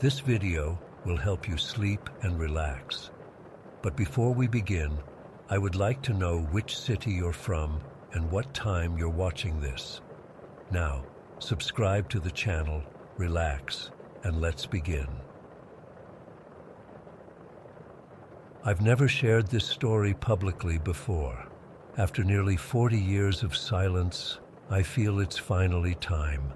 This video will help you sleep and relax. But before we begin, I would like to know which city you're from and what time you're watching this. Now, subscribe to the channel, relax, and let's begin. I've never shared this story publicly before. After nearly 40 years of silence, I feel it's finally time.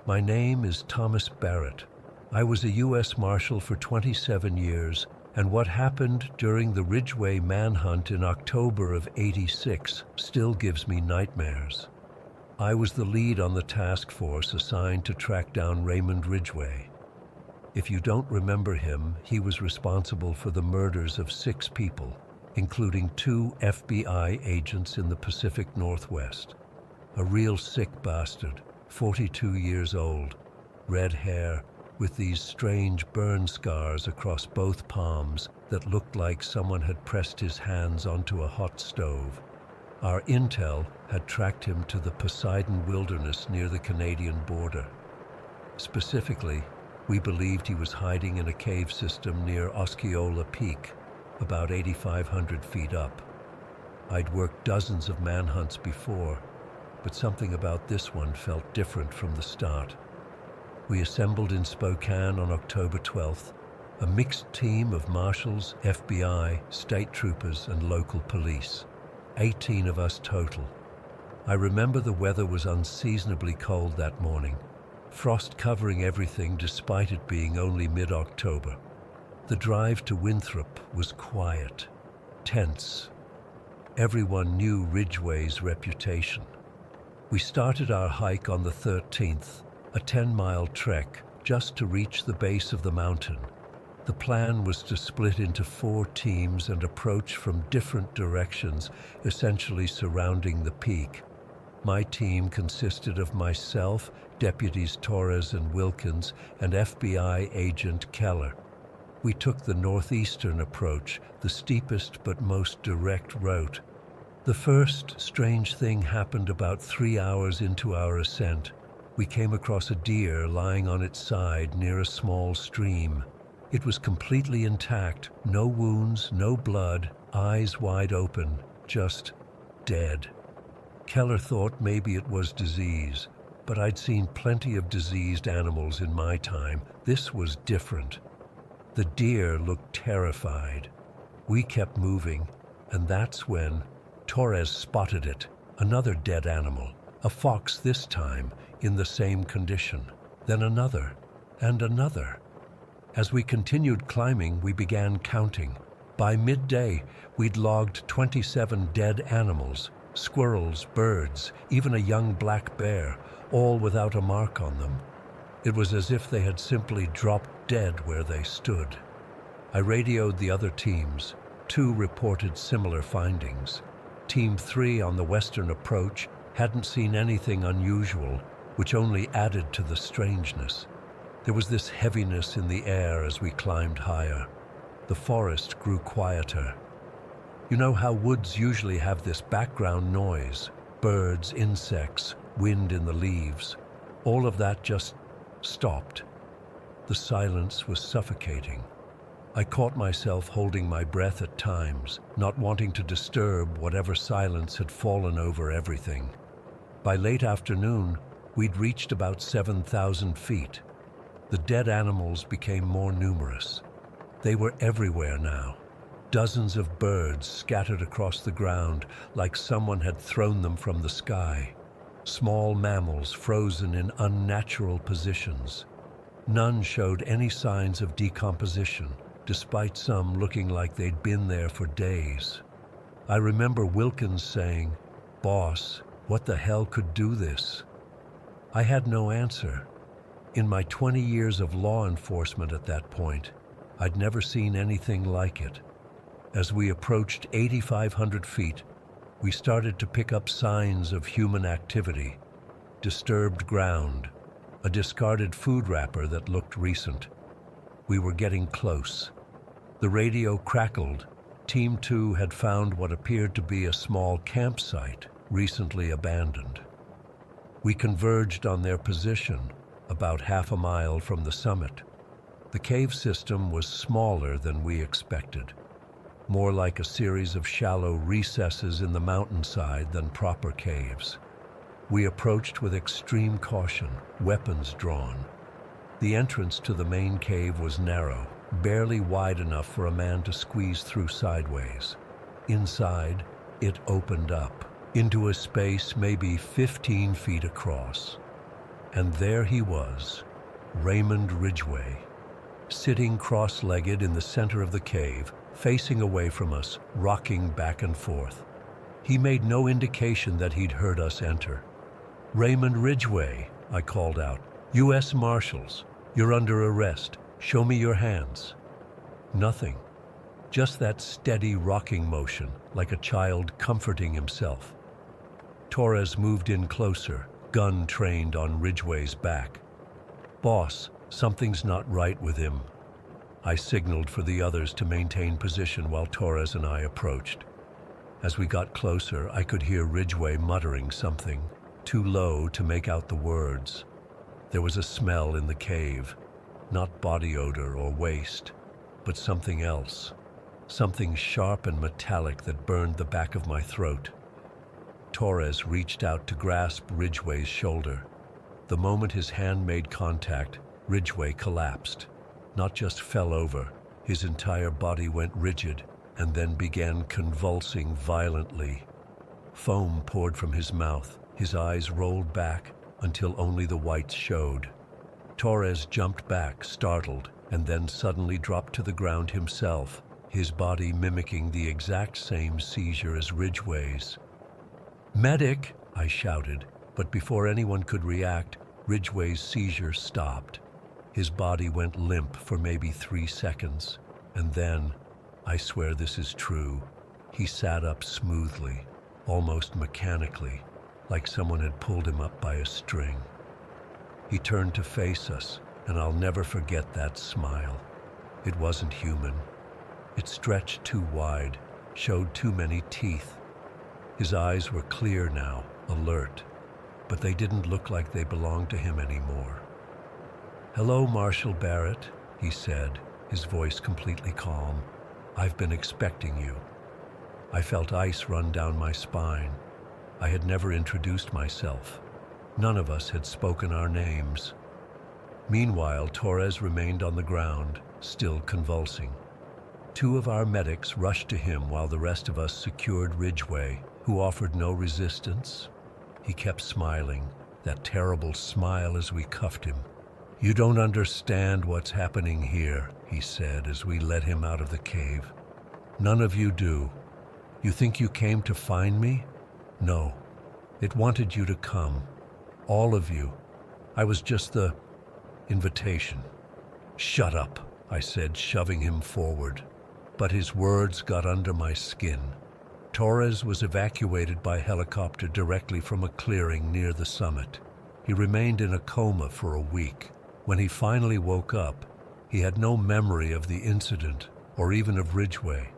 My name is Thomas Barrett. I was a U.S. Marshal for 27 years, and what happened during the Ridgway manhunt in October of '86 still gives me nightmares. I was the lead on the task force assigned to track down Raymond Ridgway. If you don't remember him, he was responsible for the murders of 6 people, including 2 FBI agents in the Pacific Northwest. A real sick bastard, 42 years old, red hair, with these strange burn scars across both palms that looked like someone had pressed his hands onto a hot stove. Our intel had tracked him to the Poseidon Wilderness near the Canadian border. Specifically, we believed he was hiding in a cave system near Osceola Peak, about 8,500 feet up. I'd worked dozens of manhunts before, but something about this one felt different from the start. We assembled in Spokane on October 12th, a mixed team of marshals, FBI, state troopers, and local police. 18 of us total. I remember the weather was unseasonably cold that morning, frost covering everything despite it being only mid-October. The drive to Winthrop was quiet, tense. Everyone knew Ridgway's reputation. We started our hike on the 13th, a 10-mile trek just to reach the base of the mountain. The plan was to split into 4 teams and approach from different directions, essentially surrounding the peak. My team consisted of myself, Deputies Torres and Wilkins, and FBI Agent Keller. We took the northeastern approach, the steepest but most direct route. The first strange thing happened about 3 hours into our ascent. We came across a deer lying on its side near a small stream. It was completely intact, no wounds, no blood, eyes wide open, just dead. Keller thought maybe it was disease, but I'd seen plenty of diseased animals in my time. This was different. The deer looked terrified. We kept moving, and that's when Torres spotted it, another dead animal, a fox this time, in the same condition, then another, and another. As we continued climbing, we began counting. By midday, we'd logged 27 dead animals, squirrels, birds, even a young black bear, all without a mark on them. It was as if they had simply dropped dead where they stood. I radioed the other teams. 2 reported similar findings. Team 3 on the western approach hadn't seen anything unusual, which only added to the strangeness. There was this heaviness in the air as we climbed higher. The forest grew quieter. You know how woods usually have this background noise, birds, insects, wind in the leaves. All of that just stopped. The silence was suffocating. I caught myself holding my breath at times, not wanting to disturb whatever silence had fallen over everything. By late afternoon, we'd reached about 7,000 feet. The dead animals became more numerous. They were everywhere now. Dozens of birds scattered across the ground like someone had thrown them from the sky. Small mammals frozen in unnatural positions. None showed any signs of decomposition, despite some looking like they'd been there for days. I remember Wilkins saying, "Boss, what the hell could do this?" I had no answer. In my 20 years of law enforcement at that point, I'd never seen anything like it. As we approached 8,500 feet, we started to pick up signs of human activity. Disturbed ground, a discarded food wrapper that looked recent. We were getting close. The radio crackled. Team 2 had found what appeared to be a small campsite, recently abandoned. We converged on their position, about half a mile from the summit. The cave system was smaller than we expected, more like a series of shallow recesses in the mountainside than proper caves. We approached with extreme caution, weapons drawn. The entrance to the main cave was narrow, barely wide enough for a man to squeeze through sideways. Inside, it opened up into a space maybe 15 feet across. And there he was, Raymond Ridgway, sitting cross-legged in the center of the cave, facing away from us, rocking back and forth. He made no indication that he'd heard us enter. "Raymond Ridgway," I called out. "U.S. Marshals, you're under arrest. Show me your hands." Nothing. Just that steady rocking motion, like a child comforting himself. Torres moved in closer, gun trained on Ridgway's back. "Boss, something's not right with him." I signaled for the others to maintain position while Torres and I approached. As we got closer, I could hear Ridgway muttering something, too low to make out the words. There was a smell in the cave, not body odor or waste, but something else, something sharp and metallic that burned the back of my throat. Torres reached out to grasp Ridgway's shoulder. The moment his hand made contact, Ridgway collapsed. Not just fell over, his entire body went rigid and then began convulsing violently. Foam poured from his mouth, his eyes rolled back until only the whites showed. Torres jumped back, startled, and then suddenly dropped to the ground himself, his body mimicking the exact same seizure as Ridgway's. "Medic!" I shouted, but before anyone could react, Ridgway's seizure stopped. His body went limp for maybe 3 seconds, and then, I swear this is true, he sat up smoothly, almost mechanically, like someone had pulled him up by a string. He turned to face us, and I'll never forget that smile. It wasn't human. It stretched too wide, showed too many teeth. His eyes were clear now, alert, but they didn't look like they belonged to him anymore. "Hello, Marshal Barrett," he said, his voice completely calm. "I've been expecting you." I felt ice run down my spine. I had never introduced myself. None of us had spoken our names. Meanwhile, Torres remained on the ground, still convulsing. 2 of our medics rushed to him while the rest of us secured Ridgway, who offered no resistance. He kept smiling, that terrible smile as we cuffed him. "You don't understand what's happening here," he said as we led him out of the cave. "None of you do. You think you came to find me? No. It wanted you to come. All of you. I was just the invitation." "Shut up," I said, shoving him forward. But his words got under my skin. Torres was evacuated by helicopter directly from a clearing near the summit. He remained in a coma for a week. When he finally woke up, he had no memory of the incident or even of Ridgway.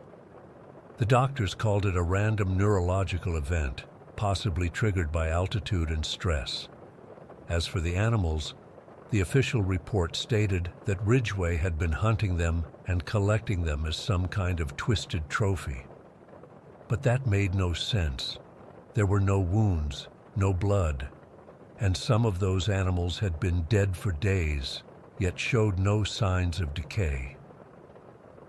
The doctors called it a random neurological event, possibly triggered by altitude and stress. As for the animals, the official report stated that Ridgway had been hunting them and collecting them as some kind of twisted trophy. But that made no sense. There were no wounds, no blood, and some of those animals had been dead for days, yet showed no signs of decay.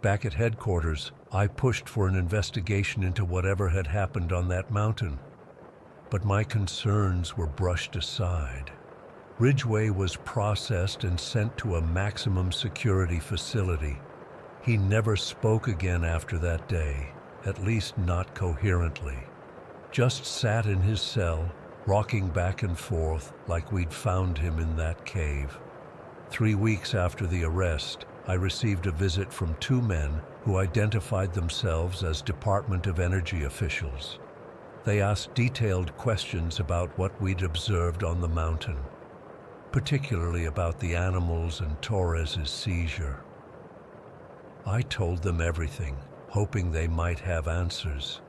Back at headquarters, I pushed for an investigation into whatever had happened on that mountain, but my concerns were brushed aside. Ridgway was processed and sent to a maximum security facility. He never spoke again after that day, at least not coherently. Just sat in his cell, rocking back and forth like we'd found him in that cave. 3 weeks after the arrest, I received a visit from 2 men who identified themselves as Department of Energy officials. They asked detailed questions about what we'd observed on the mountain, particularly about the animals and Torres's seizure. I told them everything, hoping they might have answers.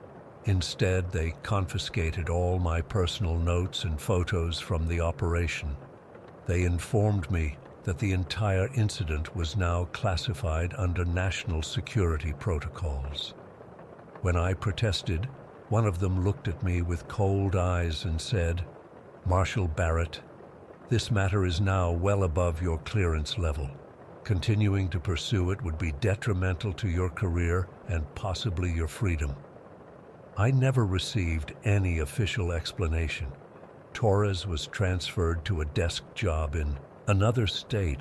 Instead, they confiscated all my personal notes and photos from the operation. They informed me that the entire incident was now classified under national security protocols. When I protested, one of them looked at me with cold eyes and said, "Marshal Barrett, this matter is now well above your clearance level. Continuing to pursue it would be detrimental to your career and possibly your freedom." I never received any official explanation. Torres was transferred to a desk job in another state.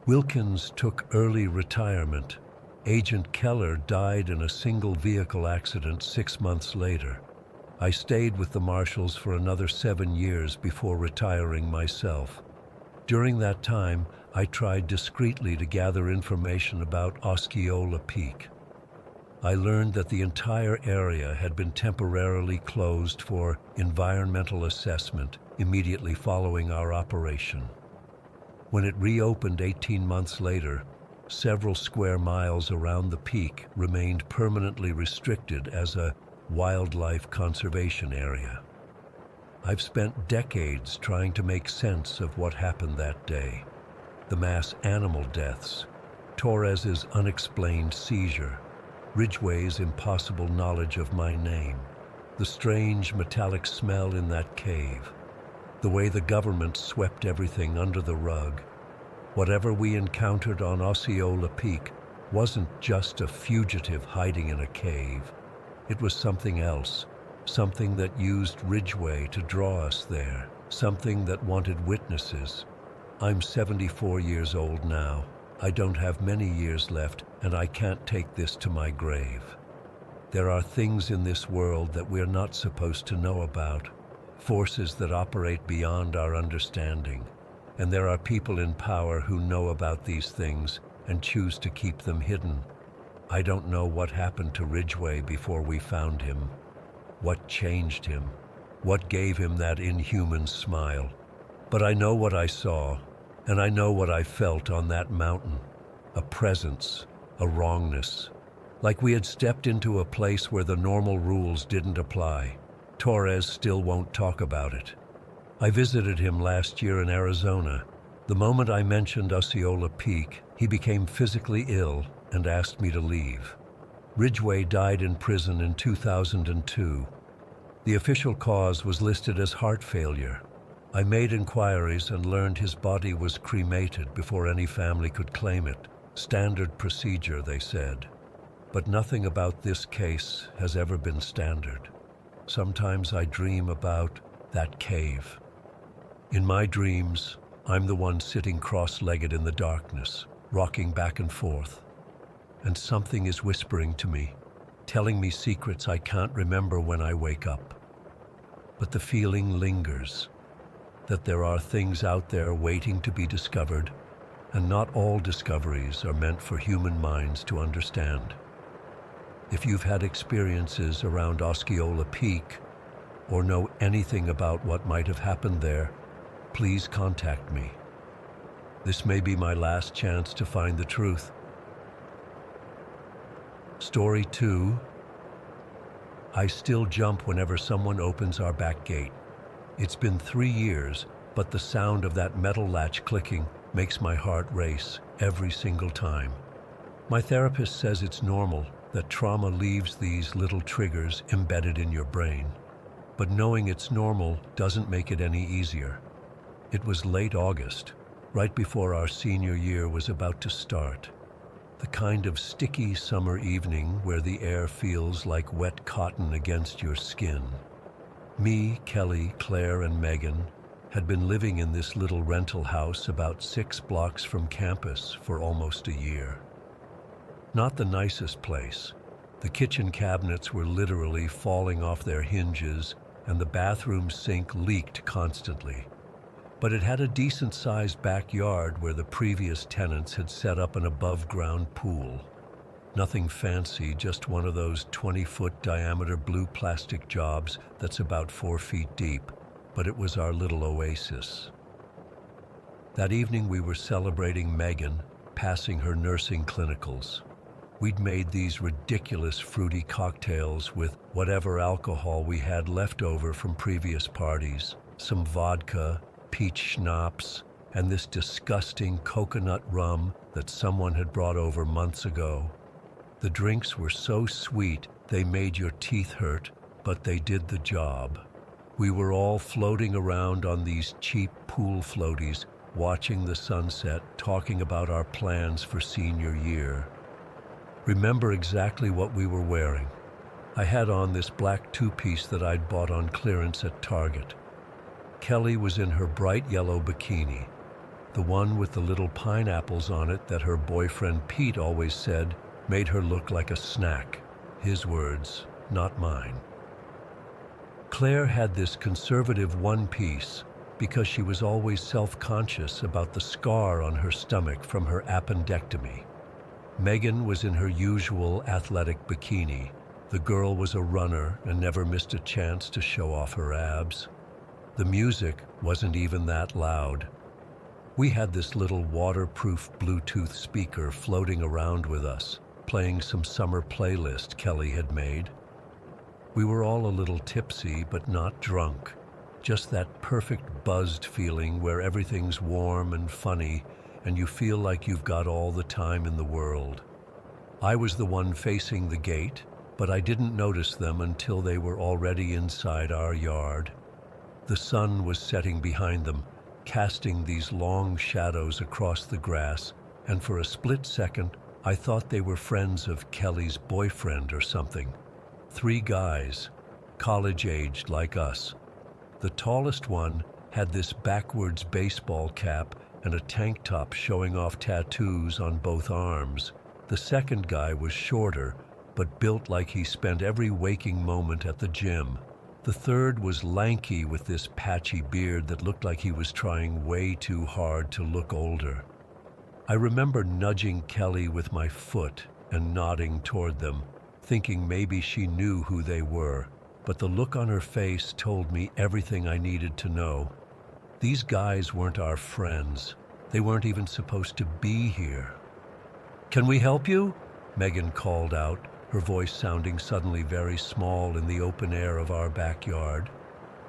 Wilkins took early retirement. Agent Keller died in a single vehicle accident 6 months later. I stayed with the Marshals for another 7 years before retiring myself. During that time, I tried discreetly to gather information about Osceola Peak. I learned that the entire area had been temporarily closed for environmental assessment immediately following our operation. When it reopened 18 months later, several square miles around the peak remained permanently restricted as a wildlife conservation area. I've spent decades trying to make sense of what happened that day. The mass animal deaths, Torres's unexplained seizure, Ridgway's impossible knowledge of my name, the strange metallic smell in that cave, the way the government swept everything under the rug. Whatever we encountered on Osceola Peak wasn't just a fugitive hiding in a cave. It was something else, something that used Ridgway to draw us there, something that wanted witnesses. I'm 74 years old now. I don't have many years left, and I can't take this to my grave. There are things in this world that we're not supposed to know about, forces that operate beyond our understanding. And there are people in power who know about these things and choose to keep them hidden. I don't know what happened to Ridgway before we found him, what changed him, what gave him that inhuman smile. But I know what I saw, and I know what I felt on that mountain, a presence, a wrongness, like we had stepped into a place where the normal rules didn't apply. Torres still won't talk about it. I visited him last year in Arizona. The moment I mentioned Osceola Peak, he became physically ill and asked me to leave. Ridgway died in prison in 2002. The official cause was listed as heart failure. I made inquiries and learned his body was cremated before any family could claim it. Standard procedure, they said. But nothing about this case has ever been standard. Sometimes I dream about that cave. In my dreams, I'm the one sitting cross-legged in the darkness, rocking back and forth. And something is whispering to me, telling me secrets I can't remember when I wake up. But the feeling lingers, that there are things out there waiting to be discovered, and not all discoveries are meant for human minds to understand. If you've had experiences around Osceola Peak, or know anything about what might have happened there, please contact me. This may be my last chance to find the truth. Story 2. I still jump whenever someone opens our back gate. It's been 3 years, but the sound of that metal latch clicking makes my heart race every single time. My therapist says it's normal, that trauma leaves these little triggers embedded in your brain. But knowing it's normal doesn't make it any easier. It was late August, right before our senior year was about to start. The kind of sticky summer evening where the air feels like wet cotton against your skin. Me, Kelly, Claire, and Megan had been living in this little rental house about 6 blocks from campus for almost a year. Not the nicest place. The kitchen cabinets were literally falling off their hinges, and the bathroom sink leaked constantly. But it had a decent-sized backyard where the previous tenants had set up an above-ground pool. Nothing fancy, just one of those 20-foot diameter blue plastic jobs that's about 4 feet deep, but it was our little oasis. That evening we were celebrating Megan passing her nursing clinicals. We'd made these ridiculous fruity cocktails with whatever alcohol we had left over from previous parties, some vodka, peach schnapps, and this disgusting coconut rum that someone had brought over months ago. The drinks were so sweet they made your teeth hurt, but they did the job. We were all floating around on these cheap pool floaties, watching the sunset, talking about our plans for senior year. Remember exactly what we were wearing. I had on this black two-piece that I'd bought on clearance at Target. Kelly was in her bright yellow bikini, the one with the little pineapples on it that her boyfriend Pete always said made her look like a snack. His words, not mine. Claire had this conservative one-piece because she was always self-conscious about the scar on her stomach from her appendectomy. Megan was in her usual athletic bikini. The girl was a runner and never missed a chance to show off her abs. The music wasn't even that loud. We had this little waterproof Bluetooth speaker floating around with us, playing some summer playlist Kelly had made. We were all a little tipsy, but not drunk. Just that perfect buzzed feeling where everything's warm and funny and you feel like you've got all the time in the world. I was the one facing the gate, but I didn't notice them until they were already inside our yard. The sun was setting behind them, casting these long shadows across the grass, and for a split second, I thought they were friends of Kelly's boyfriend or something. 3 guys, college-aged like us. The tallest one had this backwards baseball cap and a tank top showing off tattoos on both arms. The second guy was shorter, but built like he spent every waking moment at the gym. The third was lanky with this patchy beard that looked like he was trying way too hard to look older. I remember nudging Kelly with my foot and nodding toward them, thinking maybe she knew who they were, but the look on her face told me everything I needed to know. These guys weren't our friends. They weren't even supposed to be here. "Can we help you?" Megan called out, her voice sounding suddenly very small in the open air of our backyard.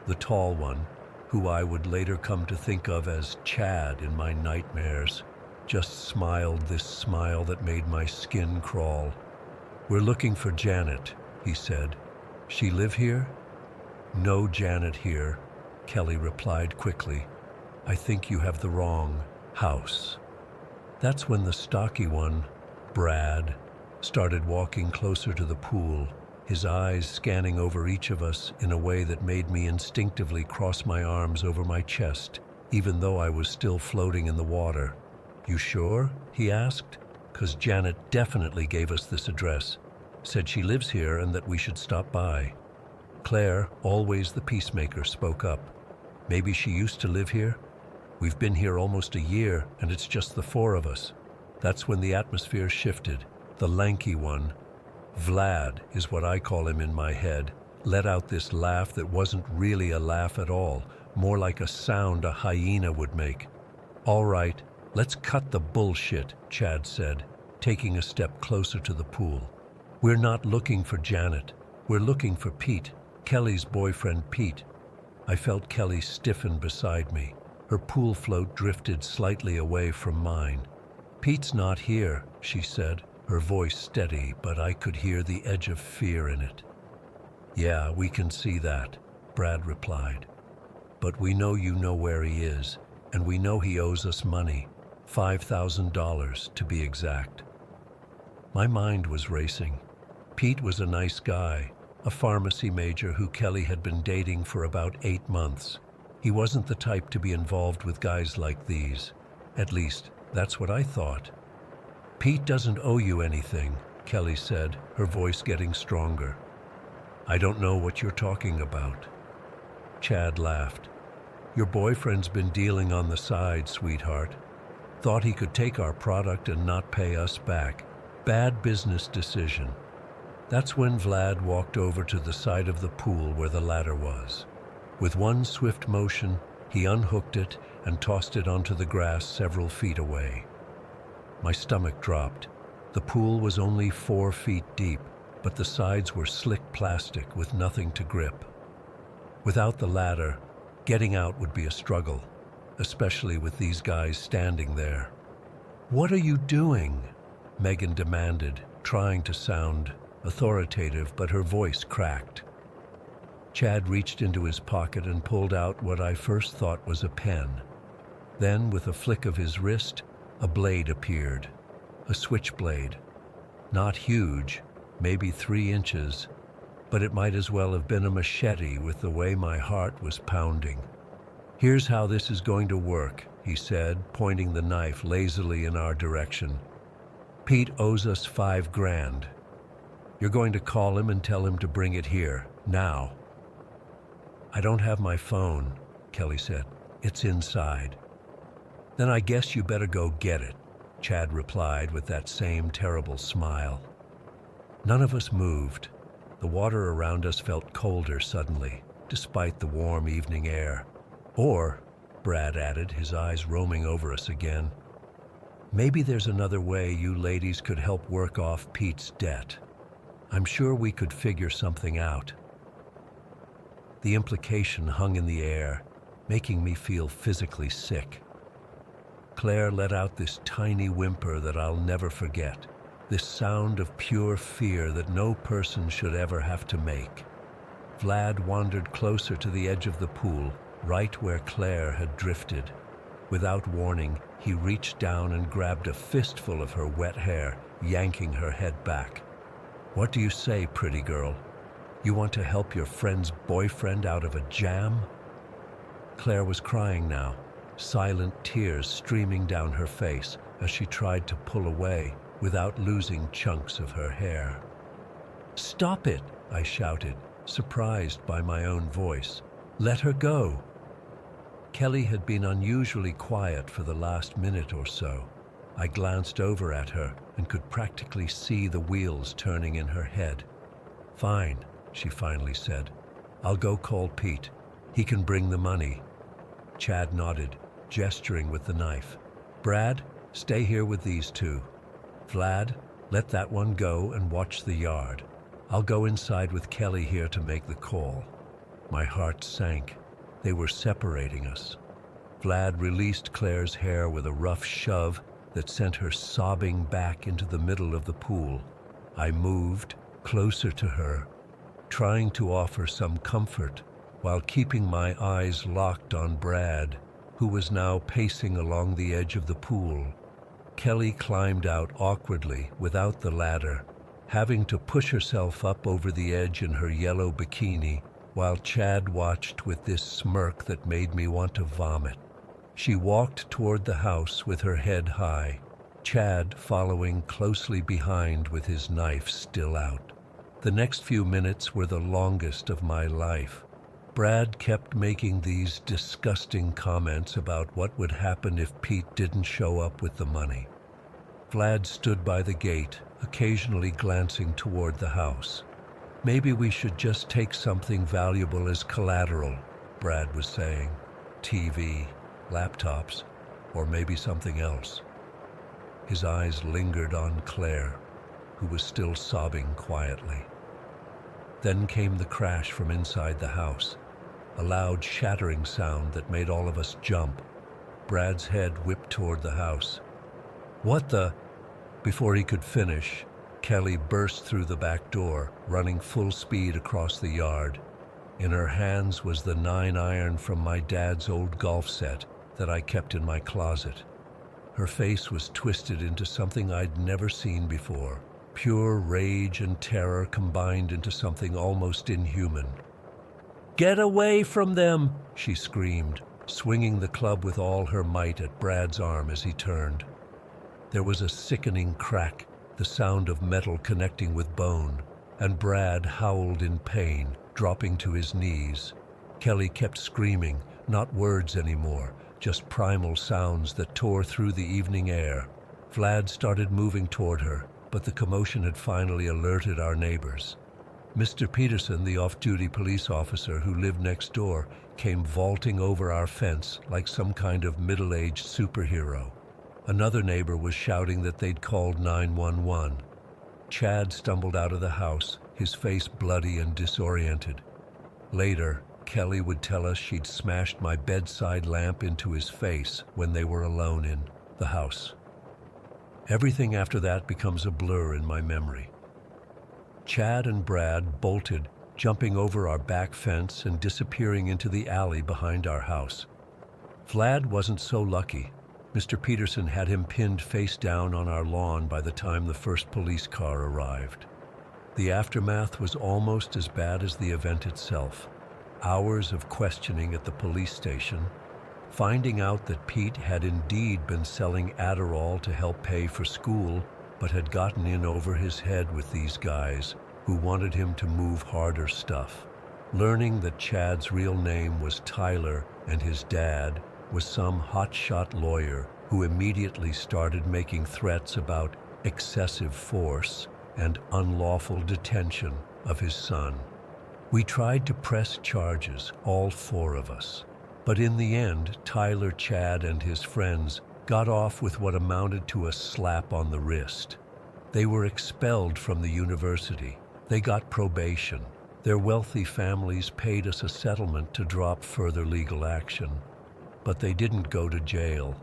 The tall one, who I would later come to think of as Chad in my nightmares, just smiled this smile that made my skin crawl. "We're looking for Janet," he said. "She live here?" "No Janet here," Kelly replied quickly. "I think you have the wrong house." That's when the stocky one, Brad, started walking closer to the pool, his eyes scanning over each of us in a way that made me instinctively cross my arms over my chest, even though I was still floating in the water. "You sure?" he asked. "'Cause Janet definitely gave us this address, said she lives here and that we should stop by." Claire, always the peacemaker, spoke up. "Maybe she used to live here? We've been here almost a year, and it's just the 4 of us." That's when the atmosphere shifted. The lanky one, Vlad is what I call him in my head, let out this laugh that wasn't really a laugh at all, more like a sound a hyena would make. "All right, let's cut the bullshit," Chad said, taking a step closer to the pool. "We're not looking for Janet. We're looking for Pete, Kelly's boyfriend Pete." I felt Kelly stiffen beside me. Her pool float drifted slightly away from mine. "Pete's not here," she said, her voice steady, but I could hear the edge of fear in it. "Yeah, we can see that," Brad replied. "But we know you know where he is, and we know he owes us money, $5,000 to be exact." My mind was racing. Pete was a nice guy, a pharmacy major who Kelly had been dating for about 8 months. He wasn't the type to be involved with guys like these. At least, that's what I thought. "Pete doesn't owe you anything," Kelly said, her voice getting stronger. "I don't know what you're talking about." Chad laughed. "Your boyfriend's been dealing on the side, sweetheart. Thought he could take our product and not pay us back. Bad business decision." That's when Vlad walked over to the side of the pool where the ladder was. With one swift motion, he unhooked it and tossed it onto the grass several feet away. My stomach dropped. The pool was only 4 feet deep, but the sides were slick plastic with nothing to grip. Without the ladder, getting out would be a struggle, especially with these guys standing there. "What are you doing?" Megan demanded, trying to sound authoritative, but her voice cracked. Chad reached into his pocket and pulled out what I first thought was a pen. Then, with a flick of his wrist, a blade appeared. A switchblade. Not huge, maybe 3 inches, but it might as well have been a machete with the way my heart was pounding. "Here's how this is going to work," he said, pointing the knife lazily in our direction. "Pete owes us $5,000. You're going to call him and tell him to bring it here, now." "I don't have my phone," Kelly said. "It's inside." "Then I guess you better go get it," Chad replied with that same terrible smile. None of us moved. The water around us felt colder suddenly, despite the warm evening air. "Or," Brad added, his eyes roaming over us again, "maybe there's another way you ladies could help work off Pete's debt. I'm sure we could figure something out." The implication hung in the air, making me feel physically sick. Claire let out this tiny whimper that I'll never forget, this sound of pure fear that no person should ever have to make. Vlad wandered closer to the edge of the pool, right where Claire had drifted. Without warning, he reached down and grabbed a fistful of her wet hair, yanking her head back. "What do you say, pretty girl? You want to help your friend's boyfriend out of a jam?" Claire was crying now, silent tears streaming down her face as she tried to pull away without losing chunks of her hair. "Stop it!" I shouted, surprised by my own voice. "Let her go!" Kelly had been unusually quiet for the last minute or so. I glanced over at her and could practically see the wheels turning in her head. "Fine," she finally said. "I'll go call Pete. He can bring the money." Chad nodded, gesturing with the knife. "Brad, stay here with these two. Vlad, let that one go and watch the yard. I'll go inside with Kelly here to make the call." My heart sank. They were separating us. Vlad released Claire's hair with a rough shove that sent her sobbing back into the middle of the pool. I moved closer to her, trying to offer some comfort while keeping my eyes locked on Brad, who was now pacing along the edge of the pool. Kelly climbed out awkwardly without the ladder, having to push herself up over the edge in her yellow bikini, while Chad watched with this smirk that made me want to vomit. She walked toward the house with her head high, Chad following closely behind with his knife still out. The next few minutes were the longest of my life. Brad kept making these disgusting comments about what would happen if Pete didn't show up with the money. Vlad stood by the gate, occasionally glancing toward the house. "Maybe we should just take something valuable as collateral," Brad was saying. "TV, laptops, or maybe something else." His eyes lingered on Claire, who was still sobbing quietly. Then came the crash from inside the house, a loud shattering sound that made all of us jump. Brad's head whipped toward the house. "What the—" Before he could finish, Kelly burst through the back door, running full speed across the yard. In her hands was the 9-iron from my dad's old golf set that I kept in my closet. Her face was twisted into something I'd never seen before. Pure rage and terror combined into something almost inhuman. "Get away from them!" she screamed, swinging the club with all her might at Brad's arm as he turned. There was a sickening crack, the sound of metal connecting with bone, and Brad howled in pain, dropping to his knees. Kelly kept screaming, not words anymore, just primal sounds that tore through the evening air. Vlad started moving toward her, but the commotion had finally alerted our neighbors. Mr. Peterson, the off-duty police officer who lived next door, came vaulting over our fence like some kind of middle-aged superhero. Another neighbor was shouting that they'd called 911. Chad stumbled out of the house, his face bloody and disoriented. Later, Kelly would tell us she'd smashed my bedside lamp into his face when they were alone in the house. Everything after that becomes a blur in my memory. Chad and Brad bolted, jumping over our back fence and disappearing into the alley behind our house. Vlad wasn't so lucky. Mr. Peterson had him pinned face down on our lawn by the time the first police car arrived. The aftermath was almost as bad as the event itself. Hours of questioning at the police station, finding out that Pete had indeed been selling Adderall to help pay for school, but had gotten in over his head with these guys who wanted him to move harder stuff. Learning that Chad's real name was Tyler and his dad was some hotshot lawyer who immediately started making threats about excessive force and unlawful detention of his son. We tried to press charges, all four of us. But in the end, Tyler, Chad, and his friends got off with what amounted to a slap on the wrist. They were expelled from the university. They got probation. Their wealthy families paid us a settlement to drop further legal action. But they didn't go to jail.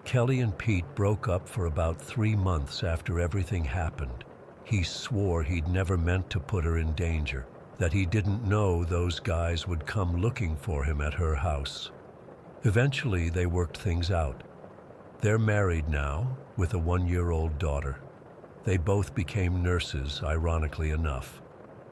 Kelly and Pete broke up for about 3 months after everything happened. He swore he'd never meant to put her in danger, that he didn't know those guys would come looking for him at her house. Eventually, they worked things out. They're married now, with a 1-year-old daughter. They both became nurses, ironically enough.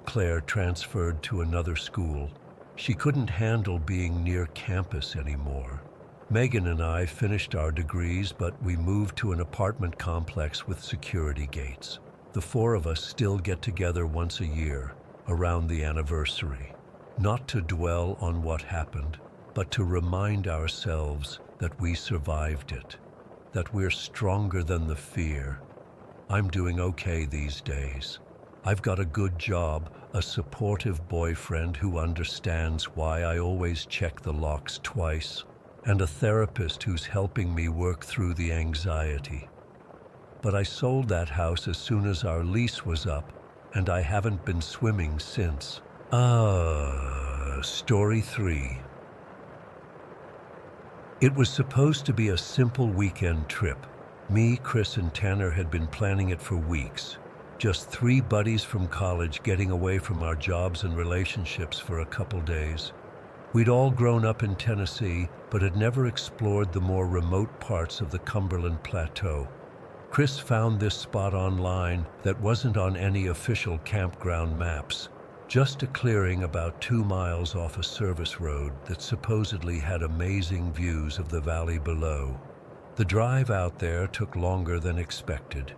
Claire transferred to another school. She couldn't handle being near campus anymore. Megan and I finished our degrees, but we moved to an apartment complex with security gates. The four of us still get together once a year, around the anniversary. Not to dwell on what happened, but to remind ourselves that we survived it, that we're stronger than the fear. I'm doing okay these days. I've got a good job, a supportive boyfriend who understands why I always check the locks twice, and a therapist who's helping me work through the anxiety. But I sold that house as soon as our lease was up, and I haven't been swimming since. Story 3. It was supposed to be a simple weekend trip. Me, Chris, and Tanner had been planning it for weeks. Just 3 buddies from college getting away from our jobs and relationships for a couple days. We'd all grown up in Tennessee, but had never explored the more remote parts of the Cumberland Plateau. Chris found this spot online that wasn't on any official campground maps, just a clearing about 2 miles off a service road that supposedly had amazing views of the valley below. The drive out there took longer than expected.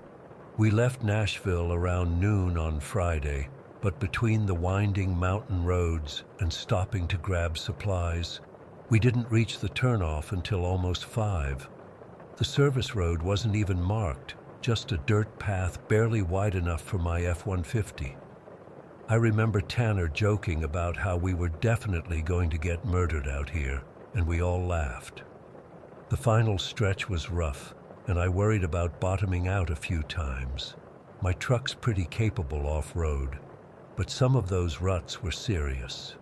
We left Nashville around noon on Friday, but between the winding mountain roads and stopping to grab supplies, we didn't reach the turnoff until almost 5. The service road wasn't even marked, just a dirt path barely wide enough for my F-150. I remember Tanner joking about how we were definitely going to get murdered out here, and we all laughed. The final stretch was rough, and I worried about bottoming out a few times. My truck's pretty capable off-road, but some of those ruts were serious.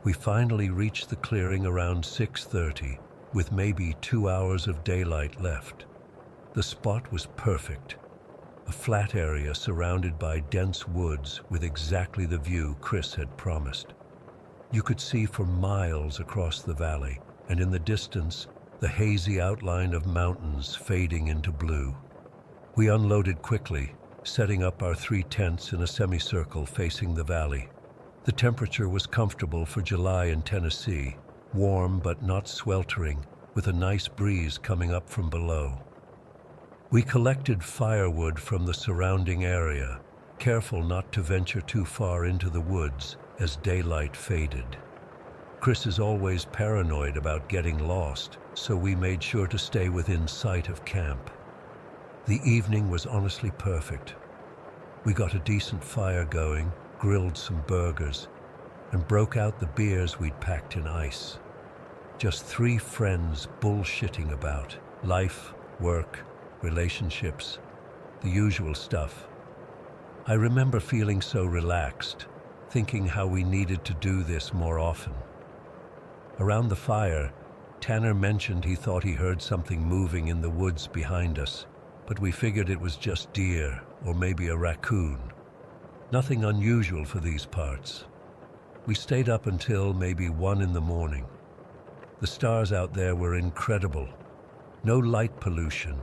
We finally reached the clearing around 6:30, with maybe 2 hours of daylight left. The spot was perfect. A flat area surrounded by dense woods with exactly the view Chris had promised. You could see for miles across the valley, and in the distance, the hazy outline of mountains fading into blue. We unloaded quickly, setting up our 3 tents in a semicircle facing the valley. The temperature was comfortable for July in Tennessee, warm but not sweltering, with a nice breeze coming up from below. We collected firewood from the surrounding area, careful not to venture too far into the woods as daylight faded. Chris is always paranoid about getting lost, so we made sure to stay within sight of camp. The evening was honestly perfect. We got a decent fire going, grilled some burgers, and broke out the beers we'd packed in ice. Just 3 friends bullshitting about life, work, relationships, the usual stuff. I remember feeling so relaxed, thinking how we needed to do this more often. Around the fire, Tanner mentioned he thought he heard something moving in the woods behind us, but we figured it was just deer or maybe a raccoon. Nothing unusual for these parts. We stayed up until maybe 1 in the morning. The stars out there were incredible. No light pollution,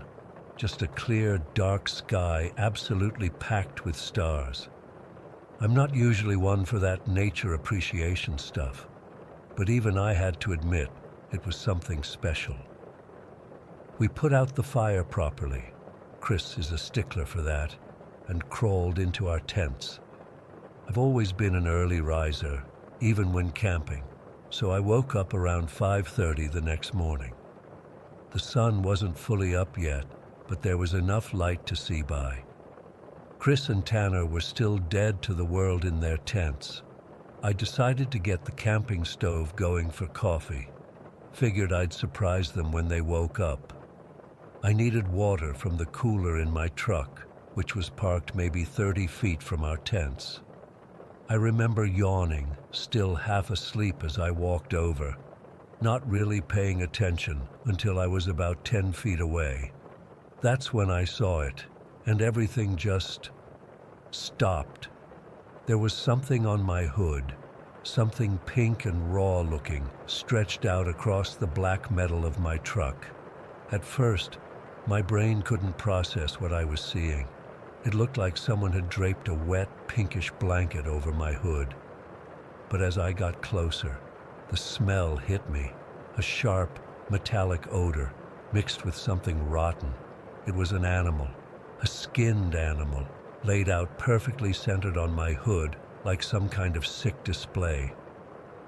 just a clear, dark sky absolutely packed with stars. I'm not usually one for that nature appreciation stuff, but even I had to admit it was something special. We put out the fire properly. Chris is a stickler for that, and crawled into our tents. I've always been an early riser, even when camping, so I woke up around 5:30 the next morning. The sun wasn't fully up yet, but there was enough light to see by. Chris and Tanner were still dead to the world in their tents. I decided to get the camping stove going for coffee. Figured I'd surprise them when they woke up. I needed water from the cooler in my truck, which was parked maybe 30 feet from our tents. I remember yawning, still half asleep as I walked over, not really paying attention until I was about 10 feet away. That's when I saw it, and everything just stopped. There was something on my hood, something pink and raw looking, stretched out across the black metal of my truck. At first, my brain couldn't process what I was seeing. It looked like someone had draped a wet, pinkish blanket over my hood. But as I got closer, the smell hit me, a sharp, metallic odor mixed with something rotten. It was an animal, a skinned animal, laid out perfectly centered on my hood like some kind of sick display.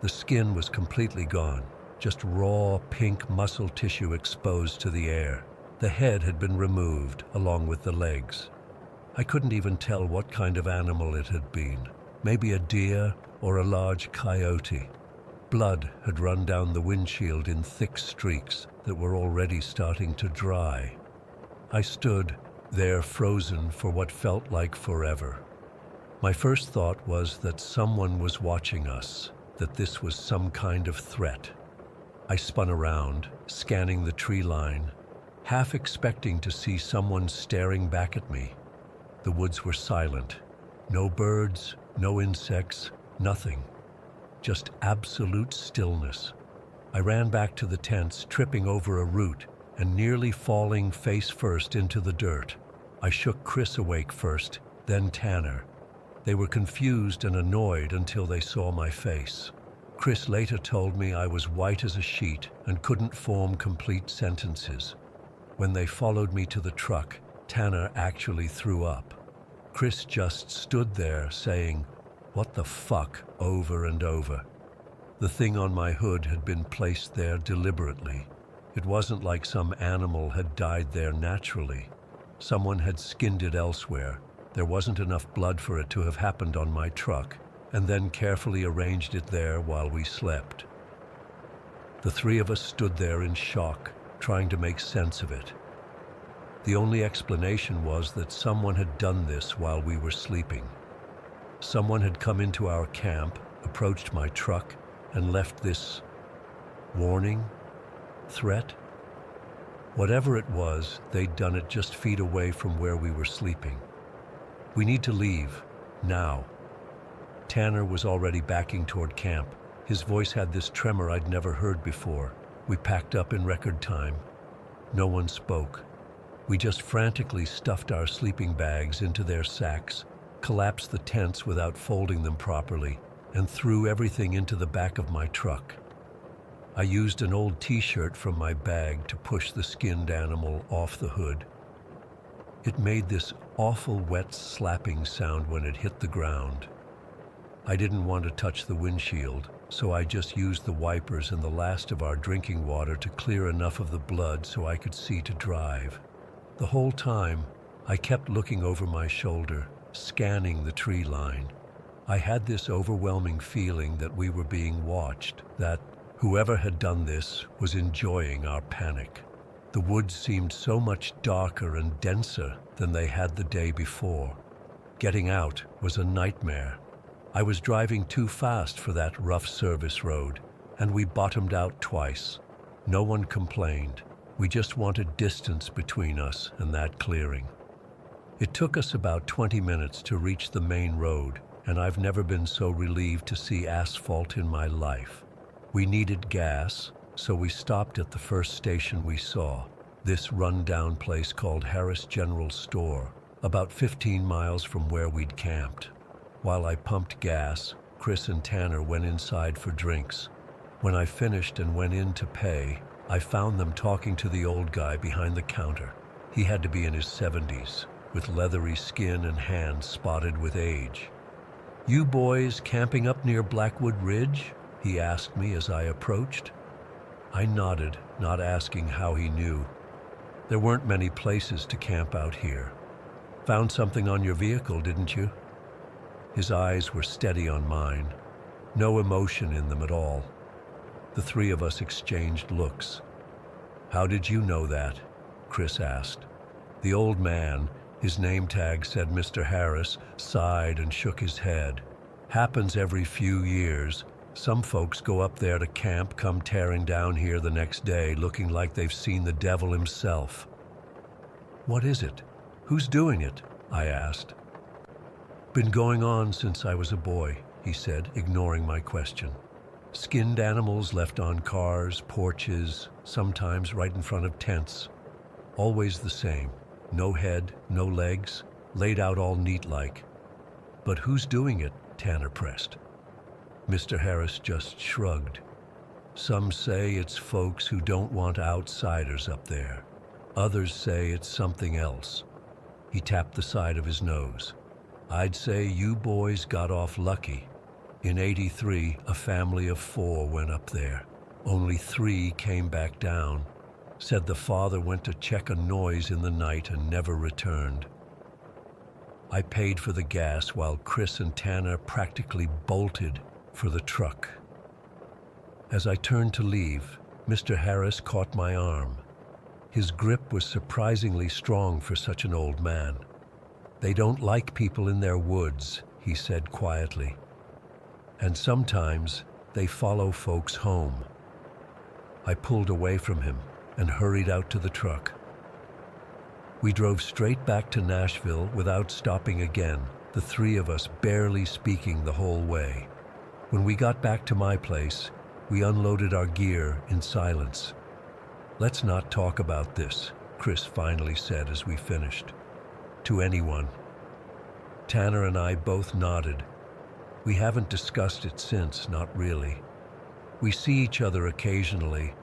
The skin was completely gone, just raw, pink muscle tissue exposed to the air. The head had been removed, along with the legs. I couldn't even tell what kind of animal it had been. Maybe a deer or a large coyote. Blood had run down the windshield in thick streaks that were already starting to dry. I stood there frozen for what felt like forever. My first thought was that someone was watching us, that this was some kind of threat. I spun around, scanning the tree line, half expecting to see someone staring back at me. The woods were silent. No birds, no insects, nothing. Just absolute stillness. I ran back to the tents, tripping over a root and nearly falling face first into the dirt. I shook Chris awake first, then Tanner. They were confused and annoyed until they saw my face. Chris later told me I was white as a sheet and couldn't form complete sentences. When they followed me to the truck, Tanner actually threw up. Chris just stood there saying, "What the fuck?" over and over. The thing on my hood had been placed there deliberately. It wasn't like some animal had died there naturally. Someone had skinned it elsewhere. There wasn't enough blood for it to have happened on my truck, and then carefully arranged it there while we slept. The three of us stood there in shock, trying to make sense of it. The only explanation was that someone had done this while we were sleeping. Someone had come into our camp, approached my truck, and left this warning, threat. Whatever it was, they'd done it just feet away from where we were sleeping. "We need to leave, now." Tanner was already backing toward camp. His voice had this tremor I'd never heard before. We packed up in record time. No one spoke. We just frantically stuffed our sleeping bags into their sacks, collapsed the tents without folding them properly, and threw everything into the back of my truck. I used an old t-shirt from my bag to push the skinned animal off the hood. It made this awful wet slapping sound when it hit the ground. I didn't want to touch the windshield, so I just used the wipers and the last of our drinking water to clear enough of the blood so I could see to drive. The whole time, I kept looking over my shoulder, scanning the tree line. I had this overwhelming feeling that we were being watched, that whoever had done this was enjoying our panic. The woods seemed so much darker and denser than they had the day before. Getting out was a nightmare. I was driving too fast for that rough service road, and we bottomed out twice. No one complained. We just wanted distance between us and that clearing. It took us about 20 minutes to reach the main road, and I've never been so relieved to see asphalt in my life. We needed gas, so we stopped at the first station we saw, this run-down place called Harris General Store, about 15 miles from where we'd camped. While I pumped gas, Chris and Tanner went inside for drinks. When I finished and went in to pay, I found them talking to the old guy behind the counter. He had to be in his 70s, with leathery skin and hands spotted with age. "You boys camping up near Blackwood Ridge?" he asked me as I approached. I nodded, not asking how he knew. There weren't many places to camp out here. "Found something on your vehicle, didn't you?" His eyes were steady on mine, no emotion in them at all. The three of us exchanged looks. "How did you know that?" Chris asked. The old man, his name tag said Mr. Harris, sighed and shook his head. "Happens every few years. Some folks go up there to camp, come tearing down here the next day looking like they've seen the devil himself." "What is it? Who's doing it?" I asked. "Been going on since I was a boy," he said, ignoring my question. "Skinned animals left on cars, porches, sometimes right in front of tents. Always the same. No head, no legs, laid out all neat-like." "But who's doing it?" Tanner pressed. Mr. Harris just shrugged. "Some say it's folks who don't want outsiders up there. Others say it's something else." He tapped the side of his nose. "I'd say you boys got off lucky. In '83, a family of 4 went up there. Only 3 came back down. Said the father went to check a noise in the night and never returned." I paid for the gas while Chris and Tanner practically bolted for the truck. As I turned to leave, Mr. Harris caught my arm. His grip was surprisingly strong for such an old man. "They don't like people in their woods," he said quietly. "And sometimes they follow folks home." I pulled away from him and hurried out to the truck. We drove straight back to Nashville without stopping again, the 3 of us barely speaking the whole way. When we got back to my place, we unloaded our gear in silence. "Let's not talk about this," Chris finally said as we finished. "To anyone." Tanner and I both nodded. We haven't discussed it since, not really. We see each other occasionally,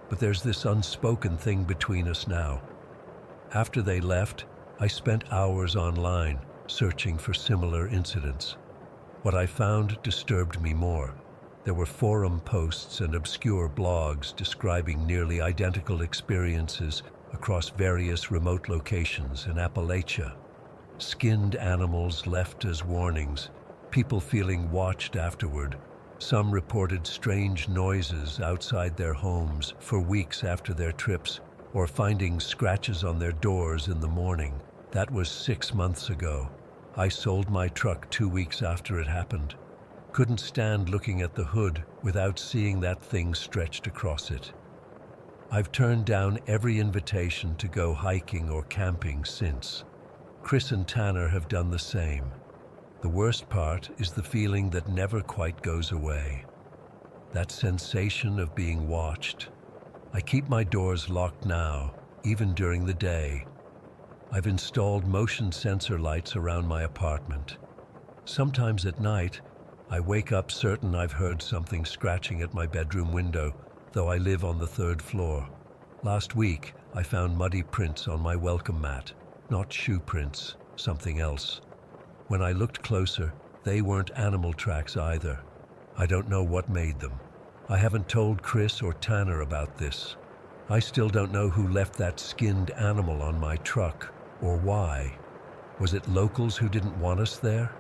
but there's this unspoken thing between us now. After they left, I spent hours online searching for similar incidents. What I found disturbed me more. There were forum posts and obscure blogs describing nearly identical experiences across various remote locations in Appalachia. Skinned animals left as warnings, people feeling watched afterward. Some reported strange noises outside their homes for weeks after their trips, or finding scratches on their doors in the morning. That was 6 months ago. I sold my truck 2 weeks after it happened. Couldn't stand looking at the hood without seeing that thing stretched across it. I've turned down every invitation to go hiking or camping since. Chris and Tanner have done the same. The worst part is the feeling that never quite goes away. That sensation of being watched. I keep my doors locked now, even during the day. I've installed motion sensor lights around my apartment. Sometimes at night, I wake up certain I've heard something scratching at my bedroom window, though I live on the 3rd floor. Last week, I found muddy prints on my welcome mat. Not shoe prints, something else. When I looked closer, they weren't animal tracks either. I don't know what made them. I haven't told Chris or Tanner about this. I still don't know who left that skinned animal on my truck, or why. Was it locals who didn't want us there?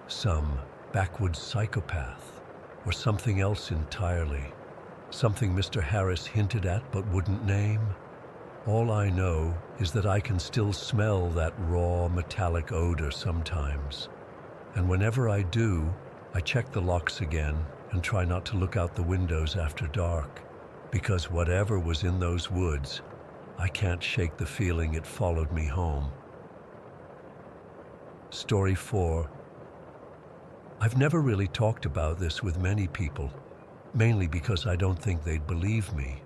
Some backwoods psychopath, or something else entirely. Something Mr. Harris hinted at but wouldn't name. All I know is that I can still smell that raw, metallic odor sometimes. And whenever I do, I check the locks again and try not to look out the windows after dark, because whatever was in those woods, I can't shake the feeling it followed me home. Story 4. I've never really talked about this with many people, mainly because I don't think they'd believe me.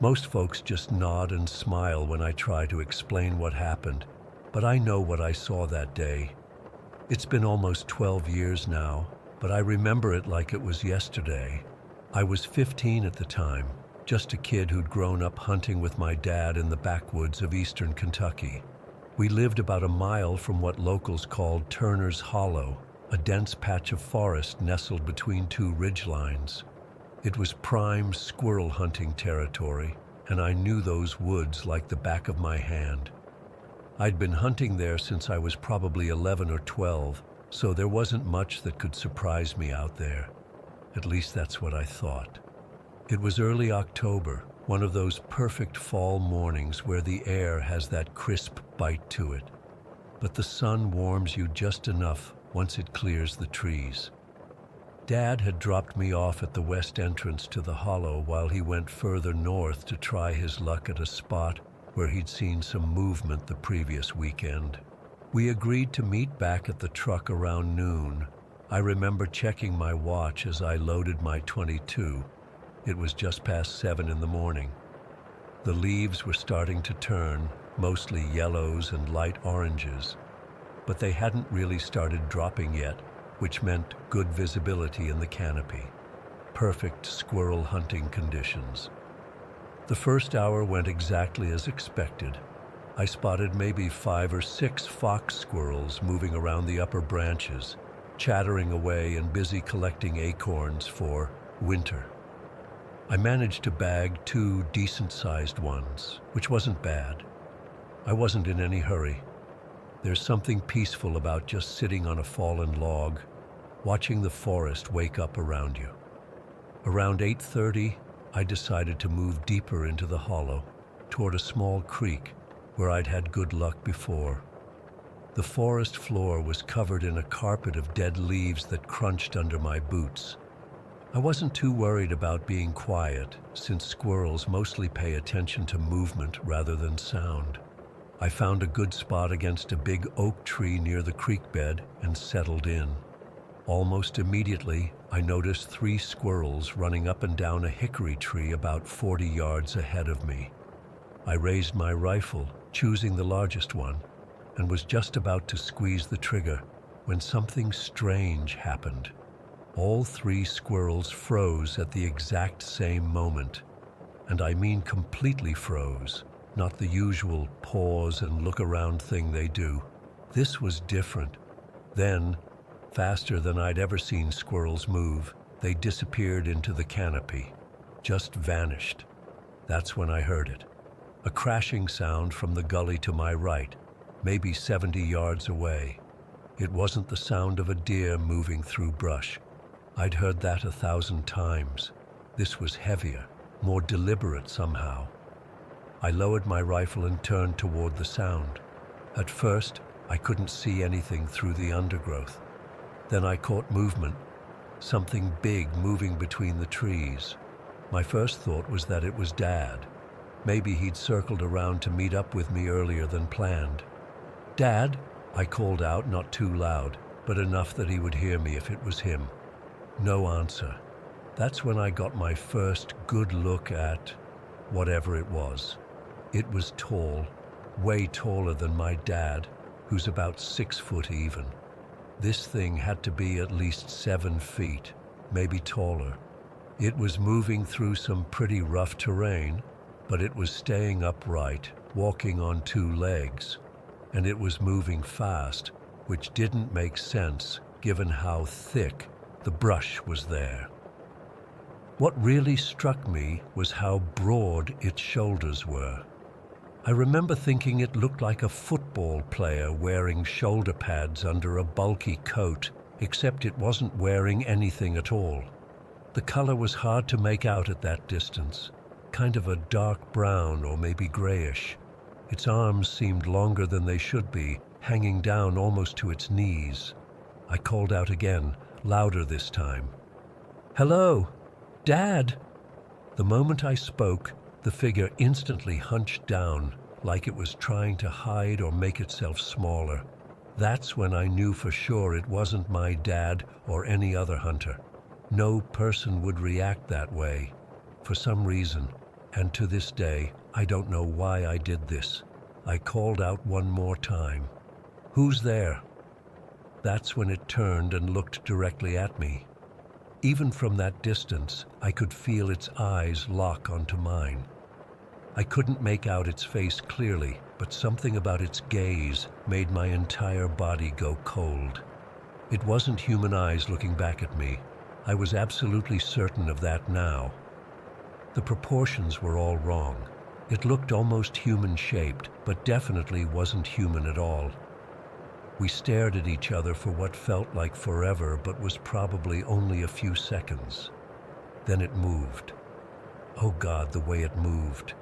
Most folks just nod and smile when I try to explain what happened, but I know what I saw that day. It's been almost 12 years now, but I remember it like it was yesterday. I was 15 at the time, just a kid who'd grown up hunting with my dad in the backwoods of eastern Kentucky. We lived about a mile from what locals called Turner's Hollow, a dense patch of forest nestled between two ridgelines. It was prime squirrel hunting territory, and I knew those woods like the back of my hand. I'd been hunting there since I was probably 11 or 12, so there wasn't much that could surprise me out there. At least that's what I thought. It was early October, one of those perfect fall mornings where the air has that crisp bite to it. But the sun warms you just enough once it clears the trees. Dad had dropped me off at the west entrance to the hollow while he went further north to try his luck at a spot where he'd seen some movement the previous weekend. We agreed to meet back at the truck around noon. I remember checking my watch as I loaded my .22. It was just past 7 in the morning. The leaves were starting to turn, mostly yellows and light oranges, but they hadn't really started dropping yet, which meant good visibility in the canopy. Perfect squirrel hunting conditions. The first hour went exactly as expected. I spotted maybe 5 or 6 fox squirrels moving around the upper branches, chattering away and busy collecting acorns for winter. I managed to bag 2 decent-sized ones, which wasn't bad. I wasn't in any hurry. There's something peaceful about just sitting on a fallen log, watching the forest wake up around you. Around 8:30, I decided to move deeper into the hollow, toward a small creek where I'd had good luck before. The forest floor was covered in a carpet of dead leaves that crunched under my boots. I wasn't too worried about being quiet, since squirrels mostly pay attention to movement rather than sound. I found a good spot against a big oak tree near the creek bed and settled in. Almost immediately, I noticed 3 squirrels running up and down a hickory tree about 40 yards ahead of me. I raised my rifle, choosing the largest one, and was just about to squeeze the trigger when something strange happened. All 3 squirrels froze at the exact same moment, and I mean completely froze, not the usual pause and look around thing they do. This was different. Then, faster than I'd ever seen squirrels move, they disappeared into the canopy, just vanished. That's when I heard it. A crashing sound from the gully to my right, maybe 70 yards away. It wasn't the sound of a deer moving through brush. I'd heard that 1,000 times. This was heavier, more deliberate somehow. I lowered my rifle and turned toward the sound. At first, I couldn't see anything through the undergrowth. Then I caught movement, something big moving between the trees. My first thought was that it was Dad. Maybe he'd circled around to meet up with me earlier than planned. "Dad," I called out, not too loud, but enough that he would hear me if it was him. No answer. That's when I got my first good look at whatever it was. It was tall, way taller than my dad, who's about 6 foot even. This thing had to be at least 7 feet, maybe taller. It was moving through some pretty rough terrain, but it was staying upright, walking on 2 legs. And it was moving fast, which didn't make sense given how thick the brush was there. What really struck me was how broad its shoulders were. I remember thinking it looked like a football player wearing shoulder pads under a bulky coat, except it wasn't wearing anything at all. The color was hard to make out at that distance, kind of a dark brown or maybe grayish. Its arms seemed longer than they should be, hanging down almost to its knees. I called out again, louder this time. "Hello, Dad!" The moment I spoke, the figure instantly hunched down, like it was trying to hide or make itself smaller. That's when I knew for sure it wasn't my dad or any other hunter. No person would react that way, for some reason, and to this day, I don't know why I did this. I called out one more time, "Who's there?" That's when it turned and looked directly at me. Even from that distance, I could feel its eyes lock onto mine. I couldn't make out its face clearly, but something about its gaze made my entire body go cold. It wasn't human eyes looking back at me. I was absolutely certain of that now. The proportions were all wrong. It looked almost human-shaped, but definitely wasn't human at all. We stared at each other for what felt like forever, but was probably only a few seconds. Then it moved. Oh God, the way it moved.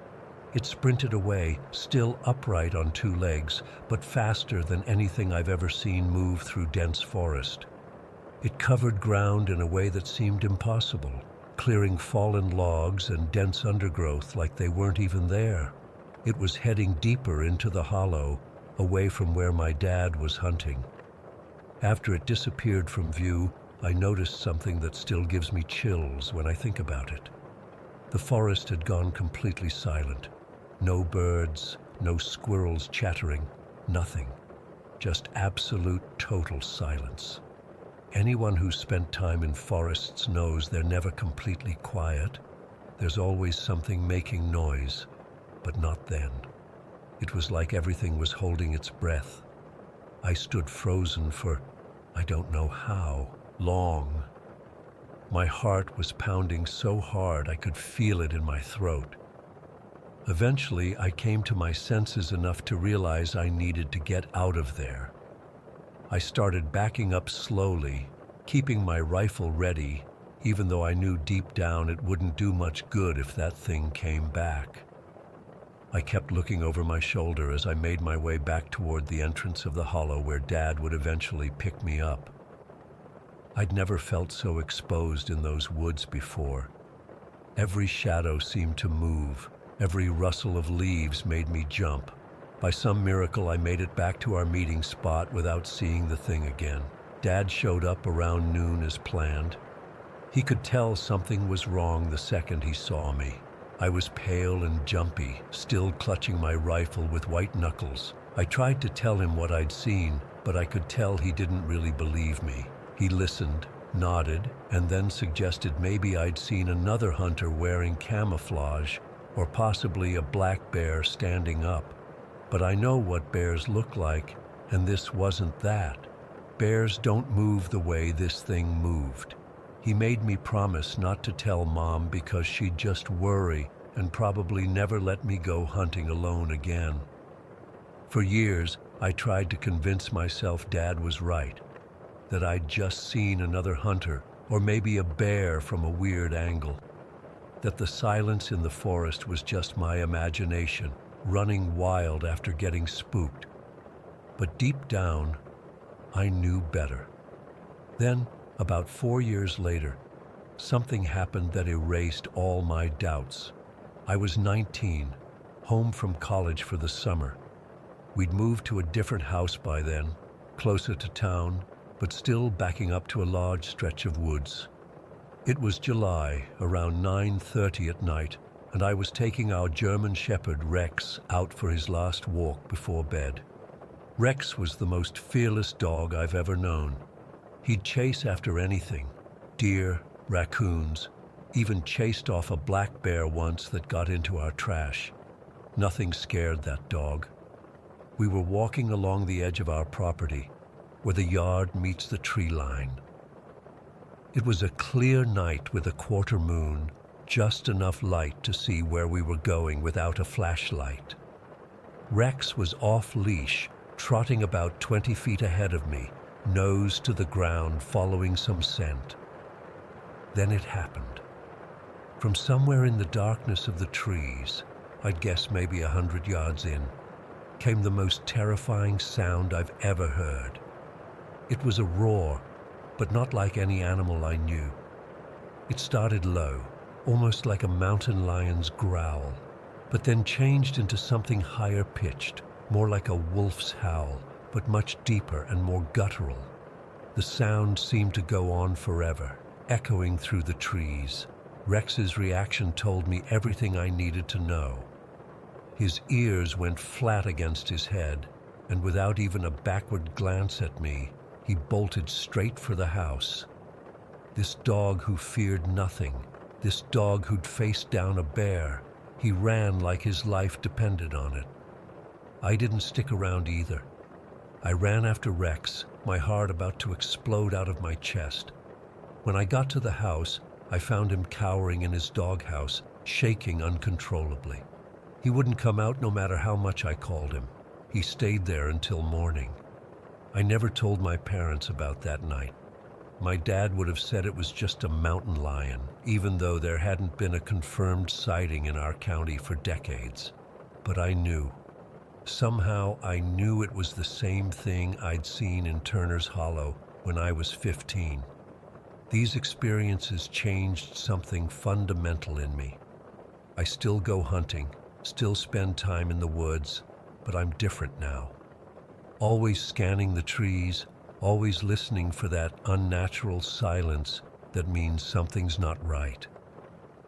It sprinted away, still upright on two legs, but faster than anything I've ever seen move through dense forest. It covered ground in a way that seemed impossible, clearing fallen logs and dense undergrowth like they weren't even there. It was heading deeper into the hollow, away from where my dad was hunting. After it disappeared from view, I noticed something that still gives me chills when I think about it. The forest had gone completely silent. No birds, no squirrels chattering, nothing. Just absolute total silence. Anyone who's spent time in forests knows they're never completely quiet. There's always something making noise, but not then. It was like everything was holding its breath. I stood frozen for, I don't know how, long. My heart was pounding so hard I could feel it in my throat. Eventually, I came to my senses enough to realize I needed to get out of there. I started backing up slowly, keeping my rifle ready, even though I knew deep down it wouldn't do much good if that thing came back. I kept looking over my shoulder as I made my way back toward the entrance of the hollow where Dad would eventually pick me up. I'd never felt so exposed in those woods before. Every shadow seemed to move. Every rustle of leaves made me jump. By some miracle, I made it back to our meeting spot without seeing the thing again. Dad showed up around noon as planned. He could tell something was wrong the second he saw me. I was pale and jumpy, still clutching my rifle with white knuckles. I tried to tell him what I'd seen, but I could tell he didn't really believe me. He listened, nodded, and then suggested maybe I'd seen another hunter wearing camouflage, or possibly a black bear standing up. But I know what bears look like, and this wasn't that. Bears don't move the way this thing moved. He made me promise not to tell Mom because she'd just worry and probably never let me go hunting alone again. For years, I tried to convince myself Dad was right, that I'd just seen another hunter, or maybe a bear from a weird angle, that the silence in the forest was just my imagination, running wild after getting spooked. But deep down, I knew better. Then, about 4 years later, something happened that erased all my doubts. I was 19, home from college for the summer. We'd moved to a different house by then, closer to town, but still backing up to a large stretch of woods. It was July, around 9:30 at night, and I was taking our German Shepherd Rex out for his last walk before bed. Rex was the most fearless dog I've ever known. He'd chase after anything, deer, raccoons, even chased off a black bear once that got into our trash. Nothing scared that dog. We were walking along the edge of our property, where the yard meets the tree line. It was a clear night with a quarter moon, just enough light to see where we were going without a flashlight. Rex was off-leash, trotting about 20 feet ahead of me, nose to the ground, following some scent. Then it happened. From somewhere in the darkness of the trees, I'd guess maybe 100 yards in, came the most terrifying sound I've ever heard. It was a roar, but not like any animal I knew. It started low, almost like a mountain lion's growl, but then changed into something higher pitched, more like a wolf's howl, but much deeper and more guttural. The sound seemed to go on forever, echoing through the trees. Rex's reaction told me everything I needed to know. His ears went flat against his head, and without even a backward glance at me, he bolted straight for the house. This dog who feared nothing, this dog who'd faced down a bear, he ran like his life depended on it. I didn't stick around either. I ran after Rex, my heart about to explode out of my chest. When I got to the house, I found him cowering in his doghouse, shaking uncontrollably. He wouldn't come out no matter how much I called him. He stayed there until morning. I never told my parents about that night. My dad would have said it was just a mountain lion, even though there hadn't been a confirmed sighting in our county for decades. But I knew. Somehow I knew it was the same thing I'd seen in Turner's Hollow when I was 15. These experiences changed something fundamental in me. I still go hunting, still spend time in the woods, but I'm different now. Always scanning the trees, always listening for that unnatural silence that means something's not right.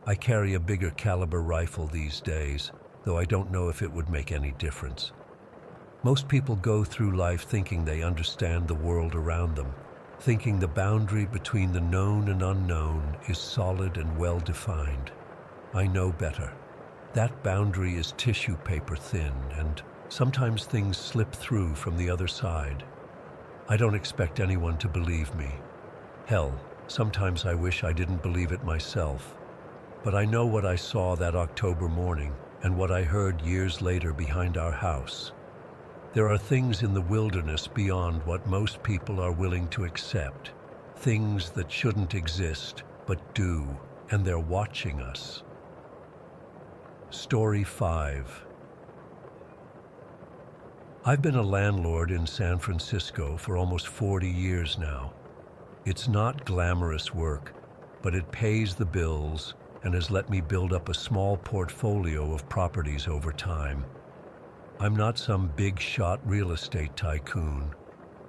I carry a bigger caliber rifle these days, though I don't know if it would make any difference. Most people go through life thinking they understand the world around them, thinking the boundary between the known and unknown is solid and well-defined. I know better. That boundary is tissue paper thin, and sometimes things slip through from the other side. I don't expect anyone to believe me. Hell, sometimes I wish I didn't believe it myself. But I know what I saw that October morning and what I heard years later behind our house. There are things in the wilderness beyond what most people are willing to accept. Things that shouldn't exist, but do, and they're watching us. Story 5. I've been a landlord in San Francisco for almost 40 years now. It's not glamorous work, but it pays the bills and has let me build up a small portfolio of properties over time. I'm not some big-shot real estate tycoon,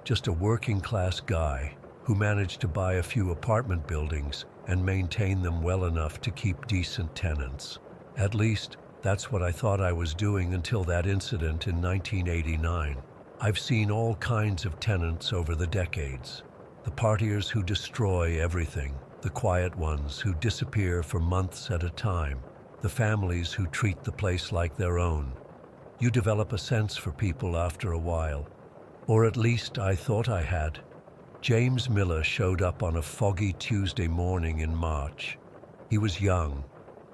just a working-class guy who managed to buy a few apartment buildings and maintain them well enough to keep decent tenants. At least, that's what I thought I was doing until that incident in 1989. I've seen all kinds of tenants over the decades. The partiers who destroy everything, the quiet ones who disappear for months at a time, the families who treat the place like their own. You develop a sense for people after a while. Or at least I thought I had. James Miller showed up on a foggy Tuesday morning in March. He was young,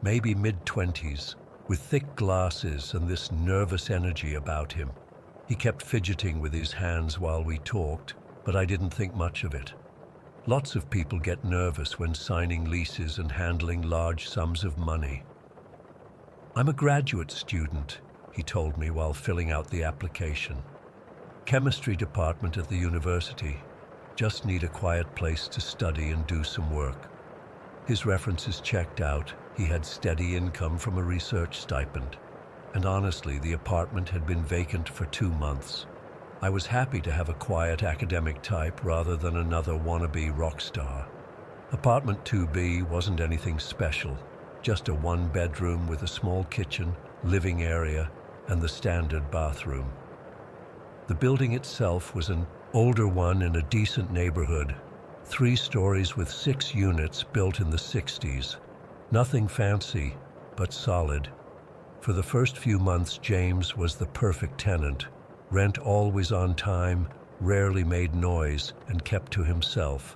maybe mid-20s, with thick glasses and this nervous energy about him. He kept fidgeting with his hands while we talked, but I didn't think much of it. Lots of people get nervous when signing leases and handling large sums of money. "I'm a graduate student," he told me while filling out the application. "Chemistry department at the university. Just need a quiet place to study and do some work." His references checked out. He had steady income from a research stipend. And honestly, the apartment had been vacant for 2 months. I was happy to have a quiet academic type rather than another wannabe rock star. Apartment 2B wasn't anything special, just a 1-bedroom with a small kitchen, living area, and the standard bathroom. The building itself was an older one in a decent neighborhood, 3 stories with 6 units built in the 60s. Nothing fancy, but solid. For the first few months, James was the perfect tenant. Rent always on time, rarely made noise, and kept to himself.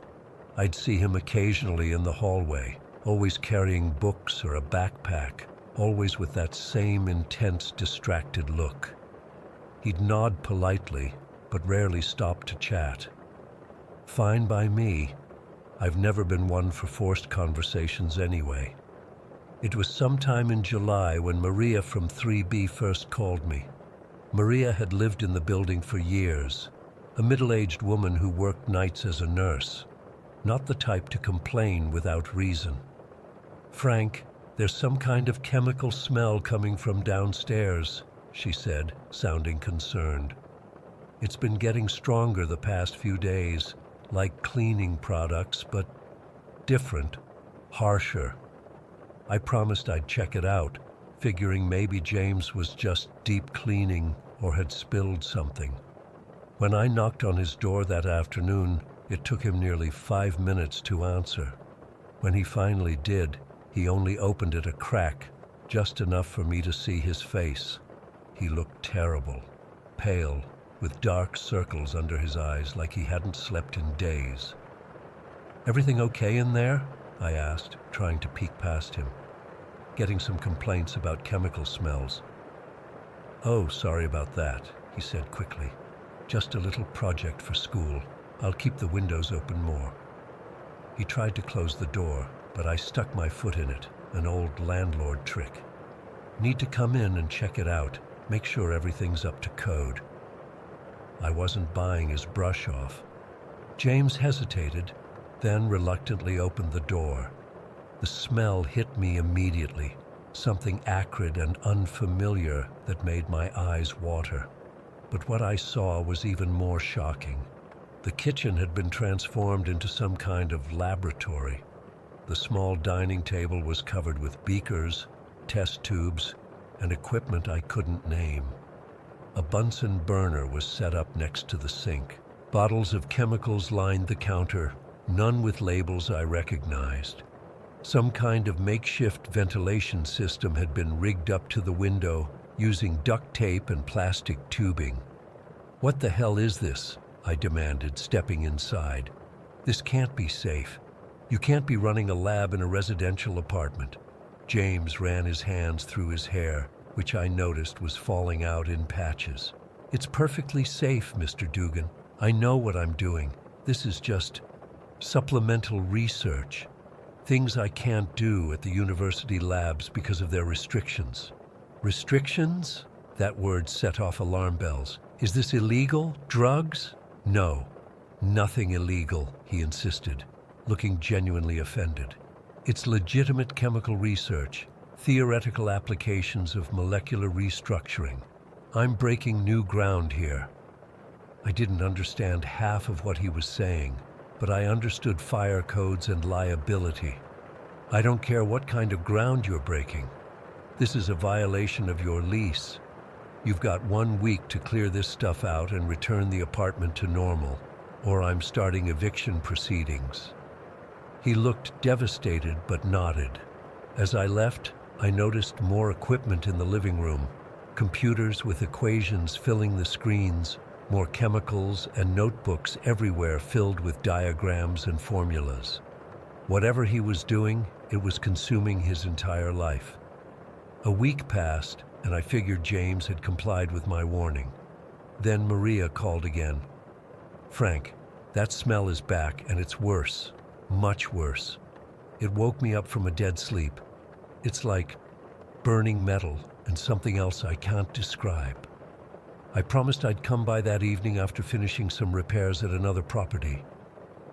I'd see him occasionally in the hallway, always carrying books or a backpack, always with that same intense, distracted look. He'd nod politely, but rarely stop to chat. Fine by me. I've never been one for forced conversations anyway. It was sometime in July when Maria from 3B first called me. Maria had lived in the building for years, a middle-aged woman who worked nights as a nurse, not the type to complain without reason. "Frank, there's some kind of chemical smell coming from downstairs," she said, sounding concerned. "It's been getting stronger the past few days, like cleaning products, but different, harsher." I promised I'd check it out, figuring maybe James was just deep cleaning or had spilled something. When I knocked on his door that afternoon, it took him nearly 5 minutes to answer. When he finally did, he only opened it a crack, just enough for me to see his face. He looked terrible, pale, with dark circles under his eyes like he hadn't slept in days. "Everything okay in there?" I asked, trying to peek past him. "Getting some complaints about chemical smells." "Oh, sorry about that," he said quickly. "Just a little project for school. I'll keep the windows open more." He tried to close the door, but I stuck my foot in it, an old landlord trick. "Need to come in and check it out, make sure everything's up to code." I wasn't buying his brush off. James hesitated, then reluctantly opened the door. The smell hit me immediately, something acrid and unfamiliar that made my eyes water. But what I saw was even more shocking. The kitchen had been transformed into some kind of laboratory. The small dining table was covered with beakers, test tubes, and equipment I couldn't name. A Bunsen burner was set up next to the sink. Bottles of chemicals lined the counter, none with labels I recognized. Some kind of makeshift ventilation system had been rigged up to the window using duct tape and plastic tubing. "What the hell is this?" I demanded, stepping inside. "This can't be safe. You can't be running a lab in a residential apartment." James ran his hands through his hair, which I noticed was falling out in patches. "It's perfectly safe, Mr. Dugan. I know what I'm doing. This is just supplemental research. Things I can't do at the university labs because of their restrictions." "Restrictions?" That word set off alarm bells. "Is this illegal? Drugs?" "No, nothing illegal," he insisted, looking genuinely offended. "It's legitimate chemical research, theoretical applications of molecular restructuring. I'm breaking new ground here." I didn't understand half of what he was saying, but I understood fire codes and liability. "I don't care what kind of ground you're breaking. This is a violation of your lease. You've got 1 week to clear this stuff out and return the apartment to normal, or I'm starting eviction proceedings." He looked devastated but nodded. As I left, I noticed more equipment in the living room, computers with equations filling the screens, more chemicals and notebooks everywhere filled with diagrams and formulas. Whatever he was doing, it was consuming his entire life. A week passed, and I figured James had complied with my warning. Then Maria called again. "Frank, that smell is back, and it's worse, much worse. It woke me up from a dead sleep. It's like burning metal and something else I can't describe." I promised I'd come by that evening after finishing some repairs at another property.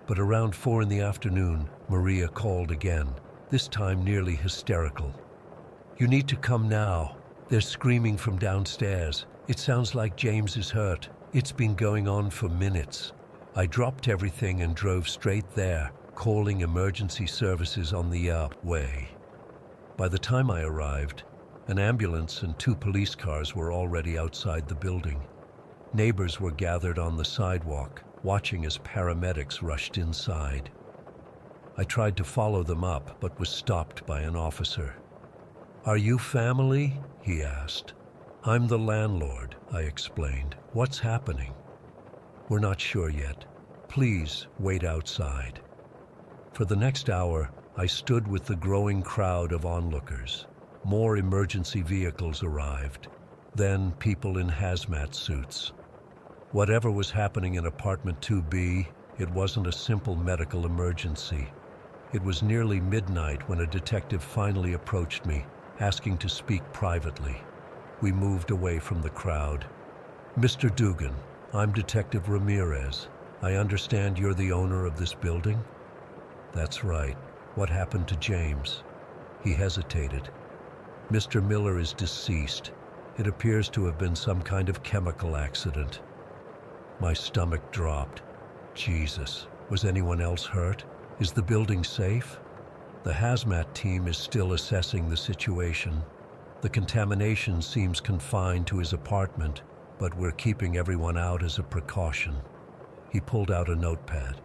But around 4 in the afternoon, Maria called again, this time nearly hysterical. "You need to come now. They're screaming from downstairs. It sounds like James is hurt. It's been going on for minutes." I dropped everything and drove straight there, calling emergency services on the way. By the time I arrived, an ambulance and 2 police cars were already outside the building. Neighbors were gathered on the sidewalk, watching as paramedics rushed inside. I tried to follow them up, but was stopped by an officer. "Are you family?" he asked. "I'm the landlord," I explained. "What's happening?" "We're not sure yet. Please wait outside." For the next hour, I stood with the growing crowd of onlookers. More emergency vehicles arrived, then people in hazmat suits. Whatever was happening in apartment 2B, it wasn't a simple medical emergency. It was nearly midnight when a detective finally approached me, asking to speak privately. We moved away from the crowd. "Mr. Dugan, I'm Detective Ramirez. I understand you're the owner of this building?" "That's right. What happened to James?" He hesitated. Mr. Miller is deceased. It appears to have been some kind of chemical accident. My stomach dropped. Jesus, was anyone else hurt? Is the building safe? The hazmat team is still assessing the situation. The contamination seems confined to his apartment, but we're keeping everyone out as a precaution. He pulled out a notepad.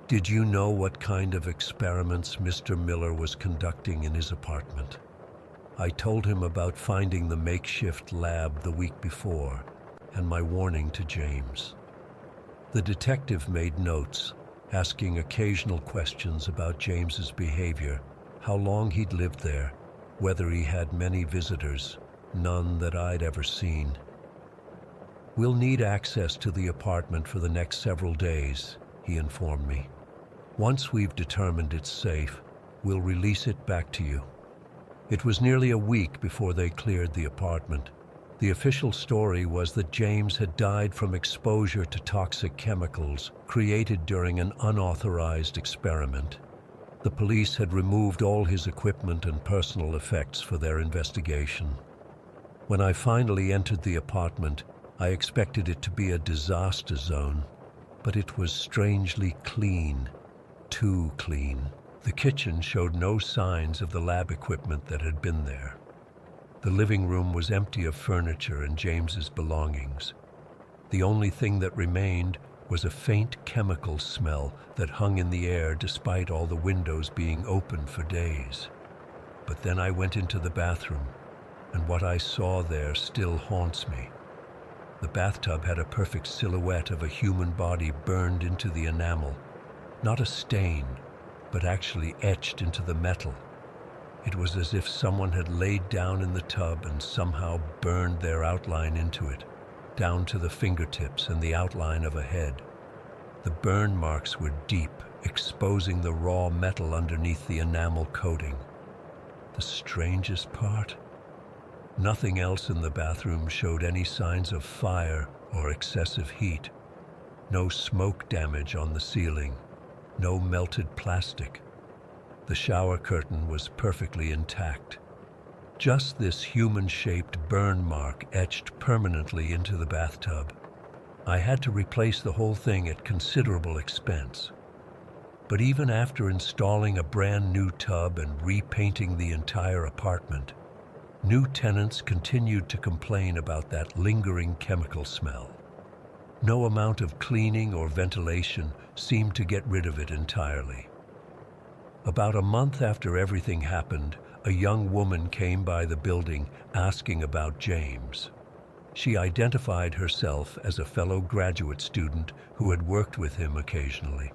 Did you know what kind of experiments Mr. Miller was conducting in his apartment? I told him about finding the makeshift lab the week before, and my warning to James. The detective made notes, asking occasional questions about James's behavior, how long he'd lived there, whether he had many visitors, none that I'd ever seen. We'll need access to the apartment for the next several days, he informed me. Once we've determined it's safe, we'll release it back to you. It was nearly a week before they cleared the apartment. The official story was that James had died from exposure to toxic chemicals created during an unauthorized experiment. The police had removed all his equipment and personal effects for their investigation. When I finally entered the apartment, I expected it to be a disaster zone, but it was strangely clean, too clean. The kitchen showed no signs of the lab equipment that had been there. The living room was empty of furniture and James's belongings. The only thing that remained was a faint chemical smell that hung in the air despite all the windows being open for days. But then I went into the bathroom, and what I saw there still haunts me. The bathtub had a perfect silhouette of a human body burned into the enamel, not a stain, but actually etched into the metal. It was as if someone had laid down in the tub and somehow burned their outline into it, down to the fingertips and the outline of a head. The burn marks were deep, exposing the raw metal underneath the enamel coating. The strangest part? Nothing else in the bathroom showed any signs of fire or excessive heat. No smoke damage on the ceiling, no melted plastic. The shower curtain was perfectly intact. Just this human-shaped burn mark etched permanently into the bathtub. I had to replace the whole thing at considerable expense. But even after installing a brand new tub and repainting the entire apartment, new tenants continued to complain about that lingering chemical smell. No amount of cleaning or ventilation seemed to get rid of it entirely. About a month after everything happened, a young woman came by the building asking about James. She identified herself as a fellow graduate student who had worked with him occasionally.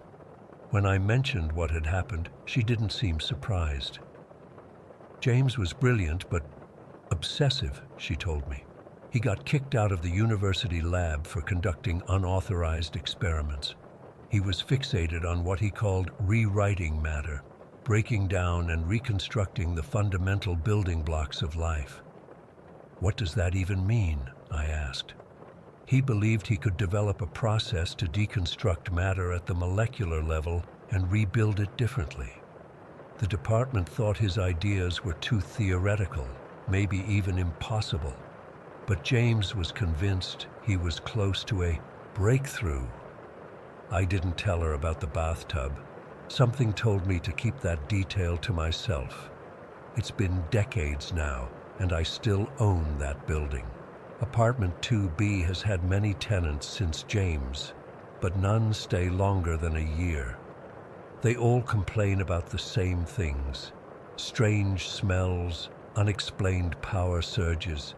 When I mentioned what had happened, she didn't seem surprised. James was brilliant, but obsessive, she told me. He got kicked out of the university lab for conducting unauthorized experiments. He was fixated on what he called rewriting matter, breaking down and reconstructing the fundamental building blocks of life. What does that even mean? I asked. He believed he could develop a process to deconstruct matter at the molecular level and rebuild it differently. The department thought his ideas were too theoretical, maybe even impossible. But James was convinced he was close to a breakthrough. I didn't tell her about the bathtub. Something told me to keep that detail to myself. It's been decades now, and I still own that building. Apartment 2B has had many tenants since James, but none stay longer than a year. They all complain about the same things: strange smells, unexplained power surges,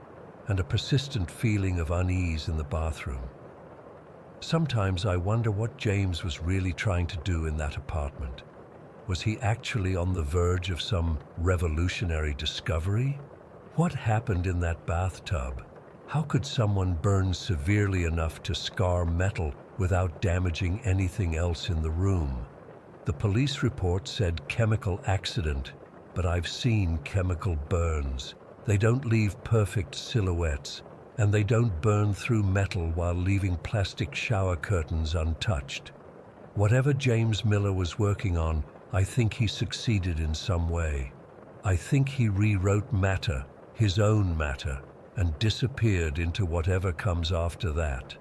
and a persistent feeling of unease in the bathroom. Sometimes I wonder what James was really trying to do in that apartment. Was he actually on the verge of some revolutionary discovery? What happened in that bathtub? How could someone burn severely enough to scar metal without damaging anything else in the room? The police report said chemical accident, but I've seen chemical burns. They don't leave perfect silhouettes, and they don't burn through metal while leaving plastic shower curtains untouched. Whatever James Miller was working on, I think he succeeded in some way. I think he rewrote matter, his own matter, and disappeared into whatever comes after that.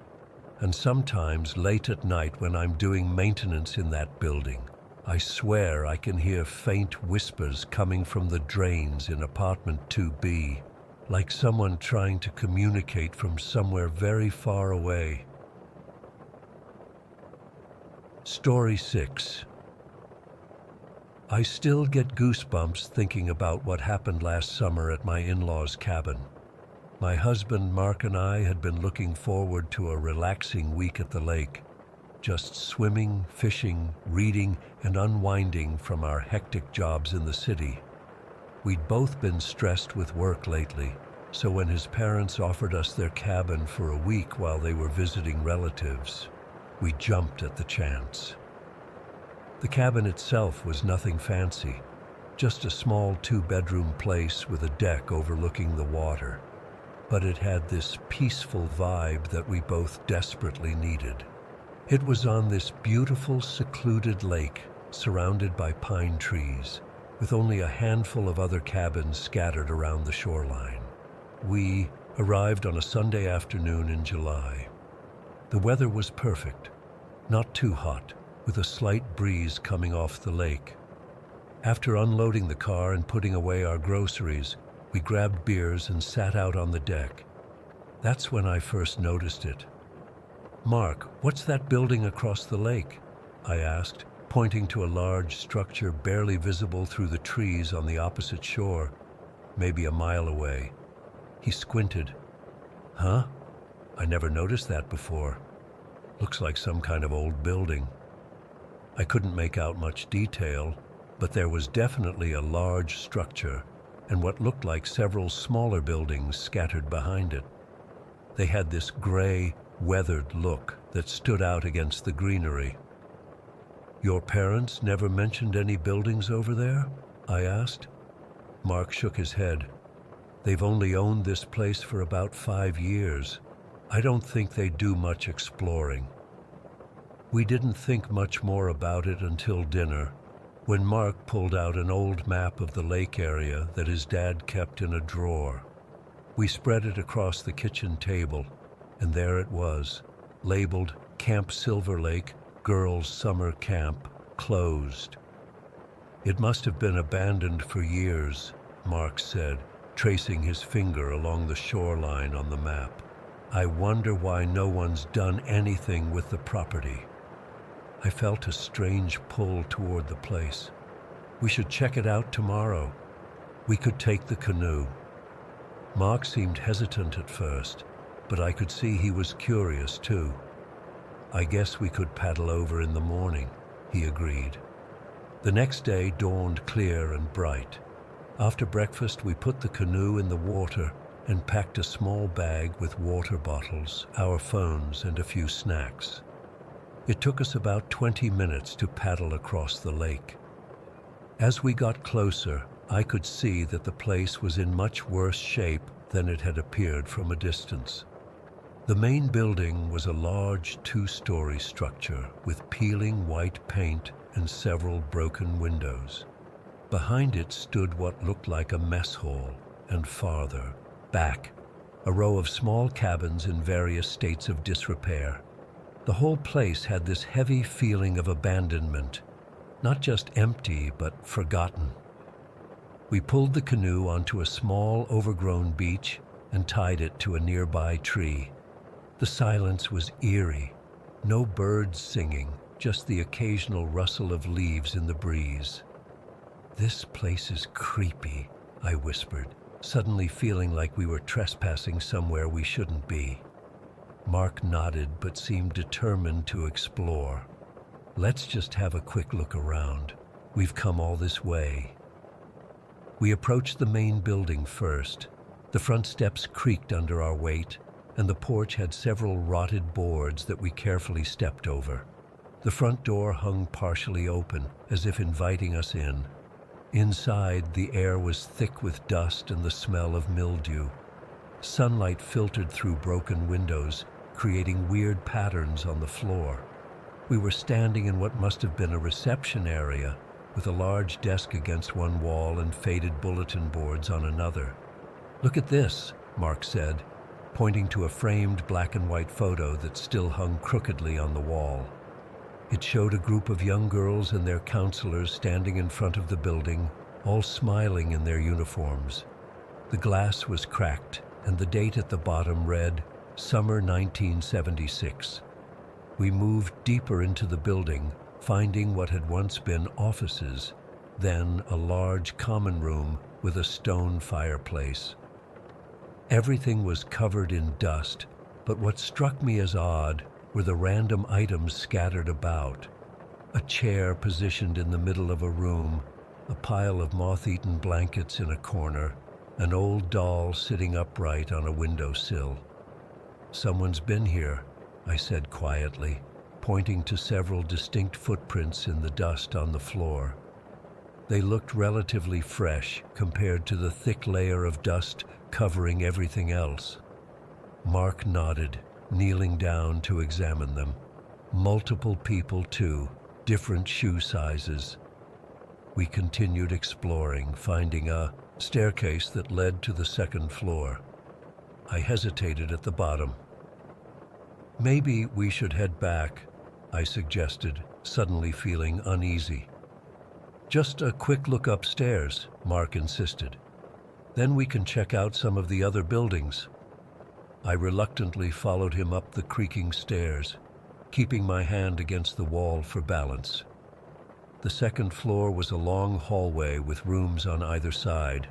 And sometimes late at night when I'm doing maintenance in that building, I swear I can hear faint whispers coming from the drains in apartment 2B, like someone trying to communicate from somewhere very far away. Story 6. I still get goosebumps thinking about what happened last summer at my in-laws' cabin. My husband Mark and I had been looking forward to a relaxing week at the lake, just swimming, fishing, reading, and unwinding from our hectic jobs in the city. We'd both been stressed with work lately, so when his parents offered us their cabin for a week while they were visiting relatives, we jumped at the chance. The cabin itself was nothing fancy, just a small 2-bedroom place with a deck overlooking the water. But it had this peaceful vibe that we both desperately needed. It was on this beautiful, secluded lake, surrounded by pine trees, with only a handful of other cabins scattered around the shoreline. We arrived on a Sunday afternoon in July. The weather was perfect, not too hot, with a slight breeze coming off the lake. After unloading the car and putting away our groceries, we grabbed beers and sat out on the deck. That's when I first noticed it. "Mark, what's that building across the lake?" I asked, pointing to a large structure barely visible through the trees on the opposite shore, maybe a mile away. He squinted. "Huh? I never noticed that before. Looks like some kind of old building." I couldn't make out much detail, but there was definitely a large structure and what looked like several smaller buildings scattered behind it. They had this gray, weathered look that stood out against the greenery. "Your parents never mentioned any buildings over there?" I asked. Mark shook his head. "They've only owned this place for about 5 years. I don't think they do much exploring." We didn't think much more about it until dinner, when Mark pulled out an old map of the lake area that his dad kept in a drawer. We spread it across the kitchen table, and there it was, labeled Camp Silver Lake, Girls' Summer Camp, Closed. "It must have been abandoned for years," Mark said, tracing his finger along the shoreline on the map. "I wonder why no one's done anything with the property." I felt a strange pull toward the place. We should check it out tomorrow. We could take the canoe. Mark seemed hesitant at first, but I could see he was curious too. "I guess we could paddle over in the morning," he agreed. The next day dawned clear and bright. After breakfast, we put the canoe in the water and packed a small bag with water bottles, our phones, and a few snacks. It took us about 20 minutes to paddle across the lake. As we got closer, I could see that the place was in much worse shape than it had appeared from a distance. The main building was a large 2-story structure with peeling white paint and several broken windows. Behind it stood what looked like a mess hall, and farther back, a row of small cabins in various states of disrepair. The whole place had this heavy feeling of abandonment, not just empty, but forgotten. We pulled the canoe onto a small, overgrown beach and tied it to a nearby tree. The silence was eerie. No birds singing, just the occasional rustle of leaves in the breeze. "This place is creepy," I whispered, suddenly feeling like we were trespassing somewhere we shouldn't be. Mark nodded but seemed determined to explore. "Let's just have a quick look around. We've come all this way." We approached the main building first. The front steps creaked under our weight, and the porch had several rotted boards that we carefully stepped over. The front door hung partially open, as if inviting us in. Inside, the air was thick with dust and the smell of mildew. Sunlight filtered through broken windows, creating weird patterns on the floor. We were standing in what must have been a reception area, with a large desk against one wall and faded bulletin boards on another. "Look at this," Mark said, pointing to a framed black and white photo that still hung crookedly on the wall. It showed a group of young girls and their counselors standing in front of the building, all smiling in their uniforms. The glass was cracked, and the date at the bottom read, "Summer 1976. We moved deeper into the building, finding what had once been offices, then a large common room with a stone fireplace. Everything was covered in dust, but what struck me as odd were the random items scattered about. A chair positioned in the middle of a room, a pile of moth-eaten blankets in a corner, an old doll sitting upright on a windowsill. "Someone's been here," I said quietly, pointing to several distinct footprints in the dust on the floor. They looked relatively fresh compared to the thick layer of dust covering everything else. Mark nodded, kneeling down to examine them. Multiple people too, different shoe sizes. We continued exploring, finding a staircase that led to the second floor. I hesitated at the bottom. "Maybe we should head back," I suggested, suddenly feeling uneasy. "Just a quick look upstairs," Mark insisted. "Then we can check out some of the other buildings." I reluctantly followed him up the creaking stairs, keeping my hand against the wall for balance. The second floor was a long hallway with rooms on either side,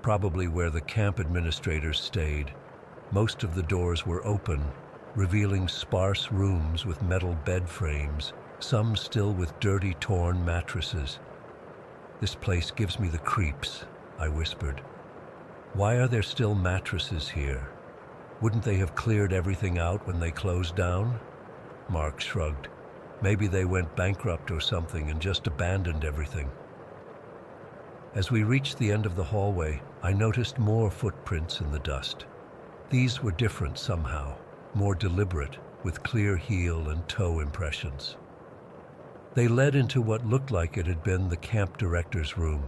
probably where the camp administrators stayed. Most of the doors were open, revealing sparse rooms with metal bed frames, some still with dirty, torn mattresses. "This place gives me the creeps," I whispered. "Why are there still mattresses here? Wouldn't they have cleared everything out when they closed down?" Mark shrugged. "Maybe they went bankrupt or something and just abandoned everything." As we reached the end of the hallway, I noticed more footprints in the dust. These were different somehow, more deliberate, with clear heel and toe impressions. They led into what looked like it had been the camp director's room,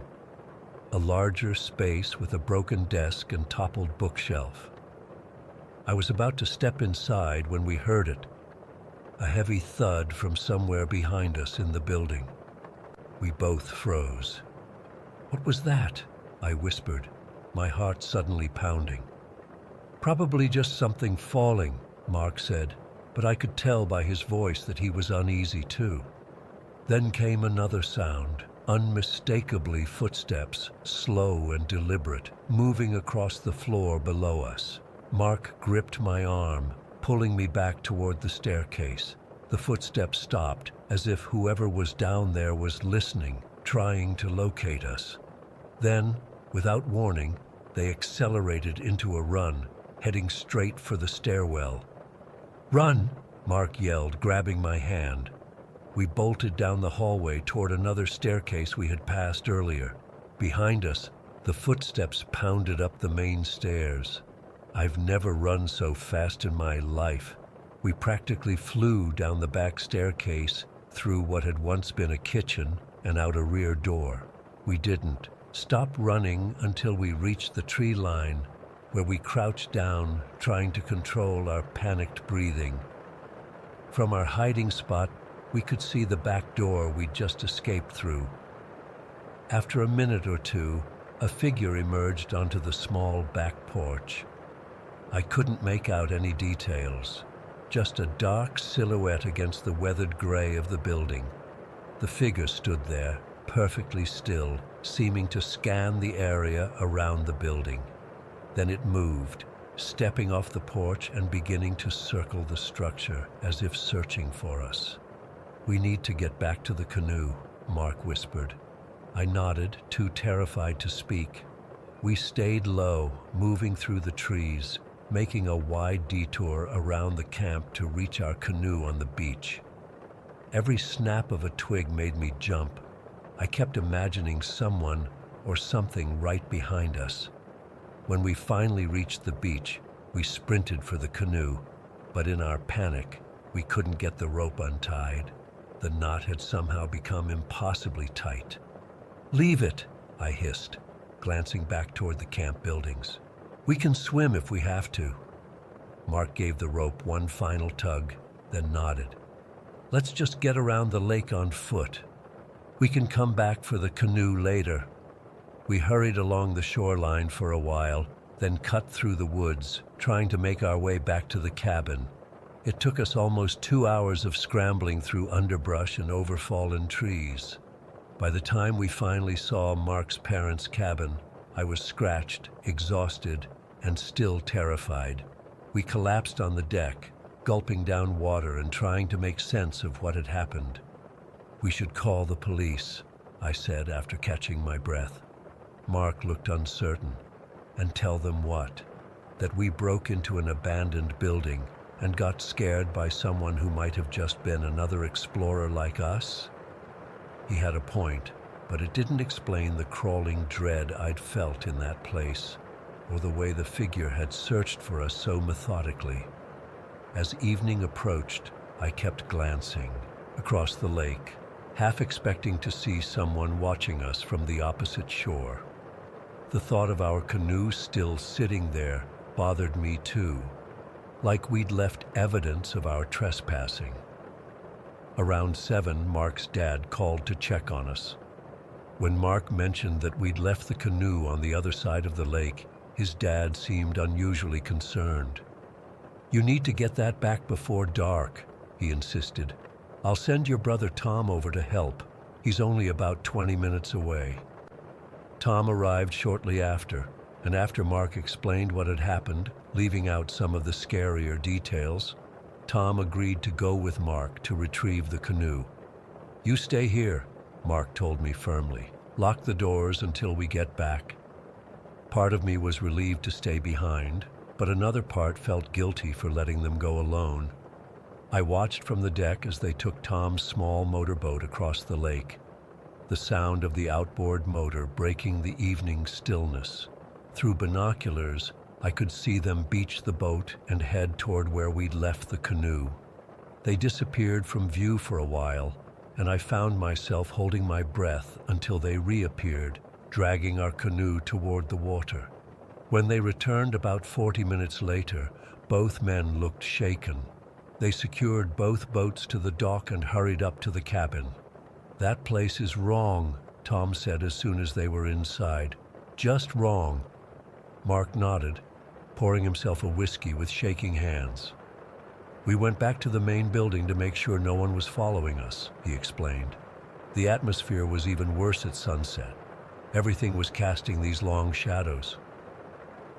a larger space with a broken desk and toppled bookshelf. I was about to step inside when we heard it, a heavy thud from somewhere behind us in the building. We both froze. "What was that?" I whispered, my heart suddenly pounding. "Probably just something falling," Mark said, but I could tell by his voice that he was uneasy too. Then came another sound, unmistakably footsteps, slow and deliberate, moving across the floor below us. Mark gripped my arm, pulling me back toward the staircase. The footsteps stopped, as if whoever was down there was listening, trying to locate us. Then, without warning, they accelerated into a run, heading straight for the stairwell. "Run!" Mark yelled, grabbing my hand. We bolted down the hallway toward another staircase we had passed earlier. Behind us, the footsteps pounded up the main stairs. I've never run so fast in my life. We practically flew down the back staircase, through what had once been a kitchen, and out a rear door. We didn't stop running until we reached the tree line, where we crouched down, trying to control our panicked breathing. From our hiding spot, we could see the back door we'd just escaped through. After a minute or two, a figure emerged onto the small back porch. I couldn't make out any details, just a dark silhouette against the weathered gray of the building. The figure stood there, perfectly still, seeming to scan the area around the building. Then it moved, stepping off the porch and beginning to circle the structure, as if searching for us. "We need to get back to the canoe," Mark whispered. I nodded, too terrified to speak. We stayed low, moving through the trees, making a wide detour around the camp to reach our canoe on the beach. Every snap of a twig made me jump. I kept imagining someone or something right behind us. When we finally reached the beach, we sprinted for the canoe, but in our panic, we couldn't get the rope untied. The knot had somehow become impossibly tight. Leave it, I hissed, glancing back toward the camp buildings. We can swim if we have to. Mark gave the rope one final tug, then nodded. Let's just get around the lake on foot. We can come back for the canoe later. We hurried along the shoreline for a while, then cut through the woods, trying to make our way back to the cabin. It took us almost 2 hours of scrambling through underbrush and overfallen trees. By the time we finally saw Mark's parents' cabin, I was scratched, exhausted, and still terrified. We collapsed on the deck, gulping down water and trying to make sense of what had happened. We should call the police, I said after catching my breath. Mark looked uncertain. And tell them what? That we broke into an abandoned building and got scared by someone who might have just been another explorer like us? He had a point, but it didn't explain the crawling dread I'd felt in that place, or the way the figure had searched for us so methodically. As evening approached, I kept glancing across the lake, half expecting to see someone watching us from the opposite shore. The thought of our canoe still sitting there bothered me too, like we'd left evidence of our trespassing. Around 7, Mark's dad called to check on us. When Mark mentioned that we'd left the canoe on the other side of the lake, his dad seemed unusually concerned. "You need to get that back before dark," he insisted. "I'll send your brother Tom over to help. He's only about 20 minutes away." Tom arrived shortly after, and after Mark explained what had happened, leaving out some of the scarier details, Tom agreed to go with Mark to retrieve the canoe. "You stay here," Mark told me firmly. "Lock the doors until we get back." Part of me was relieved to stay behind, but another part felt guilty for letting them go alone. I watched from the deck as they took Tom's small motorboat across the lake, the sound of the outboard motor breaking the evening stillness. Through binoculars, I could see them beach the boat and head toward where we'd left the canoe. They disappeared from view for a while, and I found myself holding my breath until they reappeared, dragging our canoe toward the water. When they returned about 40 minutes later, both men looked shaken. They secured both boats to the dock and hurried up to the cabin. "That place is wrong," Tom said as soon as they were inside. "Just wrong." Mark nodded, pouring himself a whiskey with shaking hands. "We went back to the main building to make sure no one was following us," he explained. "The atmosphere was even worse at sunset. Everything was casting these long shadows."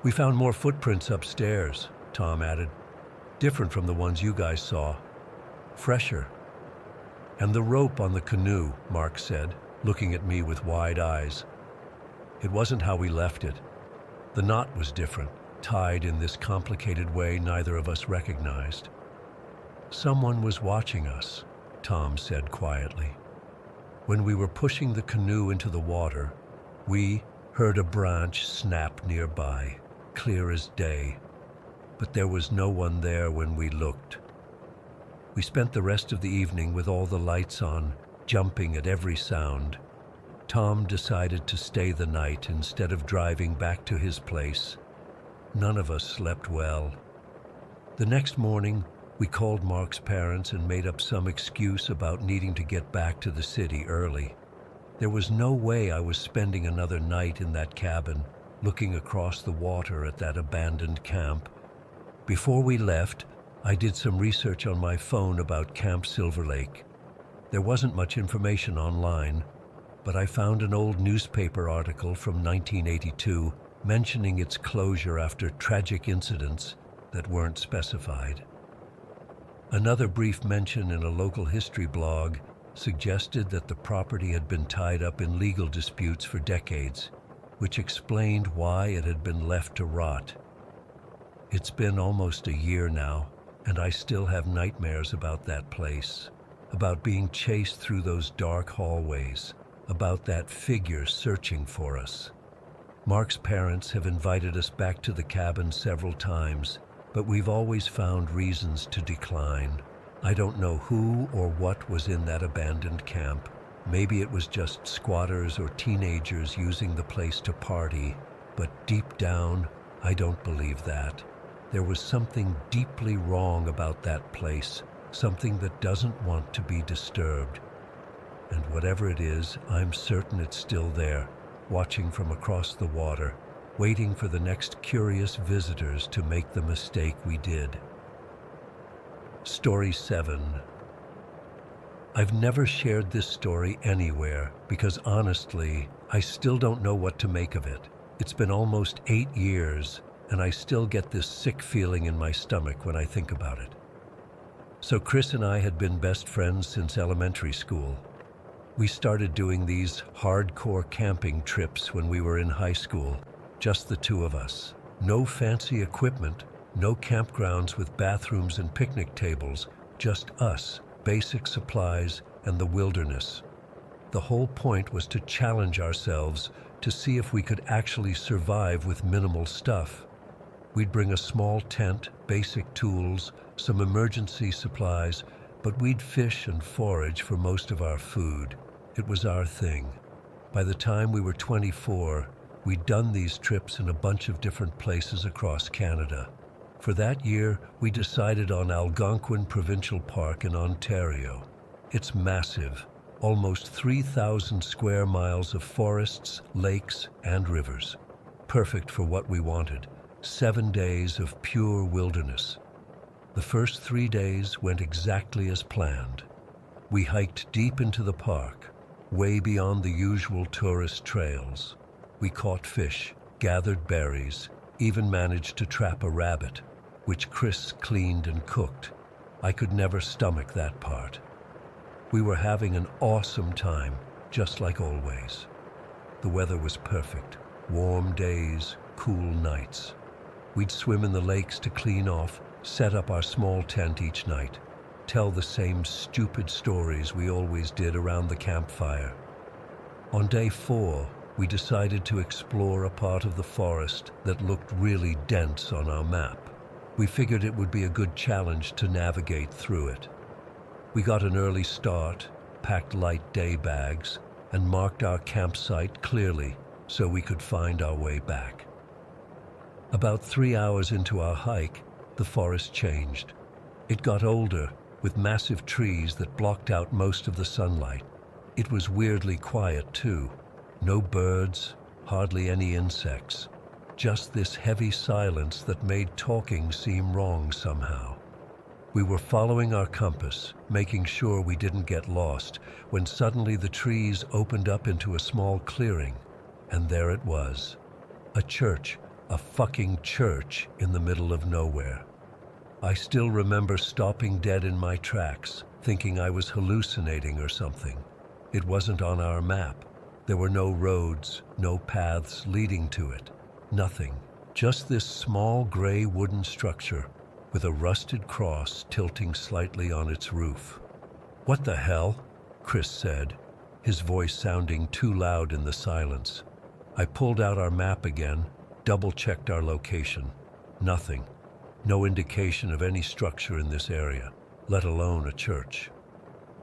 "We found more footprints upstairs," Tom added. "Different from the ones you guys saw. Fresher." "And the rope on the canoe," Mark said, looking at me with wide eyes. "It wasn't how we left it. The knot was different, tied in this complicated way neither of us recognized." "Someone was watching us," Tom said quietly. "When we were pushing the canoe into the water, we heard a branch snap nearby, clear as day. But there was no one there when we looked." We spent the rest of the evening with all the lights on, jumping at every sound. Tom decided to stay the night instead of driving back to his place. None of us slept well. The next morning, we called Mark's parents and made up some excuse about needing to get back to the city early. There was no way I was spending another night in that cabin, looking across the water at that abandoned camp. Before we left, I did some research on my phone about Camp Silver Lake. There wasn't much information online, but I found an old newspaper article from 1982 mentioning its closure after tragic incidents that weren't specified. Another brief mention in a local history blog suggested that the property had been tied up in legal disputes for decades, which explained why it had been left to rot. It's been almost a year now, and I still have nightmares about that place, about being chased through those dark hallways, about that figure searching for us. Mark's parents have invited us back to the cabin several times, but we've always found reasons to decline. I don't know who or what was in that abandoned camp, Maybe it was just squatters or teenagers using the place to party, but deep down, I don't believe that. There was something deeply wrong about that place, something that doesn't want to be disturbed. And whatever it is, I'm certain it's still there, watching from across the water, waiting for the next curious visitors to make the mistake we did. Story 7. I've never shared this story anywhere because honestly, I still don't know what to make of it. It's been almost 8 years, and I still get this sick feeling in my stomach when I think about it. So Chris and I had been best friends since elementary school. We started doing these hardcore camping trips when we were in high school, just the two of us. No fancy equipment, no campgrounds with bathrooms and picnic tables, just us, basic supplies, and the wilderness. The whole point was to challenge ourselves to see if we could actually survive with minimal stuff. We'd bring a small tent, basic tools, some emergency supplies, but we'd fish and forage for most of our food. It was our thing. By the time we were 24, we'd done these trips in a bunch of different places across Canada. For that year, we decided on Algonquin Provincial Park in Ontario. It's massive, almost 3,000 square miles of forests, lakes, and rivers. Perfect for what we wanted, 7 days of pure wilderness. The first 3 days went exactly as planned. We hiked deep into the park, way beyond the usual tourist trails. We caught fish, gathered berries, even managed to trap a rabbit, which Chris cleaned and cooked. I could never stomach that part. We were having an awesome time, just like always. The weather was perfect. Warm days, cool nights. We'd swim in the lakes to clean off, set up our small tent each night, tell the same stupid stories we always did around the campfire. On day 4, we decided to explore a part of the forest that looked really dense on our map. We figured it would be a good challenge to navigate through it. We got an early start, packed light day bags, and marked our campsite clearly so we could find our way back. About 3 hours into our hike, the forest changed. It got older, with massive trees that blocked out most of the sunlight. It was weirdly quiet too. No birds, hardly any insects. Just this heavy silence that made talking seem wrong somehow. We were following our compass, making sure we didn't get lost, when suddenly the trees opened up into a small clearing, and there it was. A church, a fucking church in the middle of nowhere. I still remember stopping dead in my tracks, thinking I was hallucinating or something. It wasn't on our map. There were no roads, no paths leading to it. Nothing. Just this small gray wooden structure with a rusted cross tilting slightly on its roof. "What the hell?" Chris said, his voice sounding too loud in the silence. I pulled out our map again, double-checked our location. Nothing. No indication of any structure in this area, let alone a church.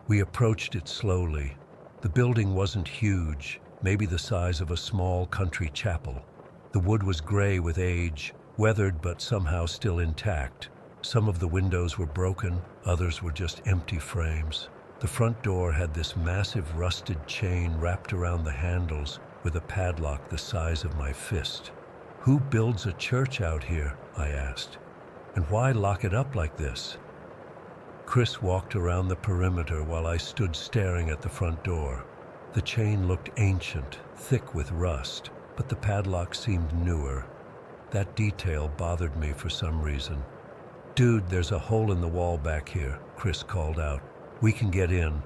We approached it slowly. The building wasn't huge, maybe the size of a small country chapel. The wood was gray with age, weathered but somehow still intact. Some of the windows were broken, others were just empty frames. The front door had this massive rusted chain wrapped around the handles with a padlock the size of my fist. "Who builds a church out here?" I asked. "And why lock it up like this?" Chris walked around the perimeter while I stood staring at the front door. The chain looked ancient, thick with rust, but the padlock seemed newer. That detail bothered me for some reason. "Dude, there's a hole in the wall back here," Chris called out. "We can get in."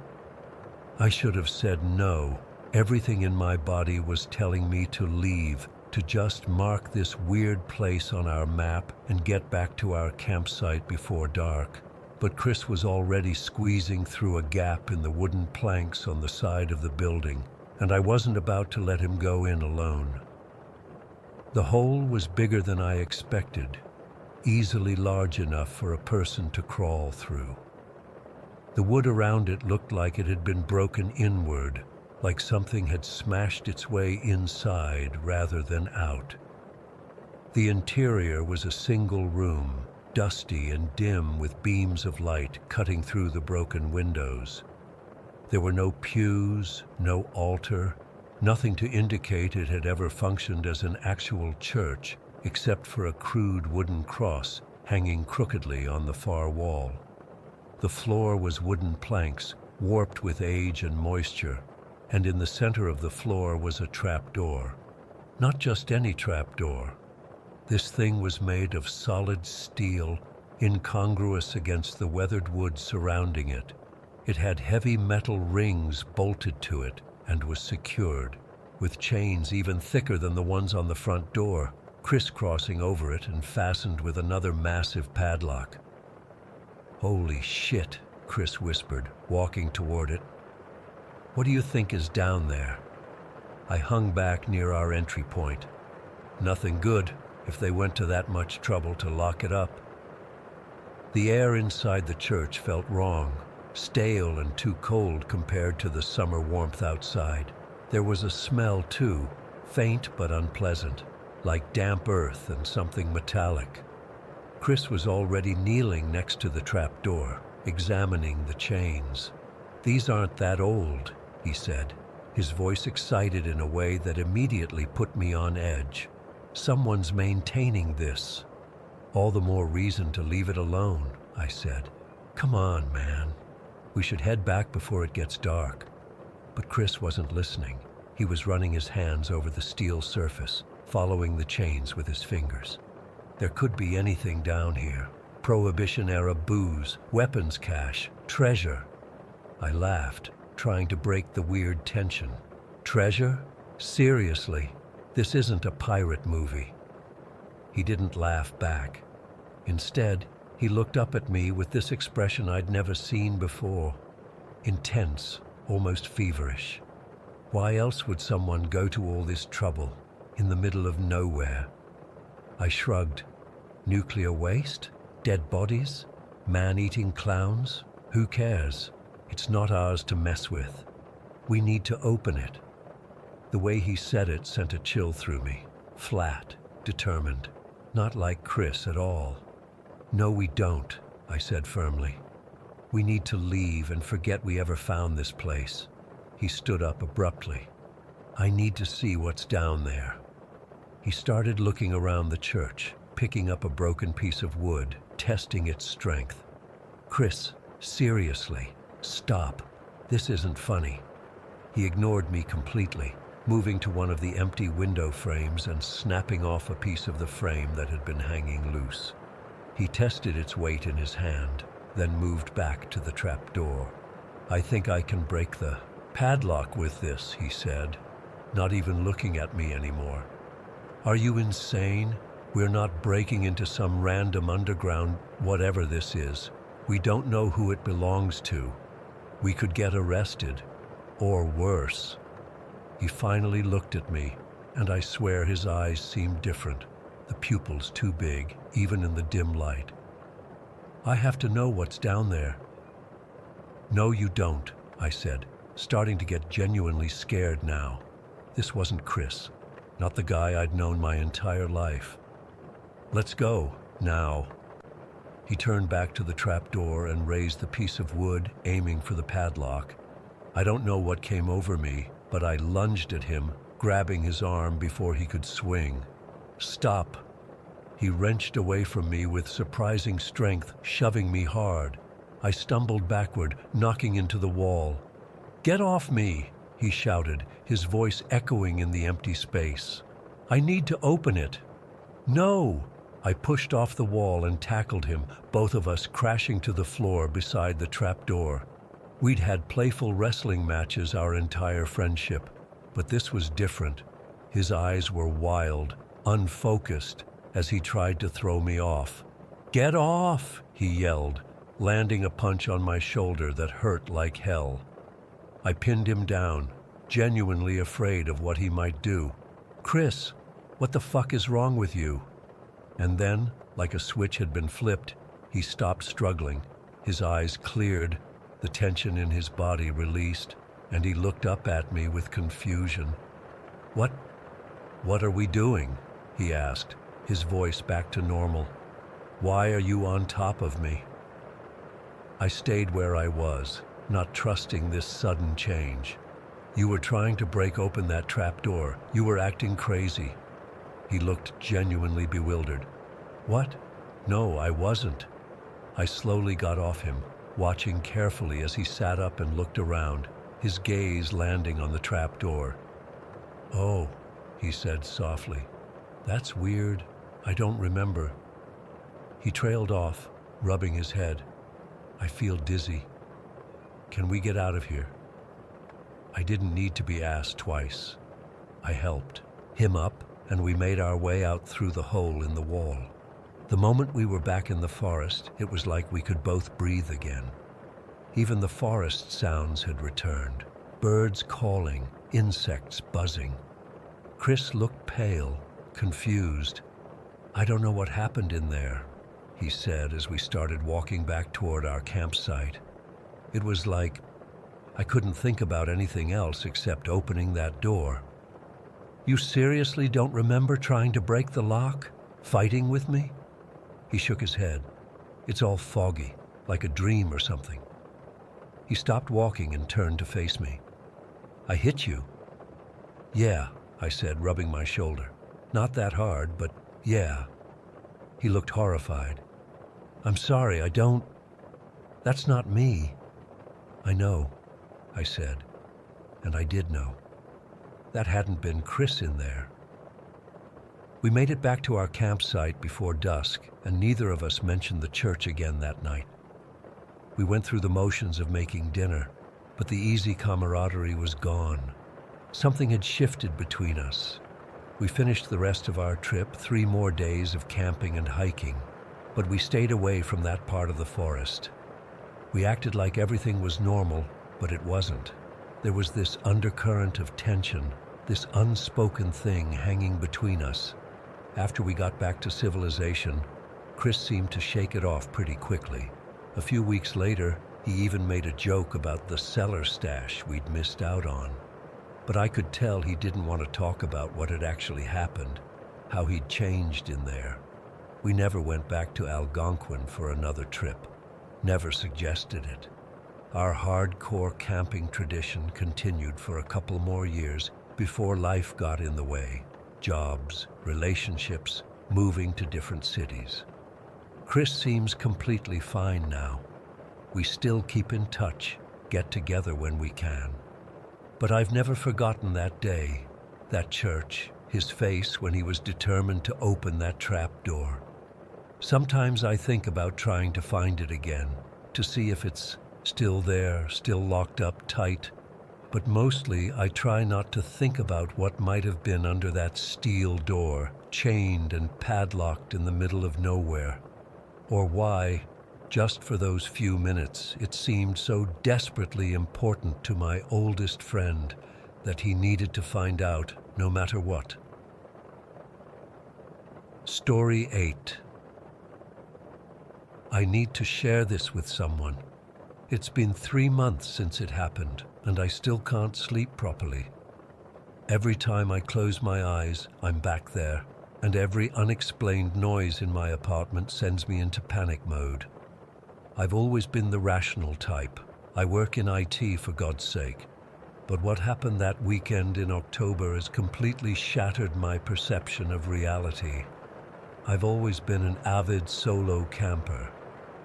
I should have said no. Everything in my body was telling me to leave, to just mark this weird place on our map and get back to our campsite before dark. But Chris was already squeezing through a gap in the wooden planks on the side of the building, and I wasn't about to let him go in alone. The hole was bigger than I expected, easily large enough for a person to crawl through. The wood around it looked like it had been broken inward, like something had smashed its way inside rather than out. The interior was a single room, dusty and dim with beams of light cutting through the broken windows. There were no pews, no altar, nothing to indicate it had ever functioned as an actual church, except for a crude wooden cross hanging crookedly on the far wall. The floor was wooden planks, warped with age and moisture, and in the center of the floor was a trapdoor. Not just any trapdoor. This thing was made of solid steel, incongruous against the weathered wood surrounding it. It had heavy metal rings bolted to it and was secured, with chains even thicker than the ones on the front door, crisscrossing over it and fastened with another massive padlock. "Holy shit," Chris whispered, walking toward it. "What do you think is down there?" I hung back near our entry point. Nothing good, if they went to that much trouble to lock it up. The air inside the church felt wrong, stale and too cold compared to the summer warmth outside. There was a smell too, faint but unpleasant, like damp earth and something metallic. Chris was already kneeling next to the trapdoor, examining the chains. "These aren't that old," he said, his voice excited in a way that immediately put me on edge. "Someone's maintaining this." "All the more reason to leave it alone," I said. "Come on, man. We should head back before it gets dark." But Chris wasn't listening. He was running his hands over the steel surface, following the chains with his fingers. There could be anything down here. Prohibition-era booze, weapons cache, treasure. I laughed, trying to break the weird tension. "Treasure? Seriously? This isn't a pirate movie." He didn't laugh back. Instead, he looked up at me with this expression I'd never seen before. Intense, almost feverish. Why else would someone go to all this trouble, in the middle of nowhere? I shrugged. Nuclear waste? Dead bodies? Man-eating clowns? Who cares? It's not ours to mess with. We need to open it. The way he said it sent a chill through me. Flat, determined. Not like Chris at all. "No, we don't," I said firmly. "We need to leave and forget we ever found this place." He stood up abruptly. "I need to see what's down there." He started looking around the church, picking up a broken piece of wood, testing its strength. "Chris, seriously, stop. This isn't funny." He ignored me completely, moving to one of the empty window frames and snapping off a piece of the frame that had been hanging loose. He tested its weight in his hand, then moved back to the trapdoor. "I think I can break the padlock with this," he said, not even looking at me anymore. "Are you insane? We're not breaking into some random underground whatever this is. We don't know who it belongs to. We could get arrested, or worse." He finally looked at me, and I swear his eyes seemed different, the pupils too big, even in the dim light. "I have to know what's down there." "No, you don't," I said, starting to get genuinely scared now. This wasn't Chris, not the guy I'd known my entire life. "Let's go, now." He turned back to the trapdoor and raised the piece of wood, aiming for the padlock. I don't know what came over me, but I lunged at him, grabbing his arm before he could swing. "Stop." He wrenched away from me with surprising strength, shoving me hard. I stumbled backward, knocking into the wall. "Get off me," he shouted, his voice echoing in the empty space. "I need to open it." "No!" I pushed off the wall and tackled him, both of us crashing to the floor beside the trapdoor. We'd had playful wrestling matches our entire friendship, but this was different. His eyes were wild, unfocused, as he tried to throw me off. "Get off!" he yelled, landing a punch on my shoulder that hurt like hell. I pinned him down, genuinely afraid of what he might do. "Chris, what the fuck is wrong with you?" And then, like a switch had been flipped, he stopped struggling. His eyes cleared, The tension in his body released, and he looked up at me with confusion. What are we doing?" he asked, his voice back to normal. "Why are you on top of me?" I stayed where I was, not trusting this sudden change. "You were trying to break open that trap door. You were acting crazy." He looked genuinely bewildered. "What? No, I wasn't." I slowly got off him, watching carefully as he sat up and looked around, his gaze landing on the trap door. "Oh," he said softly. "That's weird. I don't remember." He trailed off, rubbing his head. "I feel dizzy. Can we get out of here?" I didn't need to be asked twice. I helped him up, and we made our way out through the hole in the wall. The moment we were back in the forest, it was like we could both breathe again. Even the forest sounds had returned. Birds calling, insects buzzing. Chris looked pale, confused. "I don't know what happened in there," he said as we started walking back toward our campsite. It was like I couldn't think about anything else except opening that door. "You seriously don't remember trying to break the lock? Fighting with me?" He shook his head. "It's all foggy, like a dream or something." He stopped walking and turned to face me. "I hit you?" "Yeah," I said, rubbing my shoulder. "Not that hard, but yeah." He looked horrified. "I'm sorry, I don't... That's not me." "I know," I said, and I did know. That hadn't been Chris in there. We made it back to our campsite before dusk, and neither of us mentioned the church again that night. We went through the motions of making dinner, but the easy camaraderie was gone. Something had shifted between us. We finished the rest of our trip, 3 more days of camping and hiking, but we stayed away from that part of the forest. We acted like everything was normal, but it wasn't. There was this undercurrent of tension, this unspoken thing hanging between us. After we got back to civilization, Chris seemed to shake it off pretty quickly. A few weeks later, he even made a joke about the cellar stash we'd missed out on. But I could tell he didn't want to talk about what had actually happened, how he'd changed in there. We never went back to Algonquin for another trip, never suggested it. Our hardcore camping tradition continued for a couple more years before life got in the way. Jobs, relationships, moving to different cities. Chris seems completely fine now. We still keep in touch, get together when we can. But I've never forgotten that day, that church, his face when he was determined to open that trap door. Sometimes I think about trying to find it again, to see if it's still there, still locked up tight. But mostly I try not to think about what might have been under that steel door, chained and padlocked in the middle of nowhere. Or why, just for those few minutes, it seemed so desperately important to my oldest friend that he needed to find out no matter what. Story 8. I need to share this with someone. It's been 3 months since it happened, and I still can't sleep properly. Every time I close my eyes, I'm back there, and every unexplained noise in my apartment sends me into panic mode. I've always been the rational type. I work in IT, for God's sake. But what happened that weekend in October has completely shattered my perception of reality. I've always been an avid solo camper.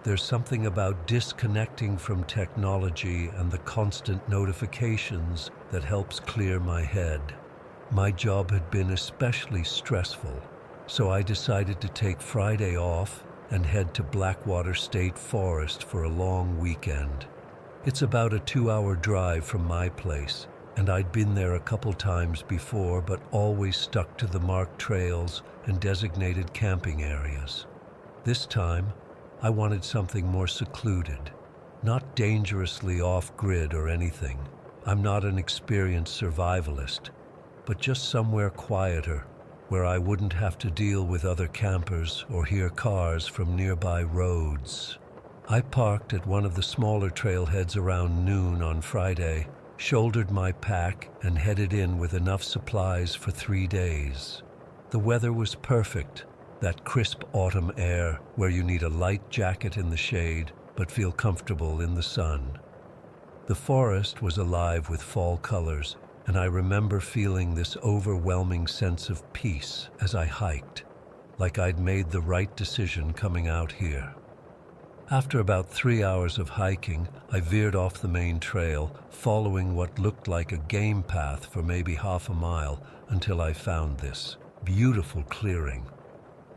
There's something about disconnecting from technology and the constant notifications that helps clear my head. My job had been especially stressful, so I decided to take Friday off and head to Blackwater State Forest for a long weekend. It's about a 2-hour drive from my place, and I'd been there a couple times before, but always stuck to the marked trails and designated camping areas. This time, I wanted something more secluded, not dangerously off-grid or anything. I'm not an experienced survivalist, but just somewhere quieter, where I wouldn't have to deal with other campers or hear cars from nearby roads. I parked at one of the smaller trailheads around noon on Friday, shouldered my pack, and headed in with enough supplies for 3 days. The weather was perfect, that crisp autumn air where you need a light jacket in the shade but feel comfortable in the sun. The forest was alive with fall colors, and I remember feeling this overwhelming sense of peace as I hiked, like I'd made the right decision coming out here. After about 3 hours of hiking, I veered off the main trail, following what looked like a game path for maybe half a mile until I found this beautiful clearing.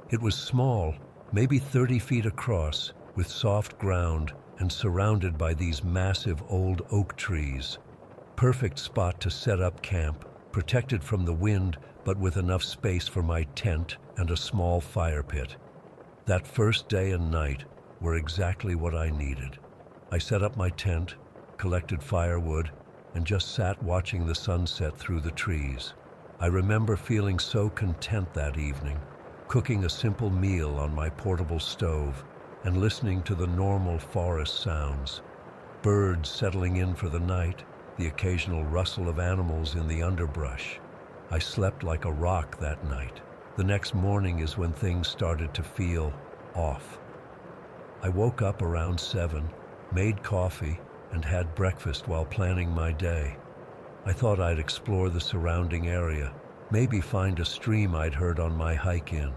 It was small, maybe 30 feet across, with soft ground and surrounded by these massive old oak trees. Perfect spot to set up camp, protected from the wind but with enough space for my tent and a small fire pit. That first day and night were exactly what I needed. I set up my tent, collected firewood, and just sat watching the sunset through the trees. I remember feeling so content that evening, cooking a simple meal on my portable stove and listening to the normal forest sounds. Birds settling in for the night, the occasional rustle of animals in the underbrush. I slept like a rock that night. The next morning is when things started to feel off. I woke up around 7, made coffee, and had breakfast while planning my day. I thought I'd explore the surrounding area, maybe find a stream I'd heard on my hike in.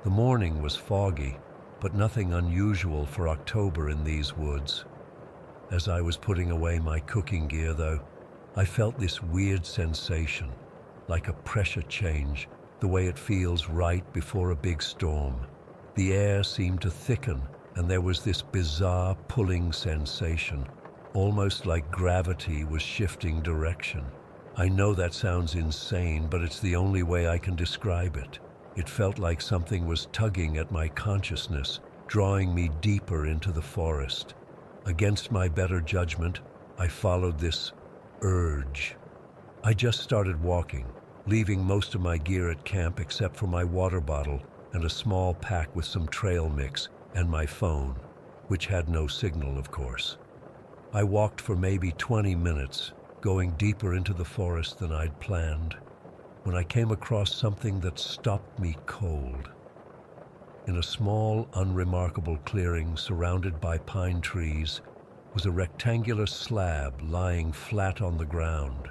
The morning was foggy, but nothing unusual for October in these woods. As I was putting away my cooking gear, though, I felt this weird sensation, like a pressure change, the way it feels right before a big storm. The air seemed to thicken, and there was this bizarre pulling sensation, almost like gravity was shifting direction. I know that sounds insane, but it's the only way I can describe it. It felt like something was tugging at my consciousness, drawing me deeper into the forest. Against my better judgment, I followed this urge. I just started walking, leaving most of my gear at camp except for my water bottle and a small pack with some trail mix and my phone, which had no signal, of course. I walked for maybe 20 minutes, going deeper into the forest than I'd planned, when I came across something that stopped me cold. In a small, unremarkable clearing surrounded by pine trees was a rectangular slab lying flat on the ground.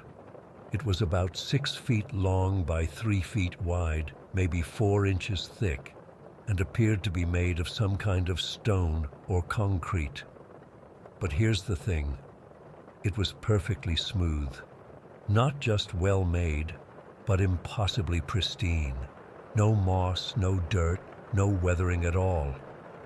It was about 6 feet long by 3 feet wide, maybe 4 inches thick, and appeared to be made of some kind of stone or concrete. But here's the thing. It was perfectly smooth. Not just well made, but impossibly pristine. No moss, no dirt, no weathering at all.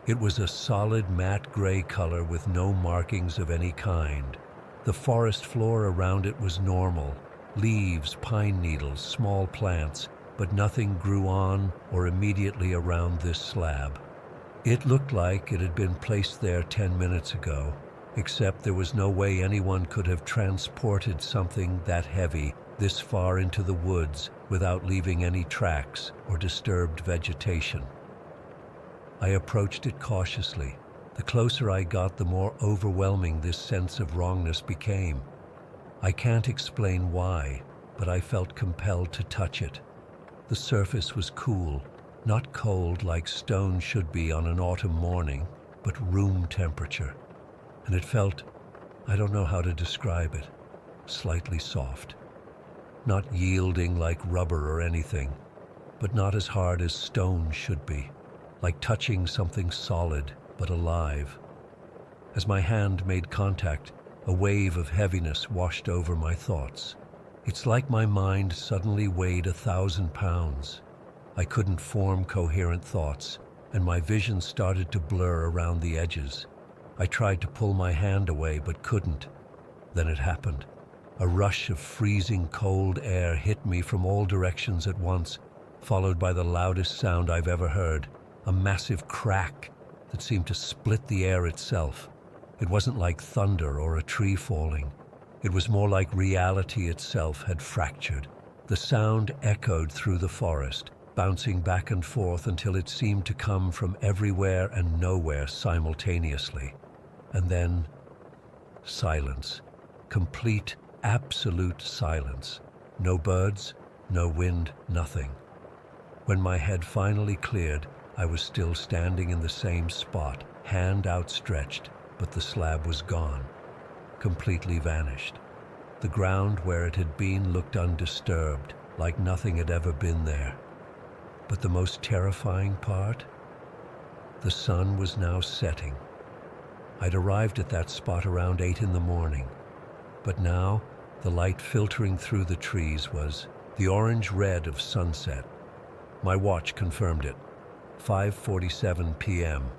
It was a solid matte gray color with no markings of any kind. The forest floor around it was normal. Leaves, pine needles, small plants, but nothing grew on or immediately around this slab. It looked like it had been placed there 10 minutes ago, except there was no way anyone could have transported something that heavy this far into the woods without leaving any tracks or disturbed vegetation. I approached it cautiously. The closer I got, the more overwhelming this sense of wrongness became. I can't explain why, but I felt compelled to touch it. The surface was cool, not cold like stone should be on an autumn morning, but room temperature. And it felt, I don't know how to describe it, slightly soft. Not yielding like rubber or anything, but not as hard as stone should be, like touching something solid but alive. As my hand made contact, a wave of heaviness washed over my thoughts. It's like my mind suddenly weighed 1,000 pounds. I couldn't form coherent thoughts, and my vision started to blur around the edges. I tried to pull my hand away, but couldn't. Then it happened. A rush of freezing cold air hit me from all directions at once, followed by the loudest sound I've ever heard, a massive crack that seemed to split the air itself. It wasn't like thunder or a tree falling. It was more like reality itself had fractured. The sound echoed through the forest, bouncing back and forth until it seemed to come from everywhere and nowhere simultaneously. And then silence. Complete, absolute silence. No birds, no wind, nothing. When my head finally cleared, I was still standing in the same spot, hand outstretched, but the slab was gone, completely vanished. The ground where it had been looked undisturbed, like nothing had ever been there. But the most terrifying part? The sun was now setting. I'd arrived at that spot around 8 in the morning, but now the light filtering through the trees was the orange-red of sunset. My watch confirmed it. 5:47 p.m.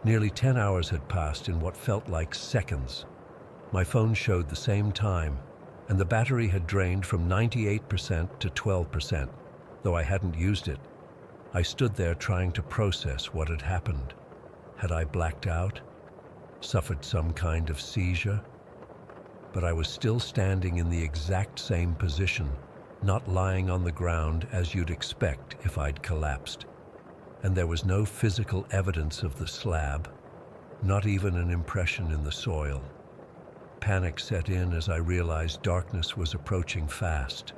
Nearly 10 hours had passed in what felt like seconds. My phone showed the same time, and the battery had drained from 98% to 12%, though I hadn't used it. I stood there trying to process what had happened. Had I blacked out? Suffered some kind of seizure? But I was still standing in the exact same position, not lying on the ground as you'd expect if I'd collapsed. And there was no physical evidence of the slab, not even an impression in the soil. Panic set in as I realized darkness was approaching fast.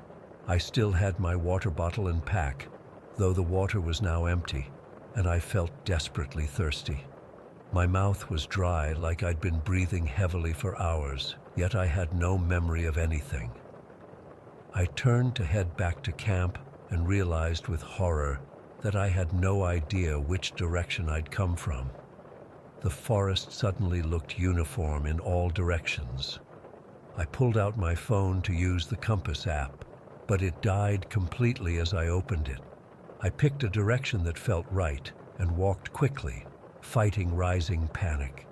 I still had my water bottle and pack, though the water was now empty, and I felt desperately thirsty. My mouth was dry, like I'd been breathing heavily for hours, yet I had no memory of anything. I turned to head back to camp and realized with horror that I had no idea which direction I'd come from. The forest suddenly looked uniform in all directions. I pulled out my phone to use the compass app, but it died completely as I opened it. I picked a direction that felt right and walked quickly, fighting rising panic.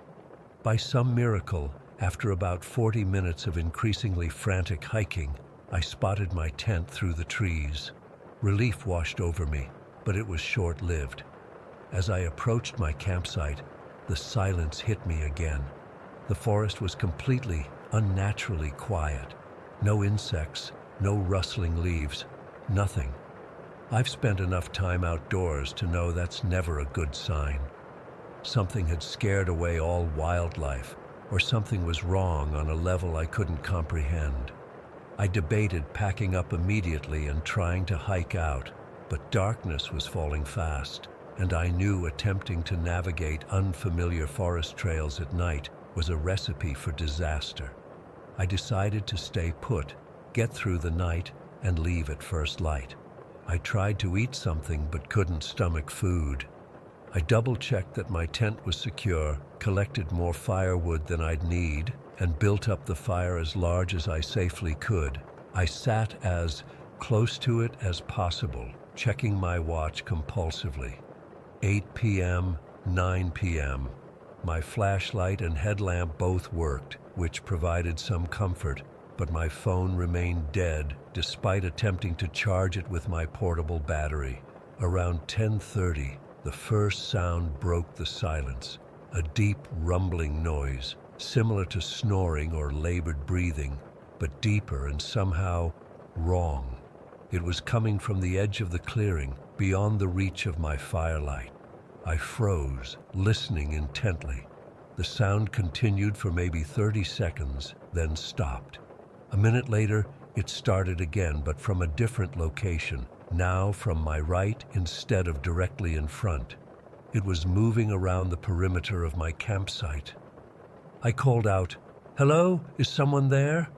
By some miracle, after about 40 minutes of increasingly frantic hiking, I spotted my tent through the trees. Relief washed over me, but it was short-lived. As I approached my campsite, the silence hit me again. The forest was completely, unnaturally quiet. No insects, no rustling leaves, nothing. I've spent enough time outdoors to know that's never a good sign. Something had scared away all wildlife, or something was wrong on a level I couldn't comprehend. I debated packing up immediately and trying to hike out, but darkness was falling fast, and I knew attempting to navigate unfamiliar forest trails at night was a recipe for disaster. I decided to stay put, get through the night, and leave at first light. I tried to eat something but couldn't stomach food. I double-checked that my tent was secure, collected more firewood than I'd need, and built up the fire as large as I safely could. I sat as close to it as possible, checking my watch compulsively. 8 p.m., 9 p.m. My flashlight and headlamp both worked, which provided some comfort, but my phone remained dead despite attempting to charge it with my portable battery. Around 10:30, the first sound broke the silence, a deep rumbling noise, similar to snoring or labored breathing, but deeper and somehow wrong. It was coming from the edge of the clearing, beyond the reach of my firelight. I froze, listening intently. The sound continued for maybe 30 seconds, then stopped. A minute later, it started again, but from a different location, now from my right instead of directly in front. It was moving around the perimeter of my campsite. I called out, "Hello, is someone there?"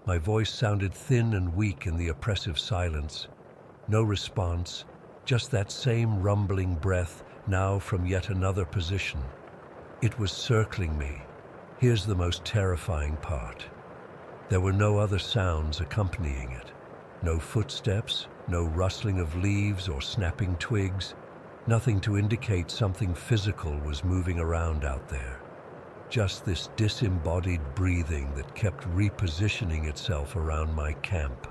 My voice sounded thin and weak in the oppressive silence. No response, just that same rumbling breath, now from yet another position. It was circling me. Here's the most terrifying part. There were no other sounds accompanying it. No footsteps, no rustling of leaves or snapping twigs, nothing to indicate something physical was moving around out there. Just this disembodied breathing that kept repositioning itself around my camp.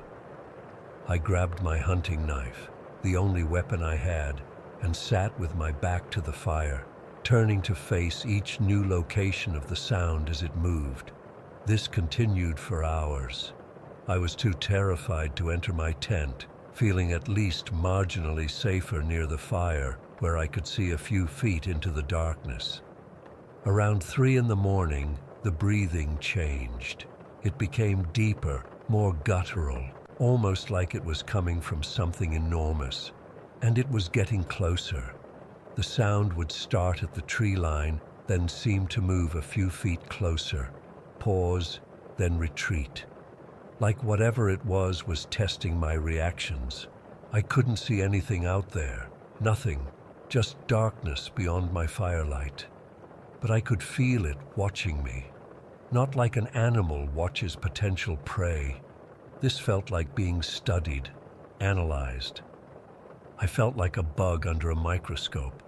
I grabbed my hunting knife, the only weapon I had, and sat with my back to the fire, turning to face each new location of the sound as it moved. This continued for hours. I was too terrified to enter my tent, feeling at least marginally safer near the fire, where I could see a few feet into the darkness. Around 3 in the morning, the breathing changed. It became deeper, more guttural, almost like it was coming from something enormous. And it was getting closer. The sound would start at the tree line, then seem to move a few feet closer, pause, then retreat. Like whatever it was testing my reactions. I couldn't see anything out there, nothing, just darkness beyond my firelight. But I could feel it watching me. Not like an animal watches potential prey. This felt like being studied, analyzed. I felt like a bug under a microscope.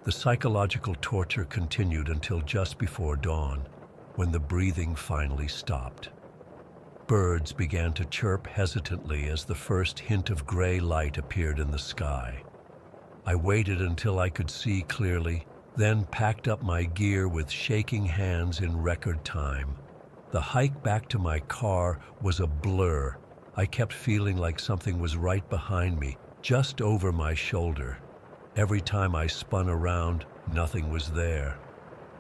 The psychological torture continued until just before dawn, when the breathing finally stopped. Birds began to chirp hesitantly as the first hint of gray light appeared in the sky. I waited until I could see clearly, then packed up my gear with shaking hands in record time. The hike back to my car was a blur. I kept feeling like something was right behind me, just over my shoulder. Every time I spun around, nothing was there.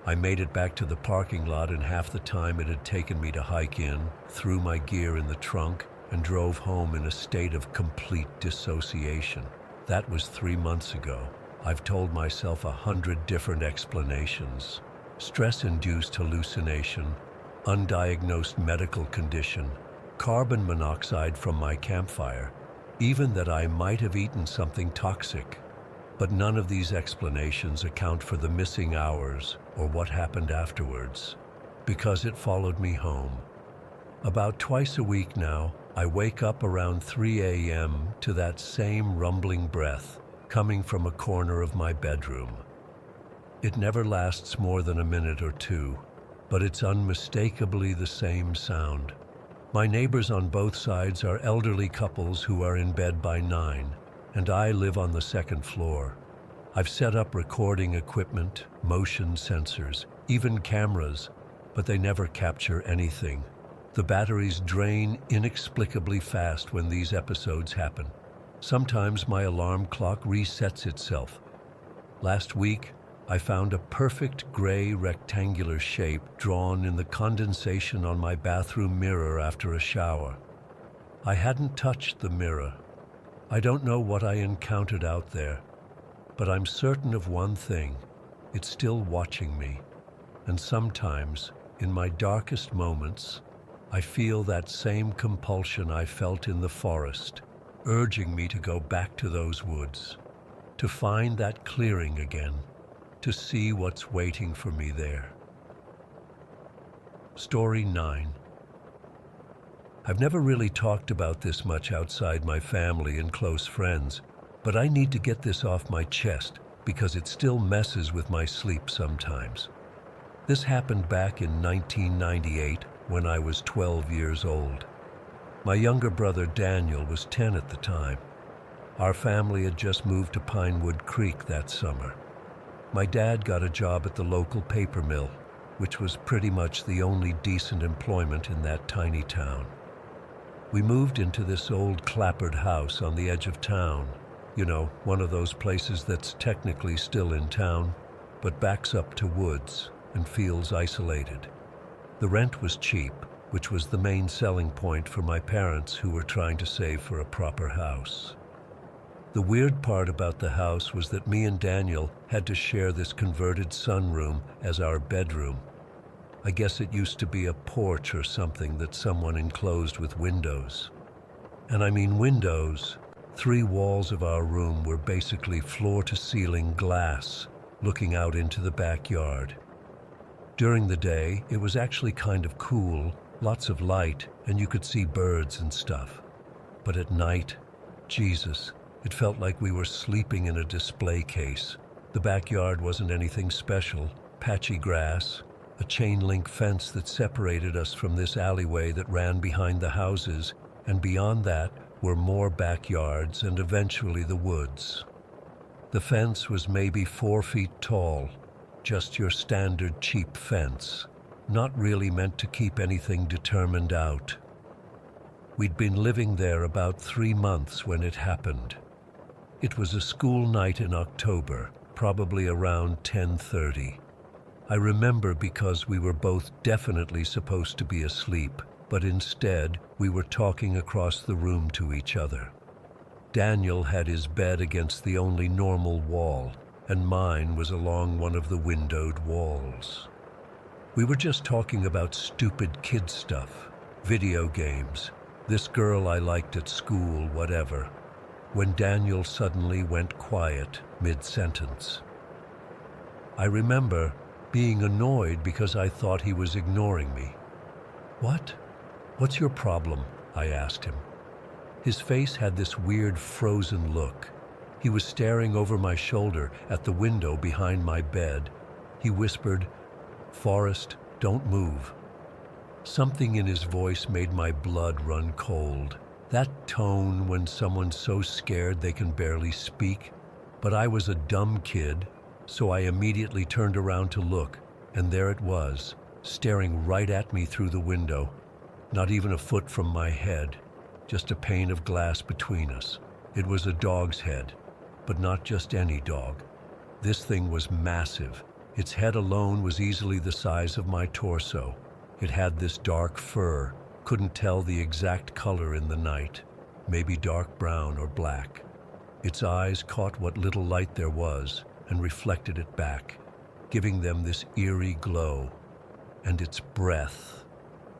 I made it back to the parking lot in half the time it had taken me to hike in, threw my gear in the trunk, and drove home in a state of complete dissociation. That was 3 months ago. I've told myself 100 different explanations. Stress-induced hallucination, undiagnosed medical condition, carbon monoxide from my campfire, even that I might have eaten something toxic. But none of these explanations account for the missing hours or what happened afterwards, because it followed me home. About twice a week now, I wake up around 3 a.m. to that same rumbling breath coming from a corner of my bedroom. It never lasts more than a minute or two, but it's unmistakably the same sound. My neighbors on both sides are elderly couples who are in bed by 9, and I live on the second floor. I've set up recording equipment, motion sensors, even cameras, but they never capture anything. The batteries drain inexplicably fast when these episodes happen. Sometimes my alarm clock resets itself. Last week, I found a perfect gray rectangular shape drawn in the condensation on my bathroom mirror after a shower. I hadn't touched the mirror. I don't know what I encountered out there, but I'm certain of one thing. It's still watching me. And sometimes, in my darkest moments, I feel that same compulsion I felt in the forest, urging me to go back to those woods, to find that clearing again, to see what's waiting for me there. Story 9. I've never really talked about this much outside my family and close friends, but I need to get this off my chest because it still messes with my sleep sometimes. This happened back in 1998 when I was 12 years old. My younger brother Daniel was 10 at the time. Our family had just moved to Pinewood Creek that summer. My dad got a job at the local paper mill, which was pretty much the only decent employment in that tiny town. We moved into this old clapboard house on the edge of town. You know, one of those places that's technically still in town, but backs up to woods and feels isolated. The rent was cheap, which was the main selling point for my parents who were trying to save for a proper house. The weird part about the house was that me and Daniel had to share this converted sunroom as our bedroom. I guess it used to be a porch or something that someone enclosed with windows. And I mean windows. 3 walls of our room were basically floor-to-ceiling glass, looking out into the backyard. During the day, it was actually kind of cool, lots of light, and you could see birds and stuff. But at night, Jesus, it felt like we were sleeping in a display case. The backyard wasn't anything special, patchy grass, a chain-link fence that separated us from this alleyway that ran behind the houses, and beyond that were more backyards and eventually the woods. The fence was maybe 4 feet tall, just your standard cheap fence, not really meant to keep anything determined out. We'd been living there about 3 months when it happened. It was a school night in October, probably around 10:30. I remember because we were both definitely supposed to be asleep, but instead we were talking across the room to each other. Daniel had his bed against the only normal wall, and mine was along one of the windowed walls. We were just talking about stupid kid stuff, video games, this girl I liked at school, whatever, when Daniel suddenly went quiet mid-sentence. I remember being annoyed because I thought he was ignoring me. "What? What's your problem?" I asked him. His face had this weird frozen look. He was staring over my shoulder at the window behind my bed. He whispered, "Forrest, don't move." Something in his voice made my blood run cold. That tone when someone's so scared they can barely speak. But I was a dumb kid, so I immediately turned around to look, and there it was, staring right at me through the window. Not even a foot from my head, just a pane of glass between us. It was a dog's head, but not just any dog. This thing was massive. Its head alone was easily the size of my torso. It had this dark fur, couldn't tell the exact color in the night, maybe dark brown or black. Its eyes caught what little light there was and reflected it back, giving them this eerie glow. And its breath.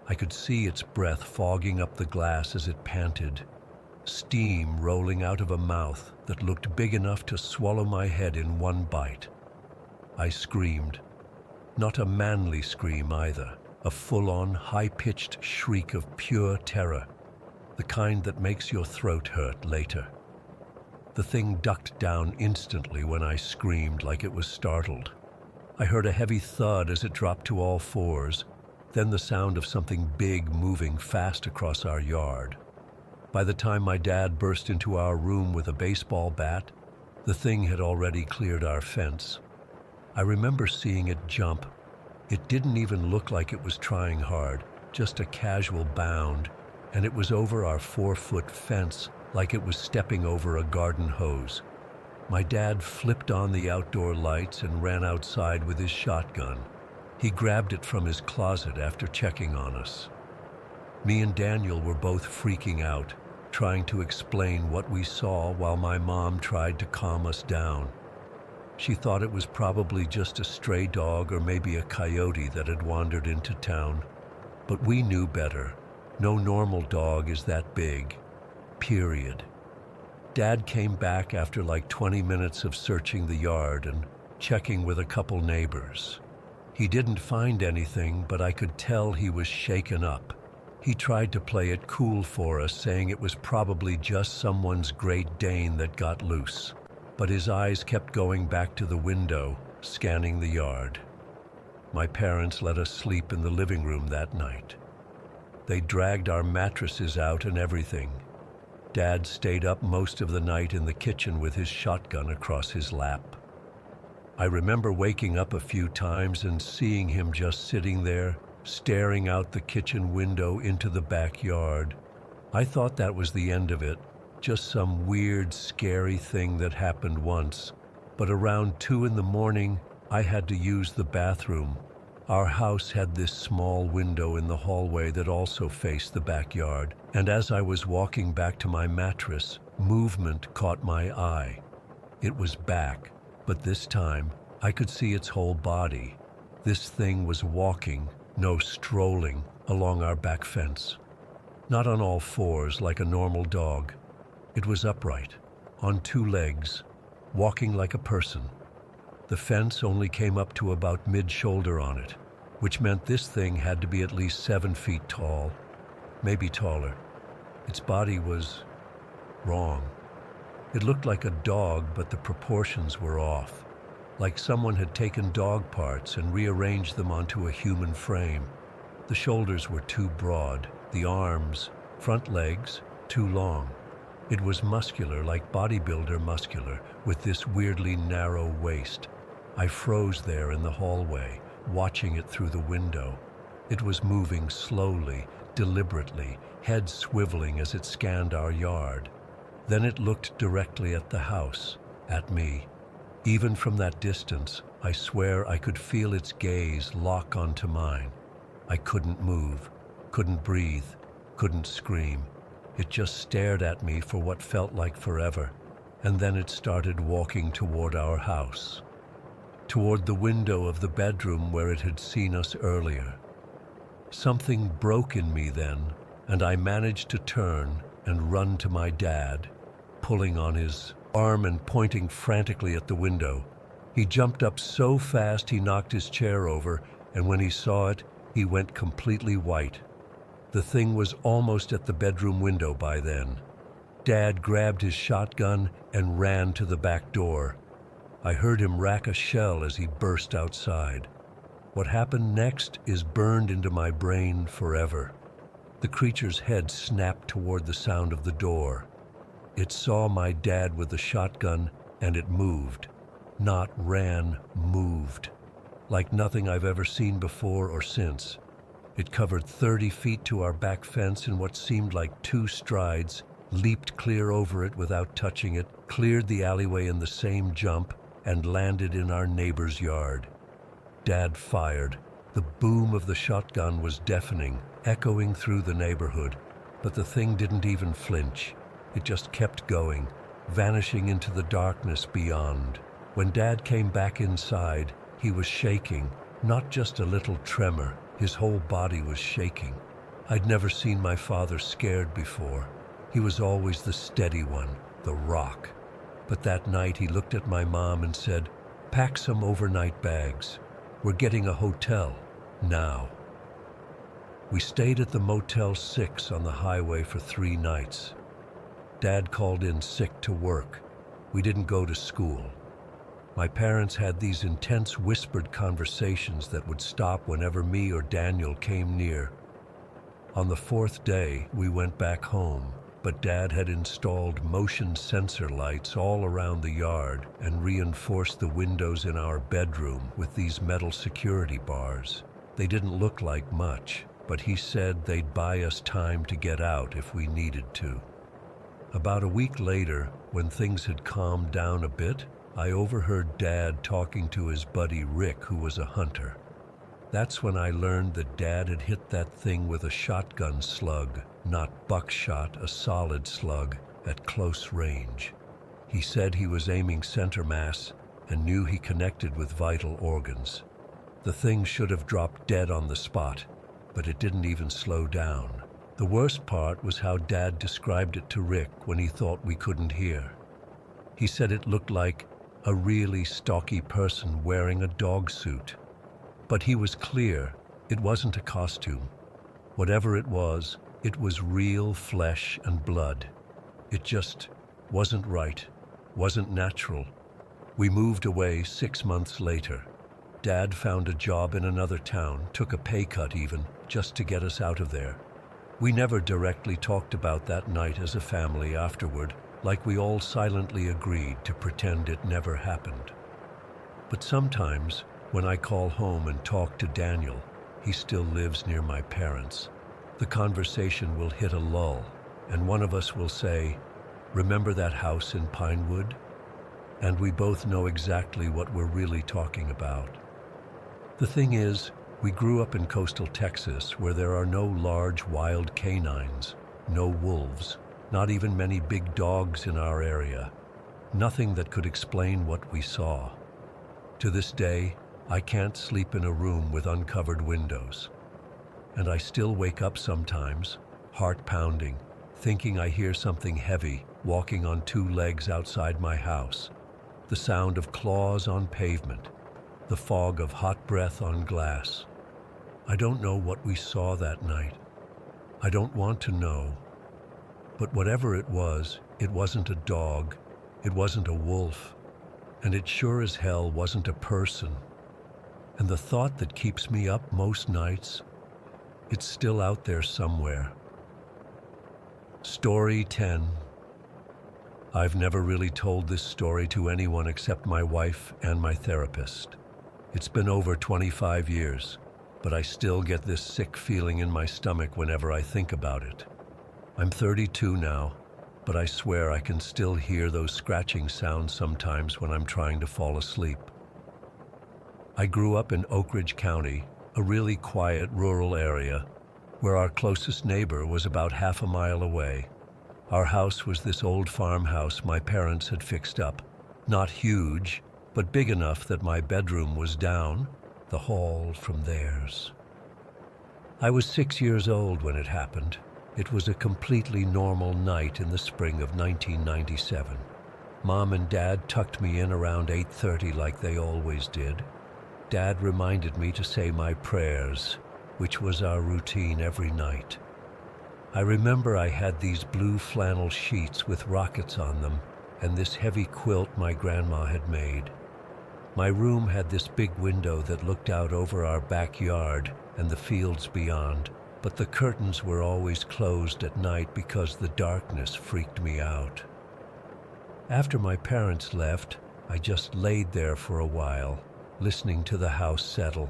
I could see its breath fogging up the glass as it panted, steam rolling out of a mouth that looked big enough to swallow my head in one bite. I screamed. Not a manly scream either, a full-on, high-pitched shriek of pure terror, the kind that makes your throat hurt later. The thing ducked down instantly when I screamed, like it was startled. I heard a heavy thud as it dropped to all fours, then the sound of something big moving fast across our yard. By the time my dad burst into our room with a baseball bat, the thing had already cleared our fence. I remember seeing it jump. It didn't even look like it was trying hard, just a casual bound, and it was over our 4-foot fence like it was stepping over a garden hose. My dad flipped on the outdoor lights and ran outside with his shotgun. He grabbed it from his closet after checking on us. Me and Daniel were both freaking out, trying to explain what we saw while my mom tried to calm us down. She thought it was probably just a stray dog or maybe a coyote that had wandered into town. But we knew better. No normal dog is that big. Period. Dad came back after like 20 minutes of searching the yard and checking with a couple neighbors. He didn't find anything, but I could tell he was shaken up. He tried to play it cool for us, saying it was probably just someone's Great Dane that got loose. But his eyes kept going back to the window, scanning the yard. My parents let us sleep in the living room that night. They dragged our mattresses out and everything. Dad stayed up most of the night in the kitchen with his shotgun across his lap. I remember waking up a few times and seeing him just sitting there, staring out the kitchen window into the backyard. I thought that was the end of it, just some weird, scary thing that happened once. But around 2 in the morning, I had to use the bathroom. Our house had this small window in the hallway that also faced the backyard, and as I was walking back to my mattress, movement caught my eye. It was back, but this time I could see its whole body. This thing was walking, no strolling, along our back fence. Not on all fours like a normal dog. It was upright, on 2 legs, walking like a person. The fence only came up to about mid-shoulder on it, which meant this thing had to be at least 7 feet tall, maybe taller. Its body was wrong. It looked like a dog, but the proportions were off, like someone had taken dog parts and rearranged them onto a human frame. The shoulders were too broad, the arms, front legs, too long. It was muscular, like bodybuilder muscular, with this weirdly narrow waist. I froze there in the hallway, watching it through the window. It was moving slowly, deliberately, head swiveling as it scanned our yard. Then it looked directly at the house, at me. Even from that distance, I swear I could feel its gaze lock onto mine. I couldn't move, couldn't breathe, couldn't scream. It just stared at me for what felt like forever, and then it started walking toward our house, toward the window of the bedroom where it had seen us earlier. Something broke in me then, and I managed to turn and run to my dad, pulling on his arm and pointing frantically at the window. He jumped up so fast he knocked his chair over, and when he saw it, he went completely white. The thing was almost at the bedroom window by then. Dad grabbed his shotgun and ran to the back door. I heard him rack a shell as he burst outside. What happened next is burned into my brain forever. The creature's head snapped toward the sound of the door. It saw my dad with the shotgun, and it moved. Not ran, moved. Like nothing I've ever seen before or since. It covered 30 feet to our back fence in what seemed like 2 strides, leaped clear over it without touching it, cleared the alleyway in the same jump, and landed in our neighbor's yard. Dad fired. The boom of the shotgun was deafening, echoing through the neighborhood, but the thing didn't even flinch. It just kept going, vanishing into the darkness beyond. When Dad came back inside, he was shaking, not just a little tremor. His whole body was shaking. I'd never seen my father scared before. He was always the steady one, the rock. But that night he looked at my mom and said, "Pack some overnight bags. We're getting a hotel, now." We stayed at the Motel 6 on the highway for 3 nights. Dad called in sick to work. We didn't go to school. My parents had these intense whispered conversations that would stop whenever me or Daniel came near. On the 4th day, we went back home, but Dad had installed motion sensor lights all around the yard and reinforced the windows in our bedroom with these metal security bars. They didn't look like much, but he said they'd buy us time to get out if we needed to. About a week later, when things had calmed down a bit, I overheard Dad talking to his buddy Rick, who was a hunter. That's when I learned that Dad had hit that thing with a shotgun slug, not buckshot, a solid slug, at close range. He said he was aiming center mass and knew he connected with vital organs. The thing should have dropped dead on the spot, but it didn't even slow down. The worst part was how Dad described it to Rick when he thought we couldn't hear. He said it looked like a really stocky person wearing a dog suit. But he was clear, it wasn't a costume. Whatever it was real flesh and blood. It just wasn't right, wasn't natural. We moved away 6 months later. Dad found a job in another town, took a pay cut even, just to get us out of there. We never directly talked about that night as a family afterward, like we all silently agreed to pretend it never happened. But sometimes, when I call home and talk to Daniel, he still lives near my parents. The conversation will hit a lull, and one of us will say, "Remember that house in Pinewood?" And we both know exactly what we're really talking about. The thing is, we grew up in coastal Texas where there are no large wild canines, no wolves, not even many big dogs in our area. Nothing that could explain what we saw. To this day, I can't sleep in a room with uncovered windows. And I still wake up sometimes, heart pounding, thinking I hear something heavy walking on 2 legs outside my house. The sound of claws on pavement, the fog of hot breath on glass. I don't know what we saw that night. I don't want to know. But whatever it wasn't a dog, it wasn't a wolf, and it sure as hell wasn't a person. And the thought that keeps me up most nights, it's still out there somewhere. Story 10. I've never really told this story to anyone except my wife and my therapist. It's been over 25 years, but I still get this sick feeling in my stomach whenever I think about it. I'm 32 now, but I swear I can still hear those scratching sounds sometimes when I'm trying to fall asleep. I grew up in Oak Ridge County, a really quiet rural area, where our closest neighbor was about half a mile away. Our house was this old farmhouse my parents had fixed up. Not huge, but big enough that my bedroom was down the hall from theirs. I was 6 years old when it happened. It was a completely normal night in the spring of 1997. Mom and Dad tucked me in around 8:30 like they always did. Dad reminded me to say my prayers, which was our routine every night. I remember I had these blue flannel sheets with rockets on them and this heavy quilt my grandma had made. My room had this big window that looked out over our backyard and the fields beyond, but the curtains were always closed at night because the darkness freaked me out. After my parents left, I just laid there for a while, listening to the house settle.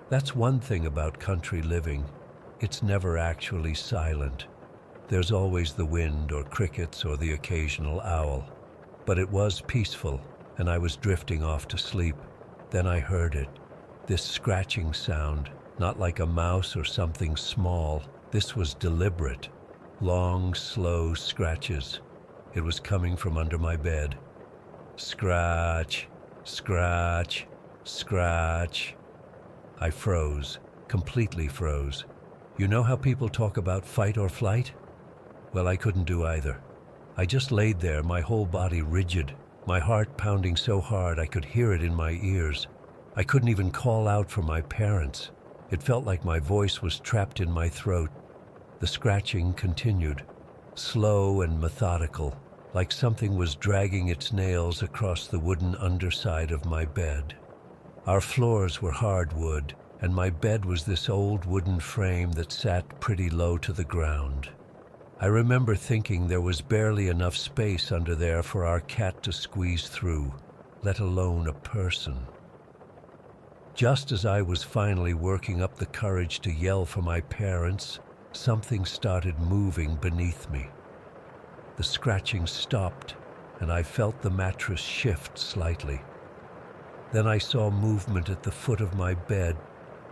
That's one thing about country living. It's never actually silent. There's always the wind or crickets or the occasional owl. But it was peaceful, and I was drifting off to sleep. Then I heard it, this scratching sound, not like a mouse or something small. This was deliberate, long, slow scratches. It was coming from under my bed. Scratch, scratch, scratch. I froze, completely froze. You know how people talk about fight or flight? Well, I couldn't do either. I just laid there, my whole body rigid, my heart pounding so hard I could hear it in my ears. I couldn't even call out for my parents. It felt like my voice was trapped in my throat. The scratching continued, slow and methodical, like something was dragging its nails across the wooden underside of my bed. Our floors were hardwood, and my bed was this old wooden frame that sat pretty low to the ground. I remember thinking there was barely enough space under there for our cat to squeeze through, let alone a person. Just as I was finally working up the courage to yell for my parents, something started moving beneath me. The scratching stopped, and I felt the mattress shift slightly. Then I saw movement at the foot of my bed.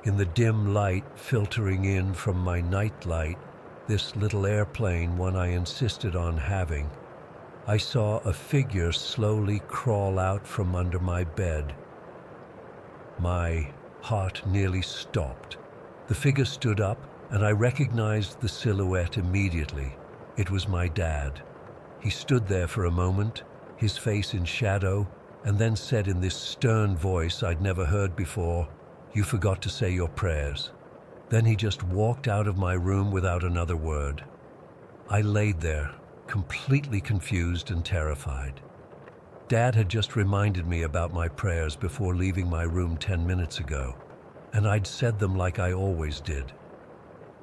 In the dim light filtering in from my nightlight, this little airplane, one I insisted on having, I saw a figure slowly crawl out from under my bed. My heart nearly stopped. The figure stood up, and I recognized the silhouette immediately. It was my dad. He stood there for a moment, his face in shadow, and then said in this stern voice I'd never heard before, "You forgot to say your prayers." Then he just walked out of my room without another word. I laid there, completely confused and terrified. Dad had just reminded me about my prayers before leaving my room 10 minutes ago, and I'd said them like I always did.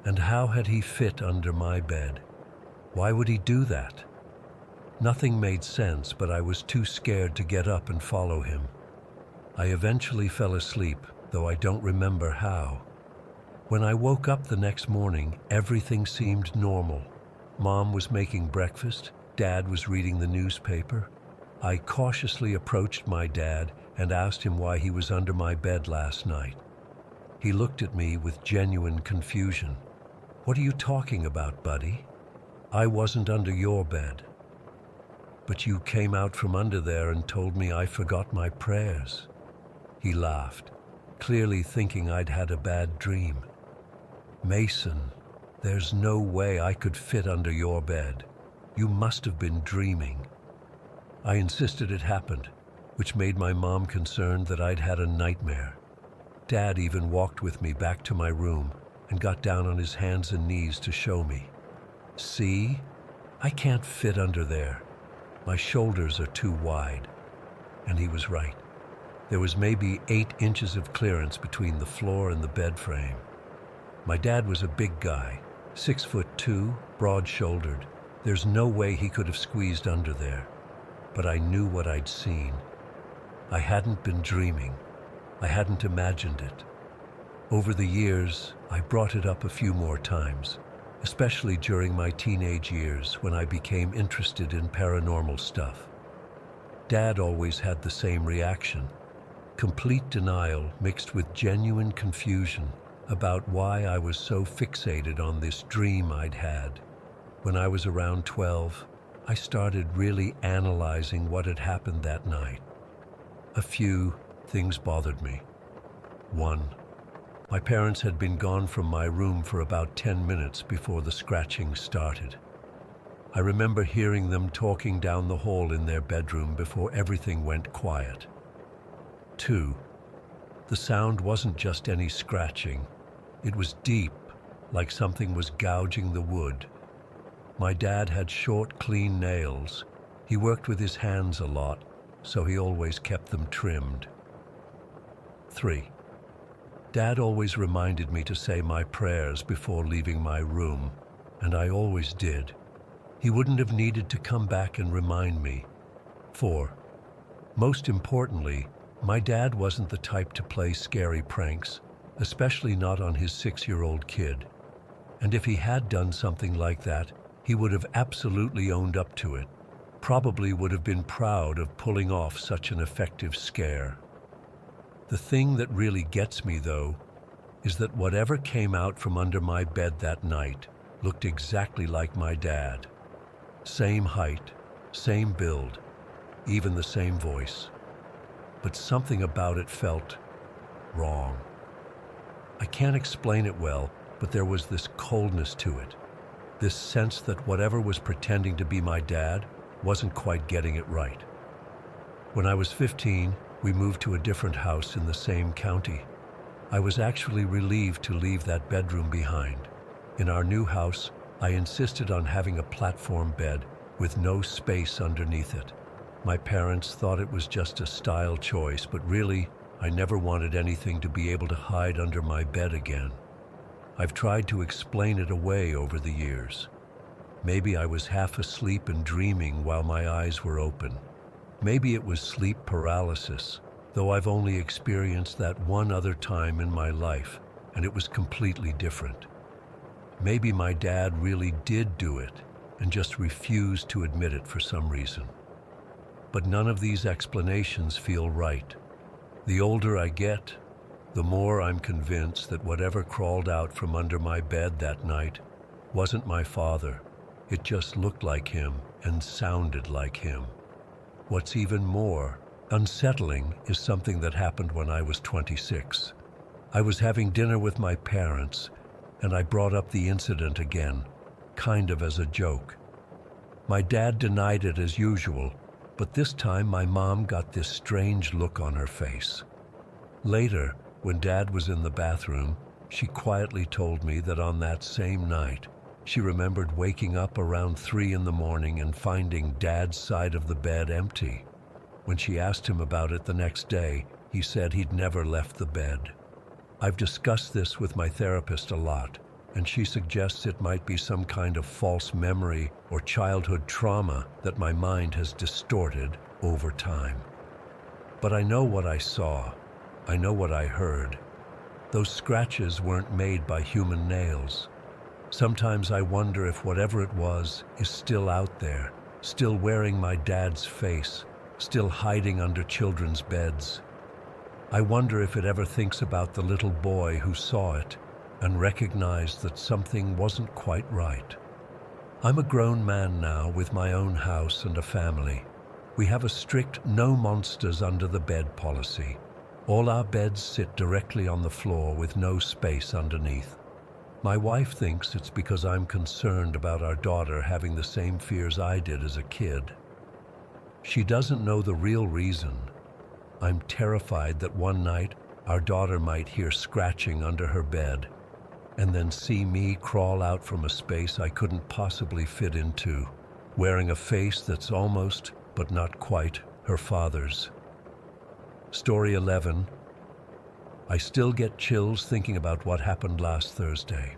And how had he fit under my bed? Why would he do that? Nothing made sense, but I was too scared to get up and follow him. I eventually fell asleep, though I don't remember how. When I woke up the next morning, everything seemed normal. Mom was making breakfast, Dad was reading the newspaper. I cautiously approached my dad and asked him why he was under my bed last night. He looked at me with genuine confusion. "What are you talking about, buddy? I wasn't under your bed." "But you came out from under there and told me I forgot my prayers." He laughed, clearly thinking I'd had a bad dream. "Mason, there's no way I could fit under your bed. You must have been dreaming." I insisted it happened, which made my mom concerned that I'd had a nightmare. Dad even walked with me back to my room and got down on his hands and knees to show me. "See? I can't fit under there. My shoulders are too wide." And he was right. There was maybe 8 inches of clearance between the floor and the bed frame. My dad was a big guy, 6'2", broad-shouldered. There's no way he could have squeezed under there. But I knew what I'd seen. I hadn't been dreaming. I hadn't imagined it. Over the years, I brought it up a few more times, especially during my teenage years when I became interested in paranormal stuff. Dad always had the same reaction. Complete denial mixed with genuine confusion about why I was so fixated on this dream I'd had. When I was around 12, I started really analyzing what had happened that night. A few things bothered me. 1. My parents had been gone from my room for about 10 minutes before the scratching started. I remember hearing them talking down the hall in their bedroom before everything went quiet. 2. The sound wasn't just any scratching. It was deep, like something was gouging the wood. My dad had short, clean nails. He worked with his hands a lot, so he always kept them trimmed. 3. Dad always reminded me to say my prayers before leaving my room, and I always did. He wouldn't have needed to come back and remind me. 4. Most importantly, my dad wasn't the type to play scary pranks, especially not on his 6-year-old kid. And if he had done something like that, he would have absolutely owned up to it, probably would have been proud of pulling off such an effective scare. The thing that really gets me, though, is that whatever came out from under my bed that night looked exactly like my dad. Same height, same build, even the same voice. But something about it felt wrong. I can't explain it well, but there was this coldness to it, this sense that whatever was pretending to be my dad wasn't quite getting it right. When I was 15, we moved to a different house in the same county. I was actually relieved to leave that bedroom behind. In our new house, I insisted on having a platform bed with no space underneath it. My parents thought it was just a style choice, but really, I never wanted anything to be able to hide under my bed again. I've tried to explain it away over the years. Maybe I was half asleep and dreaming while my eyes were open. Maybe it was sleep paralysis, though I've only experienced that one other time in my life, and it was completely different. Maybe my dad really did do it and just refused to admit it for some reason. But none of these explanations feel right. The older I get, the more I'm convinced that whatever crawled out from under my bed that night wasn't my father. It just looked like him and sounded like him. What's even more unsettling is something that happened when I was 26. I was having dinner with my parents, and I brought up the incident again, kind of as a joke. My dad denied it as usual, but this time my mom got this strange look on her face. Later, when Dad was in the bathroom, she quietly told me that on that same night, she remembered waking up around 3 in the morning and finding Dad's side of the bed empty. When she asked him about it the next day, he said he'd never left the bed. I've discussed this with my therapist a lot, and she suggests it might be some kind of false memory or childhood trauma that my mind has distorted over time. But I know what I saw. I know what I heard. Those scratches weren't made by human nails. Sometimes I wonder if whatever it was is still out there, still wearing my dad's face, still hiding under children's beds. I wonder if it ever thinks about the little boy who saw it and recognized that something wasn't quite right. I'm a grown man now with my own house and a family. We have a strict no monsters under the bed policy. All our beds sit directly on the floor with no space underneath. My wife thinks it's because I'm concerned about our daughter having the same fears I did as a kid. She doesn't know the real reason. I'm terrified that one night our daughter might hear scratching under her bed and then see me crawl out from a space I couldn't possibly fit into, wearing a face that's almost, but not quite, her father's. Story 11. I still get chills thinking about what happened last Thursday.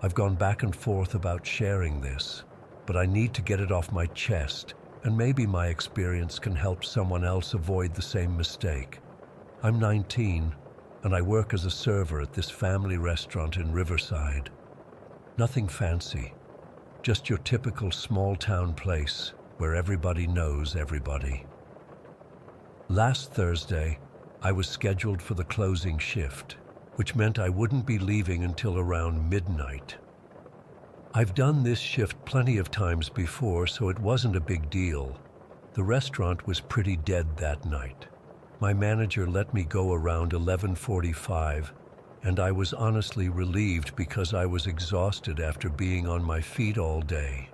I've gone back and forth about sharing this, but I need to get it off my chest, and maybe my experience can help someone else avoid the same mistake. I'm 19, and I work as a server at this family restaurant in Riverside. Nothing fancy, just your typical small-town place where everybody knows everybody. Last Thursday, I was scheduled for the closing shift, which meant I wouldn't be leaving until around midnight. I've done this shift plenty of times before, so it wasn't a big deal. The restaurant was pretty dead that night. My manager let me go around 11:45, and I was honestly relieved because I was exhausted after being on my feet all day.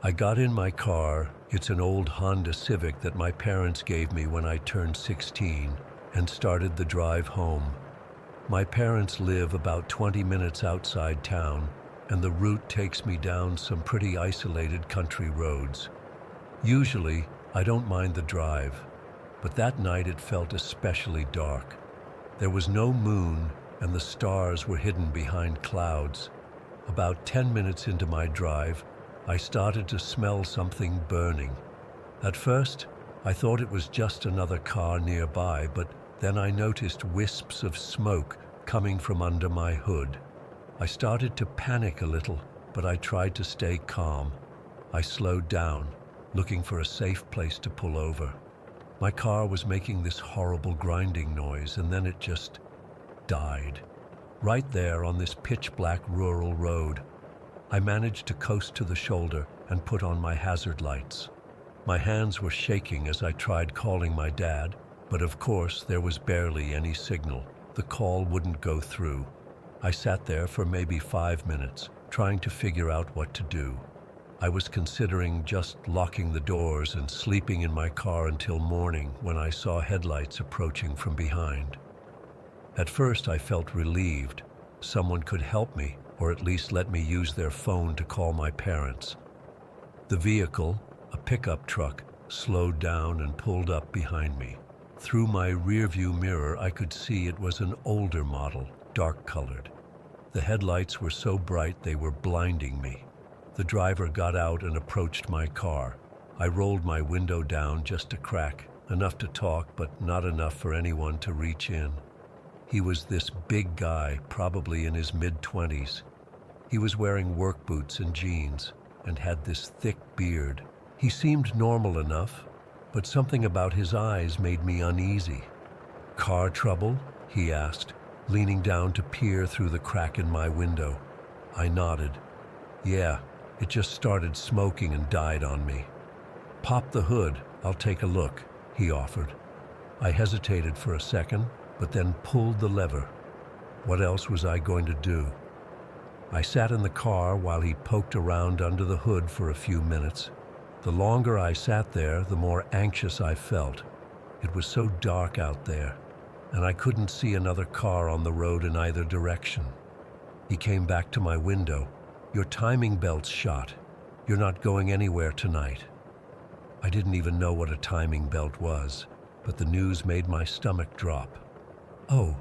I got in my car, it's an old Honda Civic that my parents gave me when I turned 16, and started the drive home. My parents live about 20 minutes outside town, and the route takes me down some pretty isolated country roads. Usually, I don't mind the drive, but that night it felt especially dark. There was no moon, and the stars were hidden behind clouds. About 10 minutes into my drive, I started to smell something burning. At first, I thought it was just another car nearby, but then I noticed wisps of smoke coming from under my hood. I started to panic a little, but I tried to stay calm. I slowed down, looking for a safe place to pull over. My car was making this horrible grinding noise, and then it just died. Right there on this pitch-black rural road. I managed to coast to the shoulder and put on my hazard lights. My hands were shaking as I tried calling my dad, but of course there was barely any signal. The call wouldn't go through. I sat there for maybe 5 minutes, trying to figure out what to do. I was considering just locking the doors and sleeping in my car until morning when I saw headlights approaching from behind. At first I felt relieved. Someone could help me, or at least let me use their phone to call my parents. The vehicle, a pickup truck, slowed down and pulled up behind me. Through my rearview mirror, I could see it was an older model, dark-colored. The headlights were so bright they were blinding me. The driver got out and approached my car. I rolled my window down just a crack, enough to talk, but not enough for anyone to reach in. He was this big guy, probably in his mid-20s. He was wearing work boots and jeans, and had this thick beard. He seemed normal enough, but something about his eyes made me uneasy. "Car trouble?" he asked, leaning down to peer through the crack in my window. I nodded. "Yeah, it just started smoking and died on me." "Pop the hood, I'll take a look," he offered. I hesitated for a second, but then pulled the lever. What else was I going to do? I sat in the car while he poked around under the hood for a few minutes. The longer I sat there, the more anxious I felt. It was so dark out there, and I couldn't see another car on the road in either direction. He came back to my window. "Your timing belt's shot. You're not going anywhere tonight." I didn't even know what a timing belt was, but the news made my stomach drop. "Oh,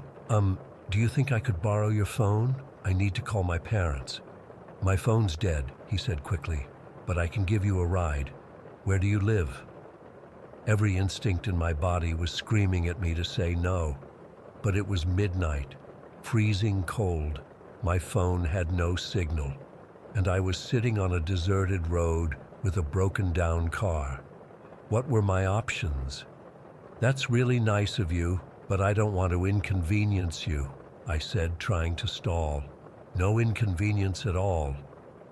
do you think I could borrow your phone? I need to call my parents." "My phone's dead," he said quickly, "but I can give you a ride. Where do you live?" Every instinct in my body was screaming at me to say no, but it was midnight, freezing cold. My phone had no signal, and I was sitting on a deserted road with a broken-down car. What were my options? "That's really nice of you, but I don't want to inconvenience you," I said, trying to stall. "No inconvenience at all.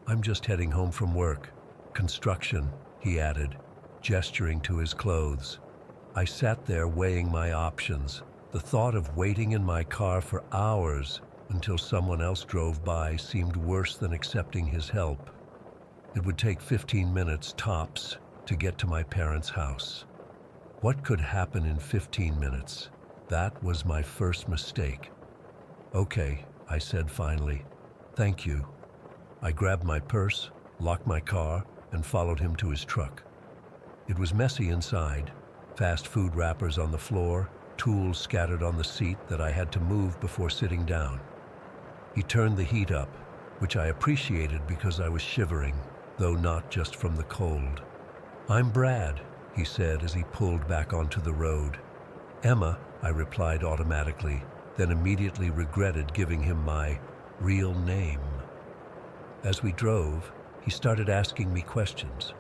I'm just heading home from work. Construction," he added, gesturing to his clothes. I sat there weighing my options. The thought of waiting in my car for hours until someone else drove by seemed worse than accepting his help. It would take 15 minutes tops to get to my parents' house. What could happen in 15 minutes? That was my first mistake. "Okay," I said finally. "Thank you." I grabbed my purse, locked my car, and followed him to his truck. It was messy inside, fast food wrappers on the floor, tools scattered on the seat that I had to move before sitting down. He turned the heat up, which I appreciated because I was shivering, though not just from the cold. "I'm Brad," he said as he pulled back onto the road. "Emma," I replied automatically, then immediately regretted giving him my real name. As we drove, he started asking me questions.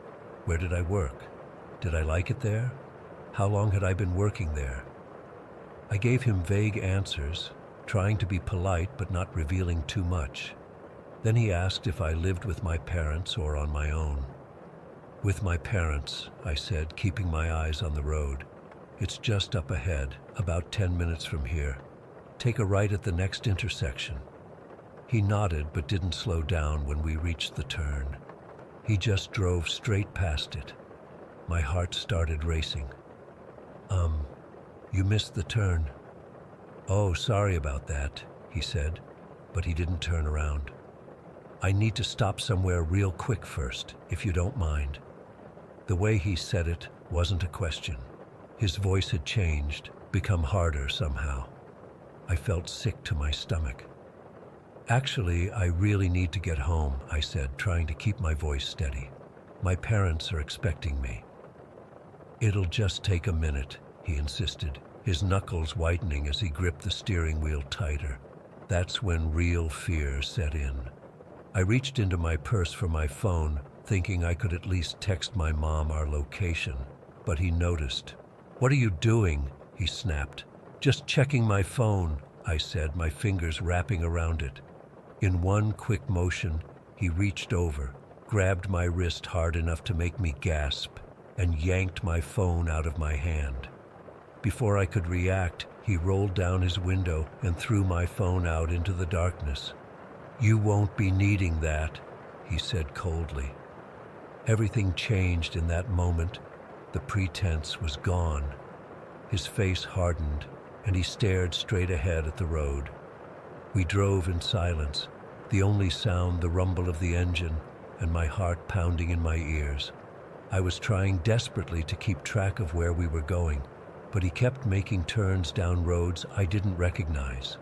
Where did I work? Did I like it there? How long had I been working there? I gave him vague answers, trying to be polite but not revealing too much. Then he asked if I lived with my parents or on my own. With my parents, I said, keeping my eyes on the road. It's just up ahead, about 10 minutes from here. Take a right at the next intersection. He nodded but didn't slow down when we reached the turn. He just drove straight past it. My heart started racing. You missed the turn. Oh, sorry about that, he said, but he didn't turn around. I need to stop somewhere real quick first, if you don't mind. The way he said it wasn't a question. His voice had changed, become harder somehow. I felt sick to my stomach. Actually, I really need to get home, I said, trying to keep my voice steady. My parents are expecting me. It'll just take a minute, he insisted, his knuckles whitening as he gripped the steering wheel tighter. That's when real fear set in. I reached into my purse for my phone, thinking I could at least text my mom our location, but he noticed. "What are you doing?" he snapped. "Just checking my phone," I said, my fingers wrapping around it. In one quick motion, he reached over, grabbed my wrist hard enough to make me gasp, and yanked my phone out of my hand. Before I could react, he rolled down his window and threw my phone out into the darkness. "You won't be needing that," he said coldly. Everything changed in that moment. The pretense was gone. His face hardened, and he stared straight ahead at the road. We drove in silence, the only sound the rumble of the engine and my heart pounding in my ears. I was trying desperately to keep track of where we were going, but he kept making turns down roads I didn't recognize.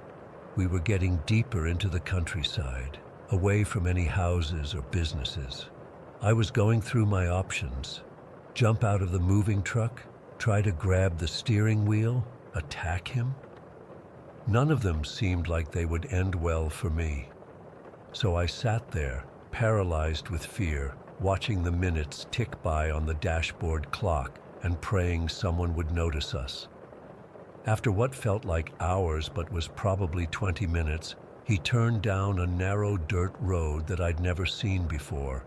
We were getting deeper into the countryside, away from any houses or businesses. I was going through my options. Jump out of the moving truck, try to grab the steering wheel, attack him. None of them seemed like they would end well for me. So I sat there, paralyzed with fear, watching the minutes tick by on the dashboard clock and praying someone would notice us. After what felt like hours but was probably 20 minutes, he turned down a narrow dirt road that I'd never seen before.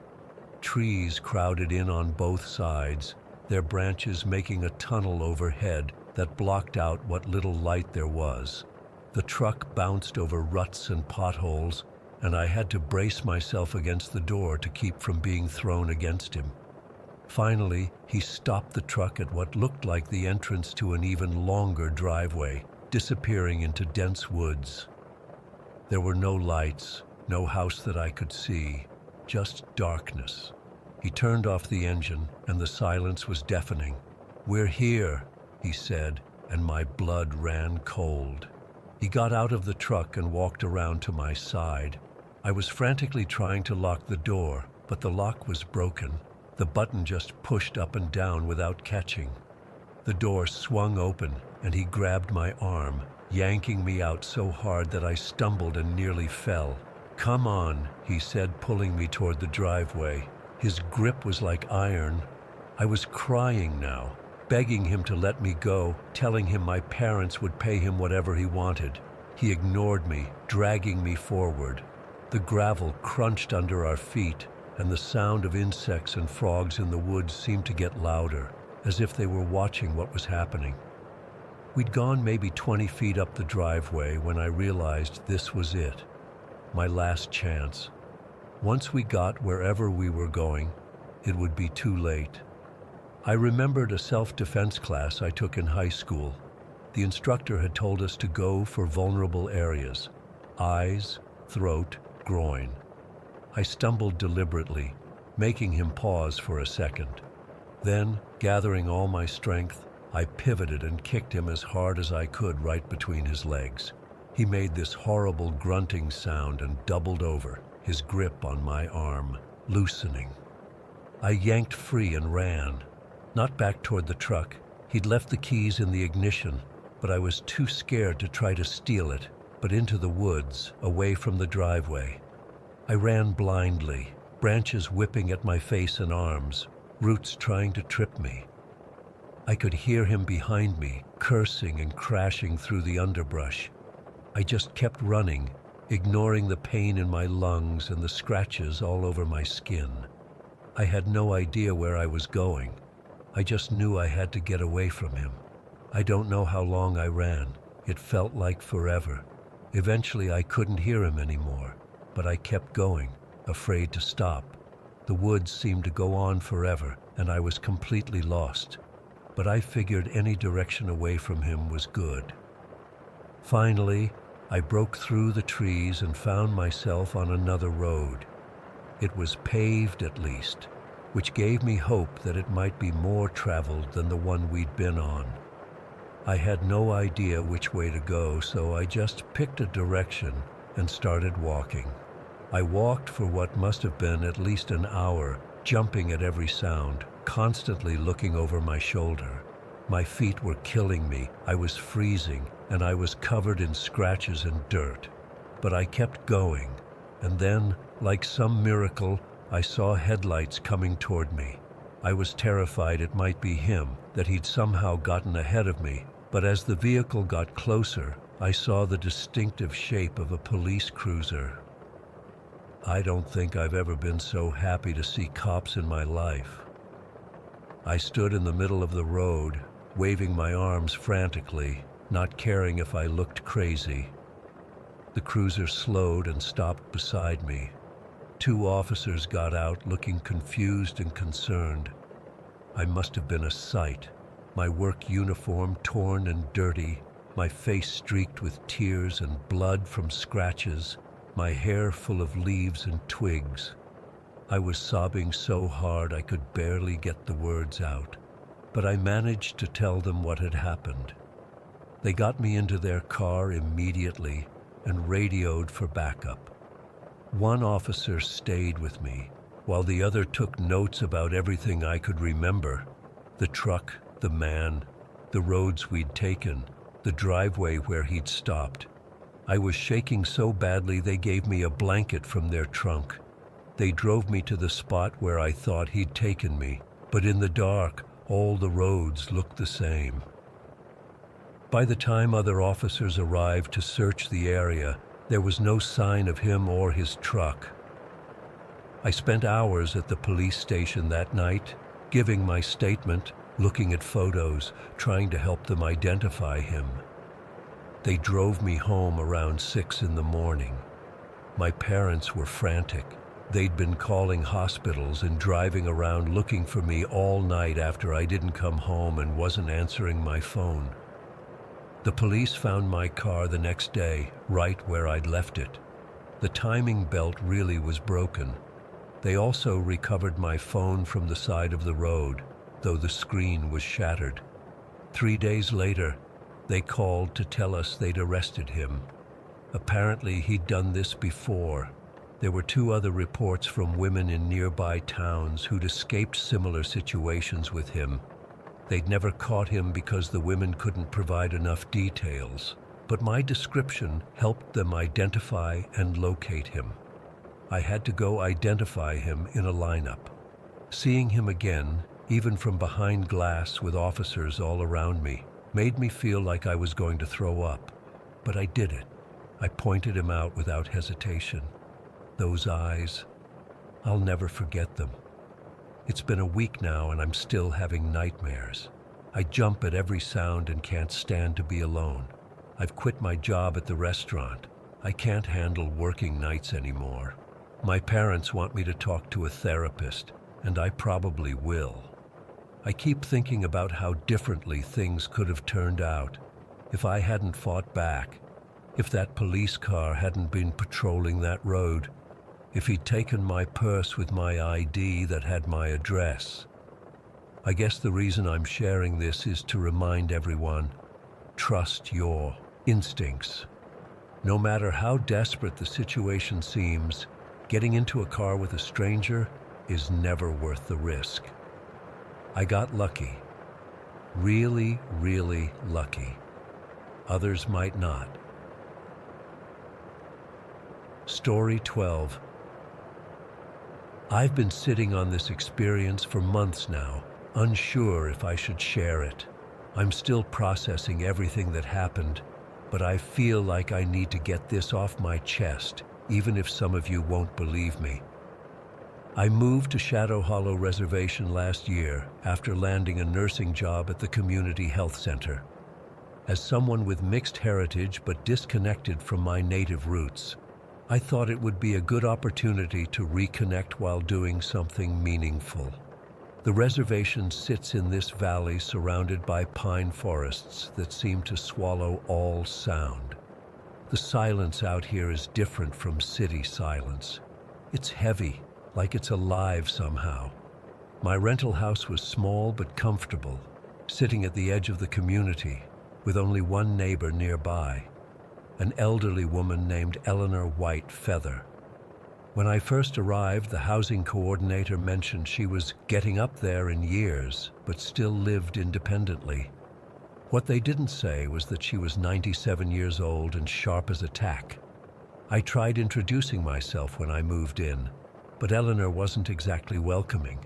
Trees crowded in on both sides, their branches making a tunnel overhead that blocked out what little light there was. The truck bounced over ruts and potholes, and I had to brace myself against the door to keep from being thrown against him. Finally, he stopped the truck at what looked like the entrance to an even longer driveway, disappearing into dense woods. There were no lights, no house that I could see, just darkness. He turned off the engine, and the silence was deafening. "We're here," he said, and my blood ran cold. He got out of the truck and walked around to my side. I was frantically trying to lock the door, but the lock was broken. The button just pushed up and down without catching. The door swung open, and he grabbed my arm, yanking me out so hard that I stumbled and nearly fell. "Come on," he said, pulling me toward the driveway. His grip was like iron. I was crying now, begging him to let me go, telling him my parents would pay him whatever he wanted. He ignored me, dragging me forward. The gravel crunched under our feet, and the sound of insects and frogs in the woods seemed to get louder, as if they were watching what was happening. We'd gone maybe 20 feet up the driveway when I realized this was it, my last chance. Once we got wherever we were going, it would be too late. I remembered a self-defense class I took in high school. The instructor had told us to go for vulnerable areas: eyes, throat, groin. I stumbled deliberately, making him pause for a second. Then, gathering all my strength, I pivoted and kicked him as hard as I could right between his legs. He made this horrible grunting sound and doubled over, his grip on my arm, loosening. I yanked free and ran. Not back toward the truck. He'd left the keys in the ignition, but I was too scared to try to steal it, but into the woods, away from the driveway. I ran blindly, branches whipping at my face and arms, roots trying to trip me. I could hear him behind me, cursing and crashing through the underbrush. I just kept running, ignoring the pain in my lungs and the scratches all over my skin. I had no idea where I was going. I just knew I had to get away from him. I don't know how long I ran. It felt like forever. Eventually I couldn't hear him anymore, but I kept going, afraid to stop. The woods seemed to go on forever, and I was completely lost. But I figured any direction away from him was good. Finally, I broke through the trees and found myself on another road. It was paved at least, which gave me hope that it might be more traveled than the one we'd been on. I had no idea which way to go, so I just picked a direction and started walking. I walked for what must have been at least an hour, jumping at every sound, constantly looking over my shoulder. My feet were killing me, I was freezing, and I was covered in scratches and dirt. But I kept going, and then, like some miracle, I saw headlights coming toward me. I was terrified it might be him, that he'd somehow gotten ahead of me, but as the vehicle got closer, I saw the distinctive shape of a police cruiser. I don't think I've ever been so happy to see cops in my life. I stood in the middle of the road, waving my arms frantically, not caring if I looked crazy. The cruiser slowed and stopped beside me. 2 officers got out, looking confused and concerned. I must have been a sight. My work uniform torn and dirty, my face streaked with tears and blood from scratches, my hair full of leaves and twigs. I was sobbing so hard I could barely get the words out, but I managed to tell them what had happened. They got me into their car immediately and radioed for backup. 1 officer stayed with me, while the other took notes about everything I could remember: the truck, the man, the roads we'd taken, the driveway where he'd stopped. I was shaking so badly they gave me a blanket from their trunk. They drove me to the spot where I thought he'd taken me, but in the dark, all the roads looked the same. By the time other officers arrived to search the area, there was no sign of him or his truck. I spent hours at the police station that night, giving my statement, looking at photos, trying to help them identify him. They drove me home around 6 in the morning. My parents were frantic. They'd been calling hospitals and driving around looking for me all night after I didn't come home and wasn't answering my phone. The police found my car the next day, right where I'd left it. The timing belt really was broken. They also recovered my phone from the side of the road, though the screen was shattered. 3 days later, they called to tell us they'd arrested him. Apparently, he'd done this before. There were 2 other reports from women in nearby towns who'd escaped similar situations with him. They'd never caught him because the women couldn't provide enough details, but my description helped them identify and locate him. I had to go identify him in a lineup. Seeing him again, even from behind glass with officers all around me, made me feel like I was going to throw up, but I did it. I pointed him out without hesitation. Those eyes, I'll never forget them. It's been a week now and I'm still having nightmares. I jump at every sound and can't stand to be alone. I've quit my job at the restaurant. I can't handle working nights anymore. My parents want me to talk to a therapist, and I probably will. I keep thinking about how differently things could have turned out if I hadn't fought back, if that police car hadn't been patrolling that road, if he'd taken my purse with my ID that had my address. I guess the reason I'm sharing this is to remind everyone, trust your instincts. No matter how desperate the situation seems, getting into a car with a stranger is never worth the risk. I got lucky. Really, really lucky. Others might not. Story 12. I've been sitting on this experience for months now, unsure if I should share it. I'm still processing everything that happened, but I feel like I need to get this off my chest, even if some of you won't believe me. I moved to Shadow Hollow Reservation last year after landing a nursing job at the community health center. As someone with mixed heritage but disconnected from my native roots, I thought it would be a good opportunity to reconnect while doing something meaningful. The reservation sits in this valley surrounded by pine forests that seem to swallow all sound. The silence out here is different from city silence. It's heavy, like it's alive somehow. My rental house was small but comfortable, sitting at the edge of the community, with only one neighbor nearby, an elderly woman named Eleanor White Feather. When I first arrived, the housing coordinator mentioned she was getting up there in years, but still lived independently. What they didn't say was that she was 97 years old and sharp as a tack. I tried introducing myself when I moved in, but Eleanor wasn't exactly welcoming.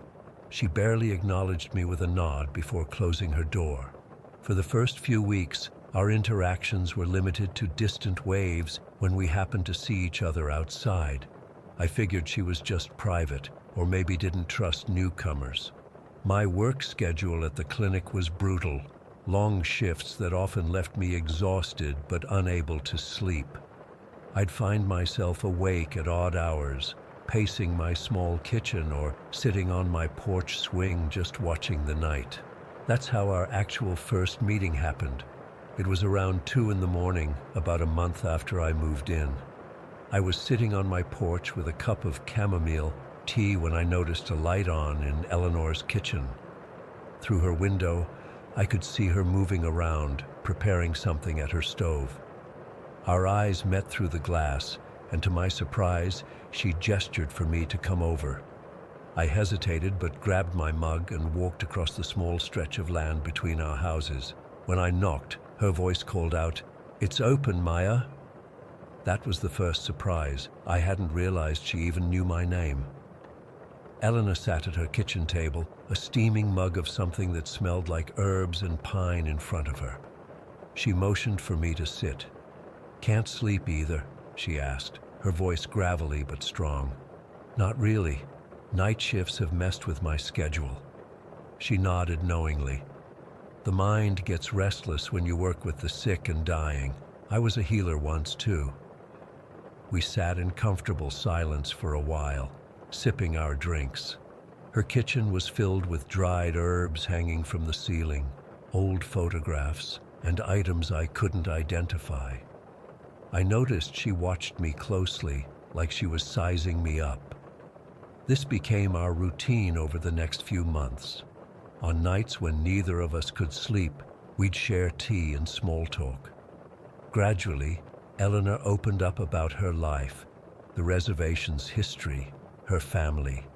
She barely acknowledged me with a nod before closing her door. For the first few weeks, our interactions were limited to distant waves when we happened to see each other outside. I figured she was just private, or maybe didn't trust newcomers. My work schedule at the clinic was brutal, long shifts that often left me exhausted but unable to sleep. I'd find myself awake at odd hours, pacing my small kitchen or sitting on my porch swing just watching the night. That's how our actual first meeting happened. It was around 2 in the morning, about a month after I moved in. I was sitting on my porch with a cup of chamomile tea when I noticed a light on in Eleanor's kitchen. Through her window, I could see her moving around, preparing something at her stove. Our eyes met through the glass, and to my surprise, she gestured for me to come over. I hesitated but grabbed my mug and walked across the small stretch of land between our houses. When I knocked, her voice called out, "It's open, Maya." That was the first surprise. I hadn't realized she even knew my name. Eleanor sat at her kitchen table, a steaming mug of something that smelled like herbs and pine in front of her. She motioned for me to sit. "Can't sleep either?" she asked, her voice gravelly but strong. "Not really. Night shifts have messed with my schedule." She nodded knowingly. "The mind gets restless when you work with the sick and dying. I was a healer once too." We sat in comfortable silence for a while, sipping our drinks. Her kitchen was filled with dried herbs hanging from the ceiling, old photographs, and items I couldn't identify. I noticed she watched me closely, like she was sizing me up. This became our routine over the next few months. On nights when neither of us could sleep, we'd share tea and small talk. Gradually, Eleanor opened up about her life, the reservation's history, her family.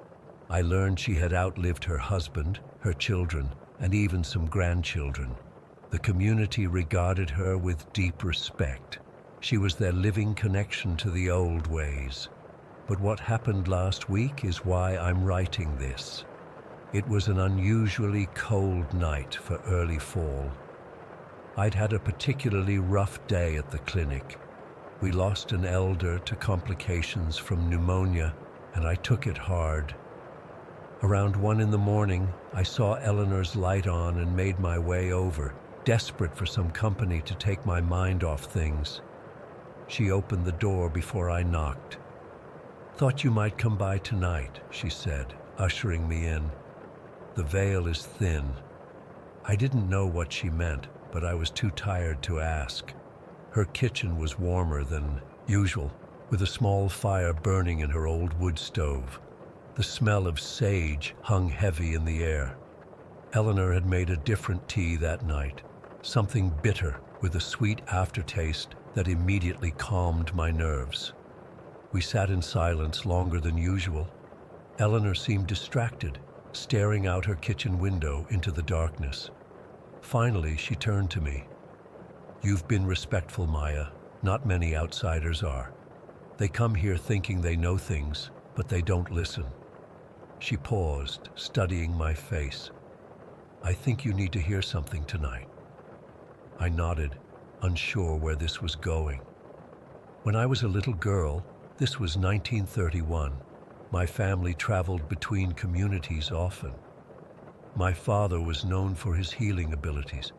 I learned she had outlived her husband, her children, and even some grandchildren. The community regarded her with deep respect. She was their living connection to the old ways. But what happened last week is why I'm writing this. It was an unusually cold night for early fall. I'd had a particularly rough day at the clinic. We lost an elder to complications from pneumonia, and I took it hard. Around 1 in the morning, I saw Eleanor's light on and made my way over, desperate for some company to take my mind off things. She opened the door before I knocked. "Thought you might come by tonight," she said, ushering me in. "The veil is thin." I didn't know what she meant, but I was too tired to ask. Her kitchen was warmer than usual, with a small fire burning in her old wood stove. The smell of sage hung heavy in the air. Eleanor had made a different tea that night, something bitter with a sweet aftertaste that immediately calmed my nerves. We sat in silence longer than usual. Eleanor seemed distracted, staring out her kitchen window into the darkness. Finally, she turned to me. "You've been respectful, Maya. Not many outsiders are. They come here thinking they know things, but they don't listen." She paused, studying my face. I think you need to hear something tonight." I nodded, unsure where this was going. When I was a little girl, this was 1931, my family traveled between communities often. My father was known for his healing abilities,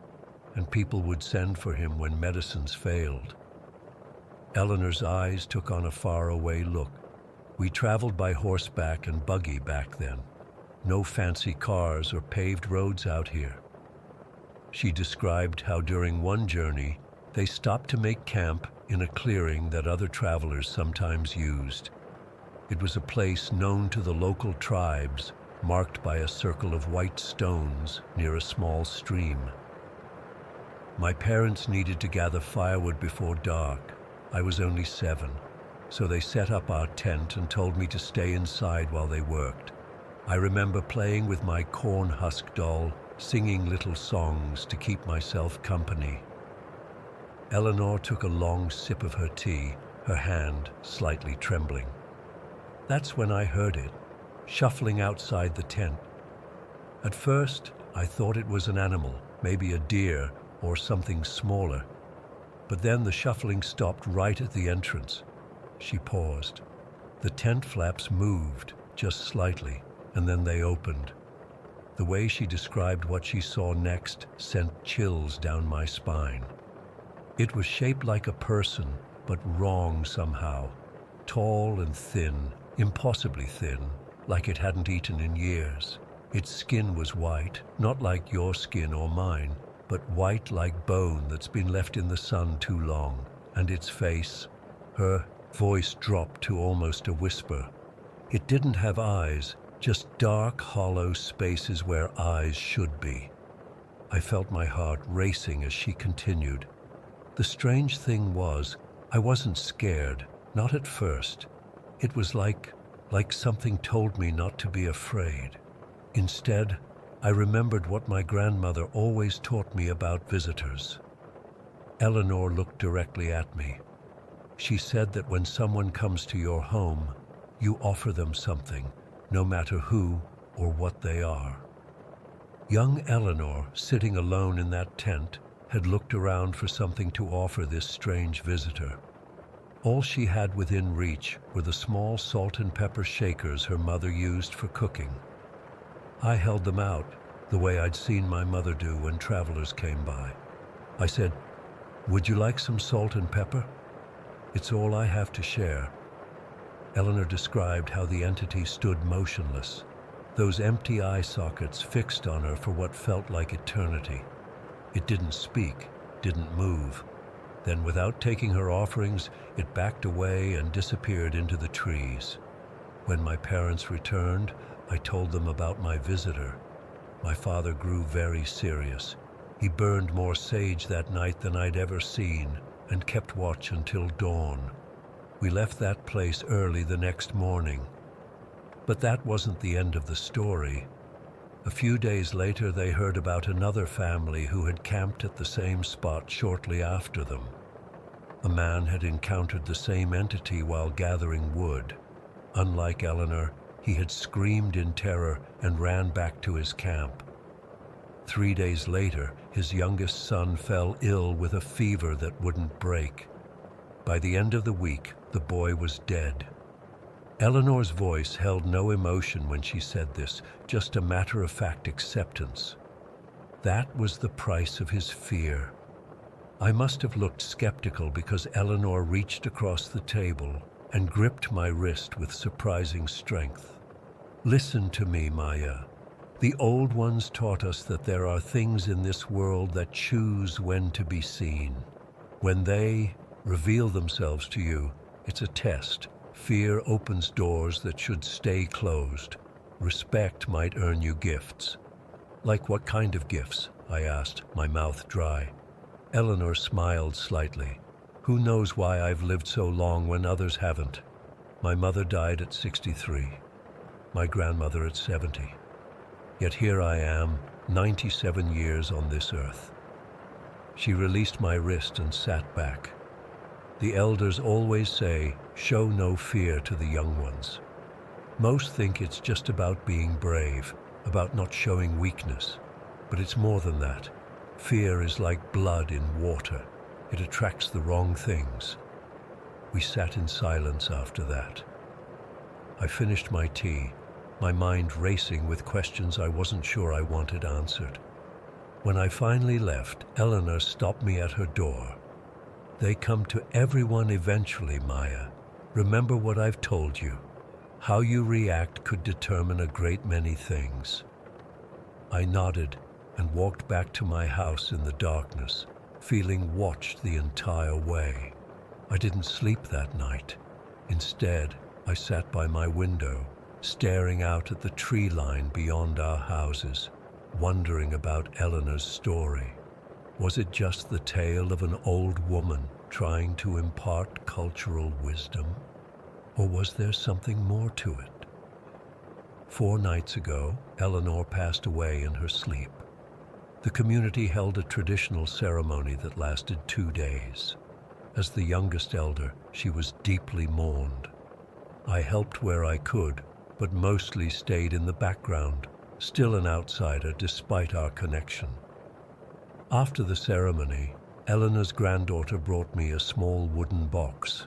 and people would send for him when medicines failed. Eleanor's eyes took on a faraway look. We traveled by horseback and buggy back then. No fancy cars or paved roads out here. She described how during one journey, they stopped to make camp in a clearing that other travelers sometimes used. It was a place known to the local tribes, marked by a circle of white stones near a small stream. My parents needed to gather firewood before dark. I was only 7, so they set up our tent and told me to stay inside while they worked. I remember playing with my corn husk doll, singing little songs to keep myself company. Eleanor took a long sip of her tea, her hand slightly trembling. That's when I heard it, shuffling outside the tent. At first, I thought it was an animal, maybe a deer or something smaller. But then the shuffling stopped right at the entrance. She paused. The tent flaps moved, just slightly, and then they opened. The way she described what she saw next sent chills down my spine. It was shaped like a person, but wrong somehow. Tall and thin, impossibly thin, like it hadn't eaten in years. Its skin was white, not like your skin or mine, but white like bone that's been left in the sun too long. And its face, her voice dropped to almost a whisper. It didn't have eyes, just dark, hollow spaces where eyes should be. I felt my heart racing as she continued. The strange thing was, I wasn't scared, not at first. It was like something told me not to be afraid. Instead, I remembered what my grandmother always taught me about visitors. Eleanor looked directly at me. She said that when someone comes to your home, you offer them something, no matter who or what they are. Young Eleanor, sitting alone in that tent, had looked around for something to offer this strange visitor. All she had within reach were the small salt and pepper shakers her mother used for cooking. I held them out, the way I'd seen my mother do when travelers came by. I said, "Would you like some salt and pepper? It's all I have to share." Eleanor described how the entity stood motionless, those empty eye sockets fixed on her for what felt like eternity. It didn't speak, didn't move. Then, without taking her offerings, it backed away and disappeared into the trees. When my parents returned, I told them about my visitor. My father grew very serious. He burned more sage that night than I'd ever seen and kept watch until dawn. We left that place early the next morning. But that wasn't the end of the story. A few days later, they heard about another family who had camped at the same spot shortly after them. A man had encountered the same entity while gathering wood. Unlike Eleanor, he had screamed in terror and ran back to his camp. 3 days later, his youngest son fell ill with a fever that wouldn't break. By the end of the week, the boy was dead. Eleanor's voice held no emotion when she said this, just a matter-of-fact acceptance. That was the price of his fear. I must have looked skeptical because Eleanor reached across the table and gripped my wrist with surprising strength. "Listen to me, Maya. The old ones taught us that there are things in this world that choose when to be seen. When they reveal themselves to you, it's a test. Fear opens doors that should stay closed. Respect might earn you gifts." "Like what kind of gifts?" I asked, my mouth dry. Eleanor smiled slightly. "Who knows why I've lived so long when others haven't? My mother died at 63, my grandmother at 70. Yet here I am, 97 years on this earth." She released my wrist and sat back. The elders always say, "Show no fear to the young ones." Most think it's just about being brave, about not showing weakness. But it's more than that. Fear is like blood in water. It attracts the wrong things. We sat in silence after that. I finished my tea, my mind racing with questions I wasn't sure I wanted answered. When I finally left, Eleanor stopped me at her door. "They come to everyone eventually, Maya. Remember what I've told you. How you react could determine a great many things." I nodded and walked back to my house in the darkness, feeling watched the entire way. I didn't sleep that night. Instead, I sat by my window, staring out at the tree line beyond our houses, wondering about Eleanor's story. Was it just the tale of an old woman trying to impart cultural wisdom? Or was there something more to it? 4 nights ago, Eleanor passed away in her sleep. The community held a traditional ceremony that lasted 2 days. As the youngest elder, she was deeply mourned. I helped where I could, but mostly stayed in the background, still an outsider despite our connection. After the ceremony, Eleanor's granddaughter brought me a small wooden box.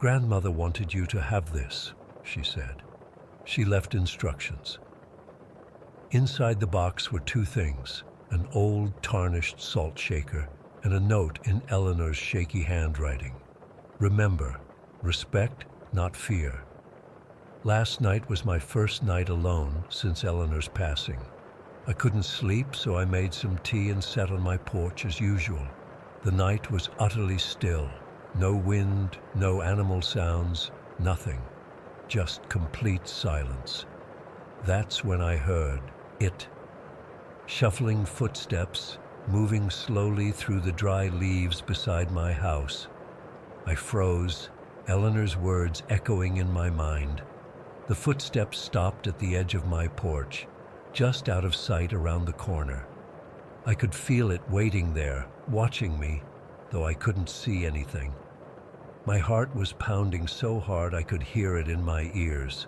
"Grandmother wanted you to have this," she said. She left instructions. Inside the box were 2 things, an old tarnished salt shaker and a note in Eleanor's shaky handwriting. "Remember, respect, not fear." Last night was my first night alone since Eleanor's passing. I couldn't sleep, so I made some tea and sat on my porch as usual. The night was utterly still. No wind, no animal sounds, nothing. Just complete silence. That's when I heard it. Shuffling footsteps, moving slowly through the dry leaves beside my house. I froze, Eleanor's words echoing in my mind. The footsteps stopped at the edge of my porch, just out of sight around the corner. I could feel it waiting there, watching me, though I couldn't see anything. My heart was pounding so hard I could hear it in my ears.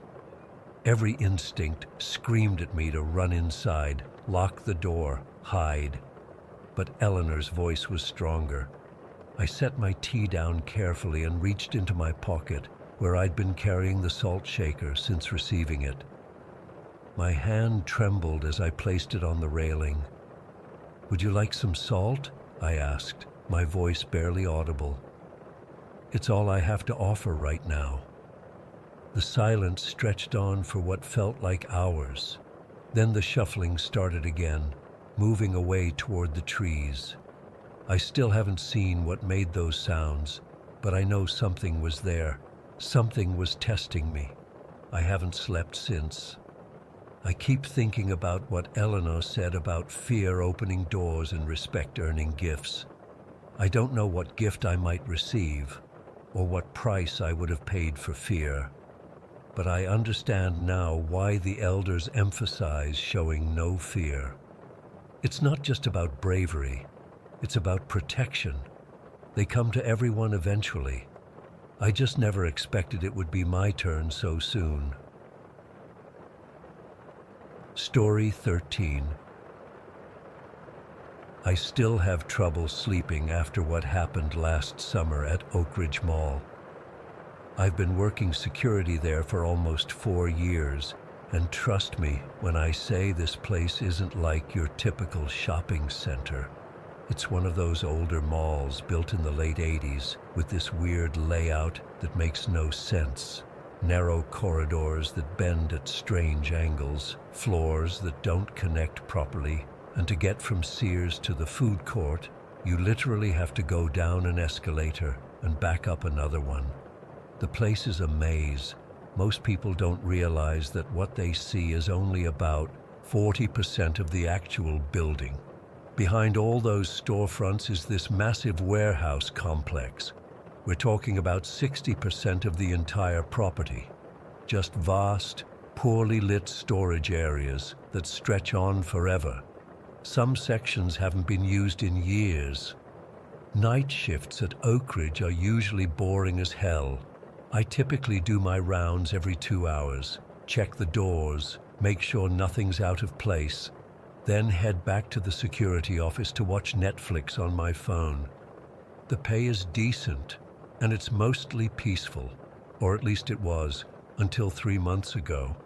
Every instinct screamed at me to run inside, lock the door, hide. But Eleanor's voice was stronger. I set my tea down carefully and reached into my pocket, where I'd been carrying the salt shaker since receiving it. My hand trembled as I placed it on the railing. "Would you like some salt?" I asked, my voice barely audible. "It's all I have to offer right now." The silence stretched on for what felt like hours. Then the shuffling started again, moving away toward the trees. I still haven't seen what made those sounds, but I know something was there. Something was testing me. I haven't slept since. I keep thinking about what Eleanor said about fear opening doors and respect earning gifts. I don't know what gift I might receive, or what price I would have paid for fear. But I understand now why the elders emphasize showing no fear. It's not just about bravery, it's about protection. They come to everyone eventually. I just never expected it would be my turn so soon. Story 13. I still have trouble sleeping after what happened last summer at Oak Ridge Mall. I've been working security there for almost 4 years, and trust me when I say this place isn't like your typical shopping center. It's one of those older malls built in the late 80s with this weird layout that makes no sense. Narrow corridors that bend at strange angles, floors that don't connect properly, and to get from Sears to the food court, you literally have to go down an escalator and back up another one. The place is a maze. Most people don't realize that what they see is only about 40% of the actual building. Behind all those storefronts is this massive warehouse complex. We're talking about 60% of the entire property. Just vast, poorly lit storage areas that stretch on forever. Some sections haven't been used in years. Night shifts at Oak Ridge are usually boring as hell. I typically do my rounds every 2 hours, check the doors, make sure nothing's out of place. then head back to the security office to watch Netflix on my phone. The pay is decent, and it's mostly peaceful, or at least it was, until 3 months ago.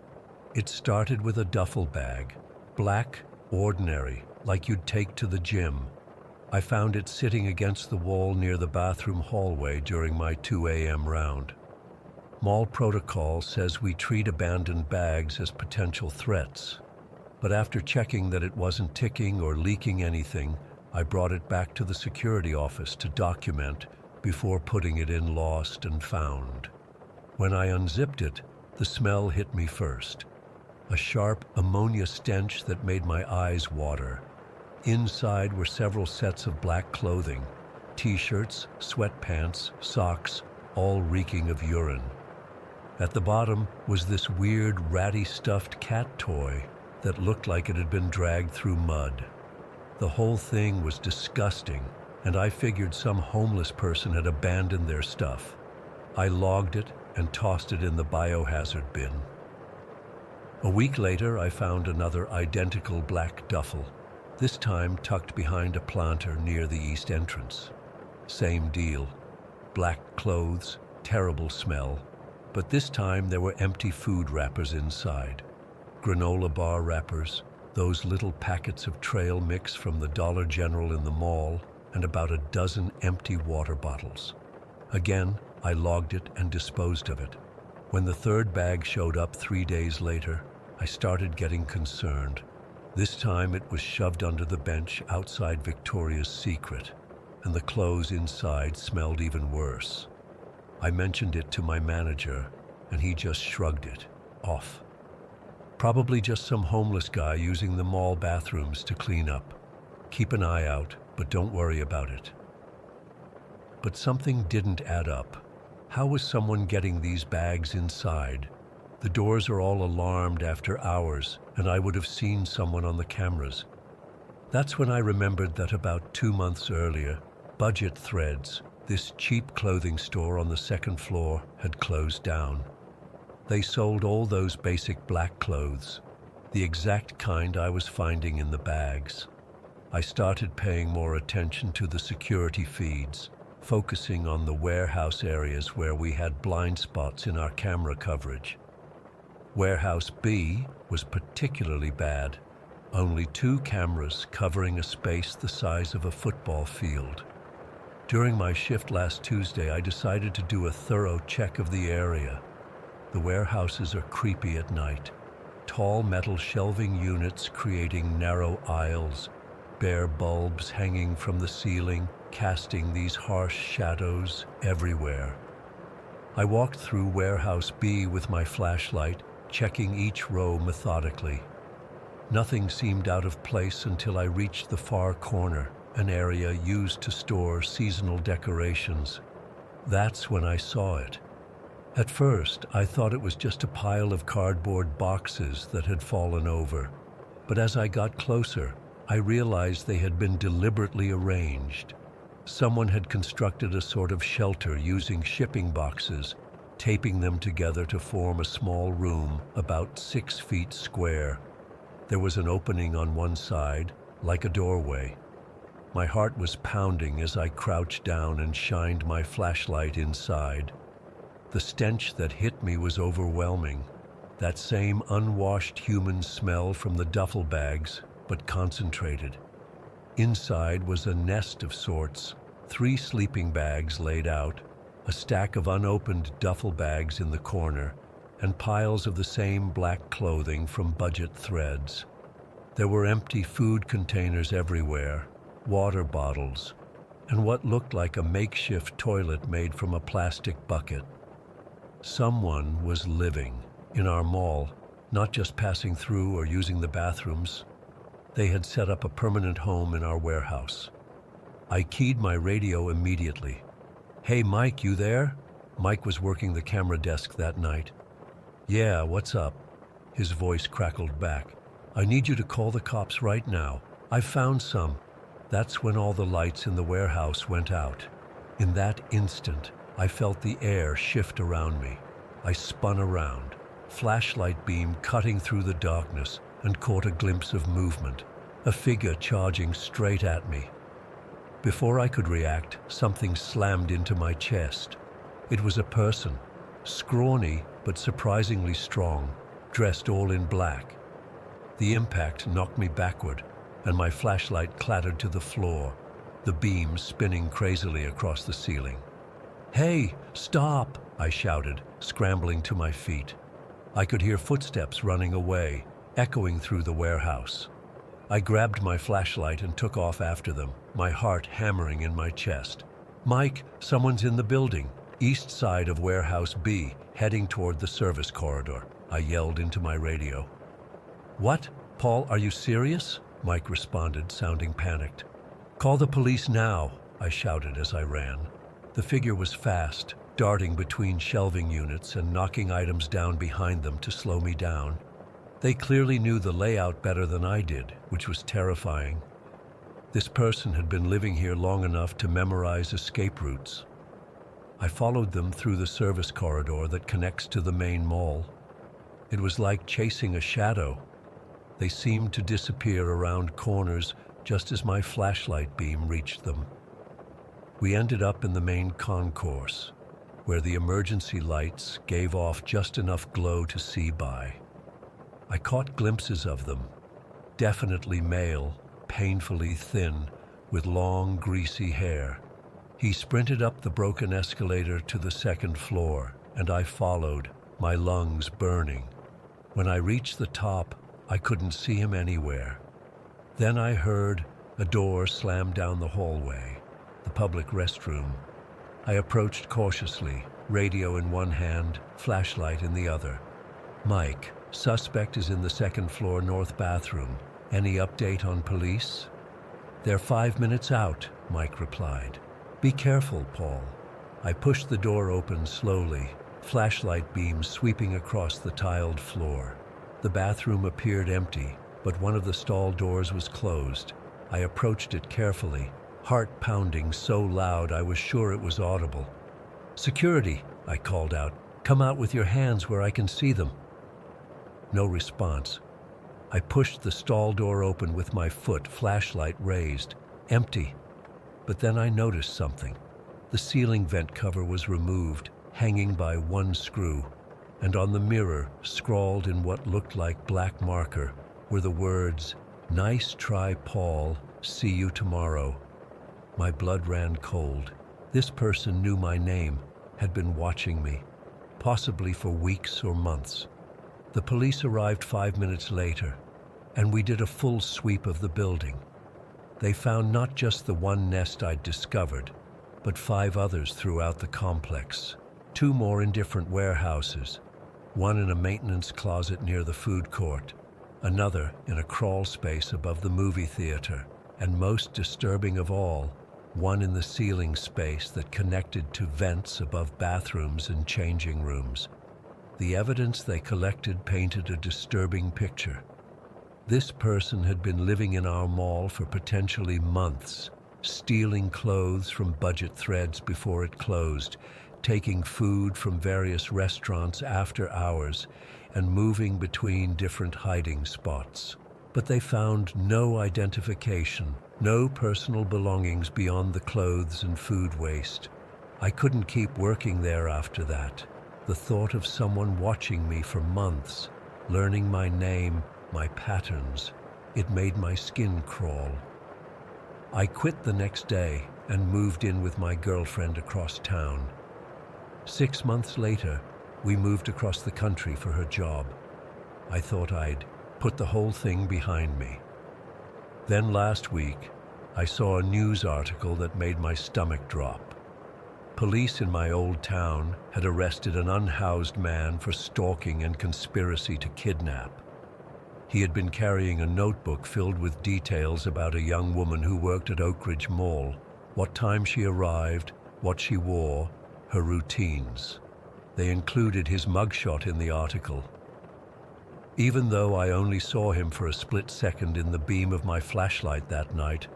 It started with a duffel bag, black, ordinary, like you'd take to the gym. I found it sitting against the wall near the bathroom hallway during my 2 a.m. round. Mall protocol says we treat abandoned bags as potential threats, but after checking that it wasn't ticking or leaking anything, I brought it back to the security office to document before putting it in lost and found. When I unzipped it, the smell hit me first. A sharp ammonia stench that made my eyes water. Inside were several sets of black clothing, t-shirts, sweatpants, socks, all reeking of urine. At the bottom was this weird, ratty stuffed cat toy that looked like it had been dragged through mud. The whole thing was disgusting, and I figured some homeless person had abandoned their stuff. I logged it and tossed it in the biohazard bin. A week later, I found another identical black duffel, this time tucked behind a planter near the east entrance. Same deal. Black clothes, terrible smell, but this time there were empty food wrappers inside. Granola bar wrappers, those little packets of trail mix from the Dollar General in the mall, and about a dozen empty water bottles. Again, I logged it and disposed of it. When the third bag showed up 3 days later, I started getting concerned. This time it was shoved under the bench outside Victoria's Secret, and the clothes inside smelled even worse. I mentioned it to my manager, and he just shrugged it off. Probably just some homeless guy using the mall bathrooms to clean up. Keep an eye out, but don't worry about it. But something didn't add up. How was someone getting these bags inside? The doors are all alarmed after hours, and I would have seen someone on the cameras. That's when I remembered that about 2 months earlier, Budget Threads, this cheap clothing store on the second floor, had closed down. They sold all those basic black clothes, the exact kind I was finding in the bags. I started paying more attention to the security feeds, focusing on the warehouse areas where we had blind spots in our camera coverage. Warehouse B was particularly bad. Only 2 cameras covering a space the size of a football field. During my shift last Tuesday, I decided to do a thorough check of the area. The warehouses are creepy at night. Tall metal shelving units creating narrow aisles, bare bulbs hanging from the ceiling, casting these harsh shadows everywhere. I walked through Warehouse B with my flashlight, checking each row methodically. Nothing seemed out of place until I reached the far corner, an area used to store seasonal decorations. That's when I saw it. At first, I thought it was just a pile of cardboard boxes that had fallen over. But as I got closer, I realized they had been deliberately arranged. Someone had constructed a sort of shelter using shipping boxes, taping them together to form a small room about 6 feet square. There was an opening on one side, like a doorway. My heart was pounding as I crouched down and shined my flashlight inside. The stench that hit me was overwhelming. That same unwashed human smell from the duffel bags, but concentrated. Inside was a nest of sorts, 3 sleeping bags laid out, a stack of unopened duffel bags in the corner, and piles of the same black clothing from Budget Threads. There were empty food containers everywhere, water bottles, and what looked like a makeshift toilet made from a plastic bucket. Someone was living in our mall, not just passing through or using the bathrooms. They had set up a permanent home in our warehouse. I keyed my radio immediately. "Hey, Mike, you there?" Mike was working the camera desk that night. "Yeah, what's up?" His voice crackled back. "I need you to call the cops right now. I've found some." That's when all the lights in the warehouse went out. In that instant, I felt the air shift around me. I spun around, flashlight beam cutting through the darkness, and caught a glimpse of movement. a figure charging straight at me. Before I could react, something slammed into my chest. It was a person, scrawny but surprisingly strong, dressed all in black. The impact knocked me backward, and my flashlight clattered to the floor, the beam spinning crazily across the ceiling. "Hey, stop!" I shouted, scrambling to my feet. I could hear footsteps running away, echoing through the warehouse. I grabbed my flashlight and took off after them, my heart hammering in my chest. "Mike, someone's in the building, east side of Warehouse B, heading toward the service corridor," I yelled into my radio. "What? Paul, are you serious?" Mike responded, sounding panicked. "Call the police now," I shouted as I ran. The figure was fast, darting between shelving units and knocking items down behind them to slow me down. They clearly knew the layout better than I did, which was terrifying. This person had been living here long enough to memorize escape routes. I followed them through the service corridor that connects to the main mall. It was like chasing a shadow. They seemed to disappear around corners just as my flashlight beam reached them. We ended up in the main concourse, where the emergency lights gave off just enough glow to see by. I caught glimpses of them, definitely male, painfully thin, with long, greasy hair. He sprinted up the broken escalator to the second floor, and I followed, my lungs burning. When I reached the top, I couldn't see him anywhere. Then I heard a door slam down the hallway, the public restroom. I approached cautiously, radio in one hand, flashlight in the other. "Mike, suspect is in the second floor north bathroom. Any update on police?" "They're 5 minutes out," Mike replied. "Be careful, Paul." I pushed the door open slowly, flashlight beams sweeping across the tiled floor. The bathroom appeared empty, but one of the stall doors was closed. I approached it carefully, heart pounding so loud I was sure it was audible. "Security," I called out. "Come out with your hands where I can see them." No response. I pushed the stall door open with my foot, flashlight raised. Empty. But then I noticed something. The ceiling vent cover was removed, hanging by one screw, and on the mirror, scrawled in what looked like black marker, were the words, "Nice try, Paul. See you tomorrow." My blood ran cold. This person knew my name, had been watching me, possibly for weeks or months. The police arrived 5 minutes later, and we did a full sweep of the building. They found not just the one nest I'd discovered, but 5 others throughout the complex, 2 more in different warehouses, one in a maintenance closet near the food court, another in a crawl space above the movie theater, and most disturbing of all, one in the ceiling space that connected to vents above bathrooms and changing rooms. The evidence they collected painted a disturbing picture. This person had been living in our mall for potentially months, stealing clothes from Budget Threads before it closed, taking food from various restaurants after hours, and moving between different hiding spots. But they found no identification, no personal belongings beyond the clothes and food waste. I couldn't keep working there after that. The thought of someone watching me for months, learning my name, my patterns, it made my skin crawl. I quit the next day and moved in with my girlfriend across town. 6 months later, we moved across the country for her job. I thought I'd put the whole thing behind me. Then last week, I saw a news article that made my stomach drop. Police in my old town had arrested an unhoused man for stalking and conspiracy to kidnap. He had been carrying a notebook filled with details about a young woman who worked at Oak Ridge Mall, what time she arrived, what she wore, her routines. They included his mugshot in the article. Even though I only saw him for a split second in the beam of my flashlight that night,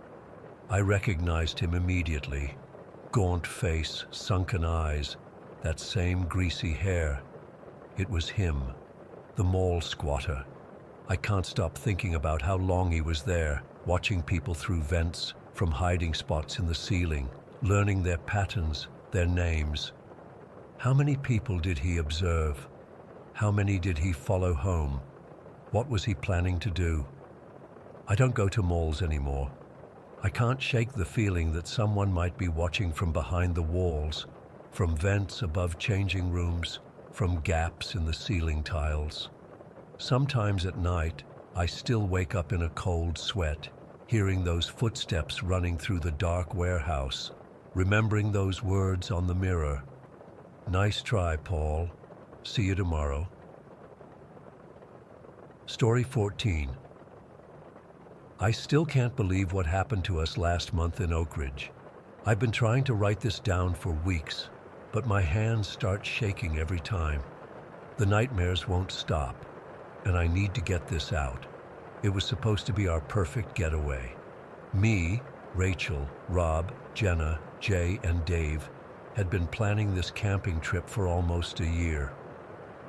I recognized him immediately. Gaunt face, sunken eyes, that same greasy hair. It was him, the mall squatter. I can't stop thinking about how long he was there, watching people through vents, from hiding spots in the ceiling, learning their patterns, their names. How many people did he observe? How many did he follow home? What was he planning to do? I don't go to malls anymore. I can't shake the feeling that someone might be watching from behind the walls, from vents above changing rooms, from gaps in the ceiling tiles. Sometimes at night, I still wake up in a cold sweat, hearing those footsteps running through the dark warehouse, remembering those words on the mirror. Nice try, Paul. See you tomorrow. Story 14. I still can't believe what happened to us last month in Oak Ridge. I've been trying to write this down for weeks, but my hands start shaking every time. The nightmares won't stop, and I need to get this out. It was supposed to be our perfect getaway. Me, Rachel, Rob, Jenna, Jay, and Dave had been planning this camping trip for almost a year.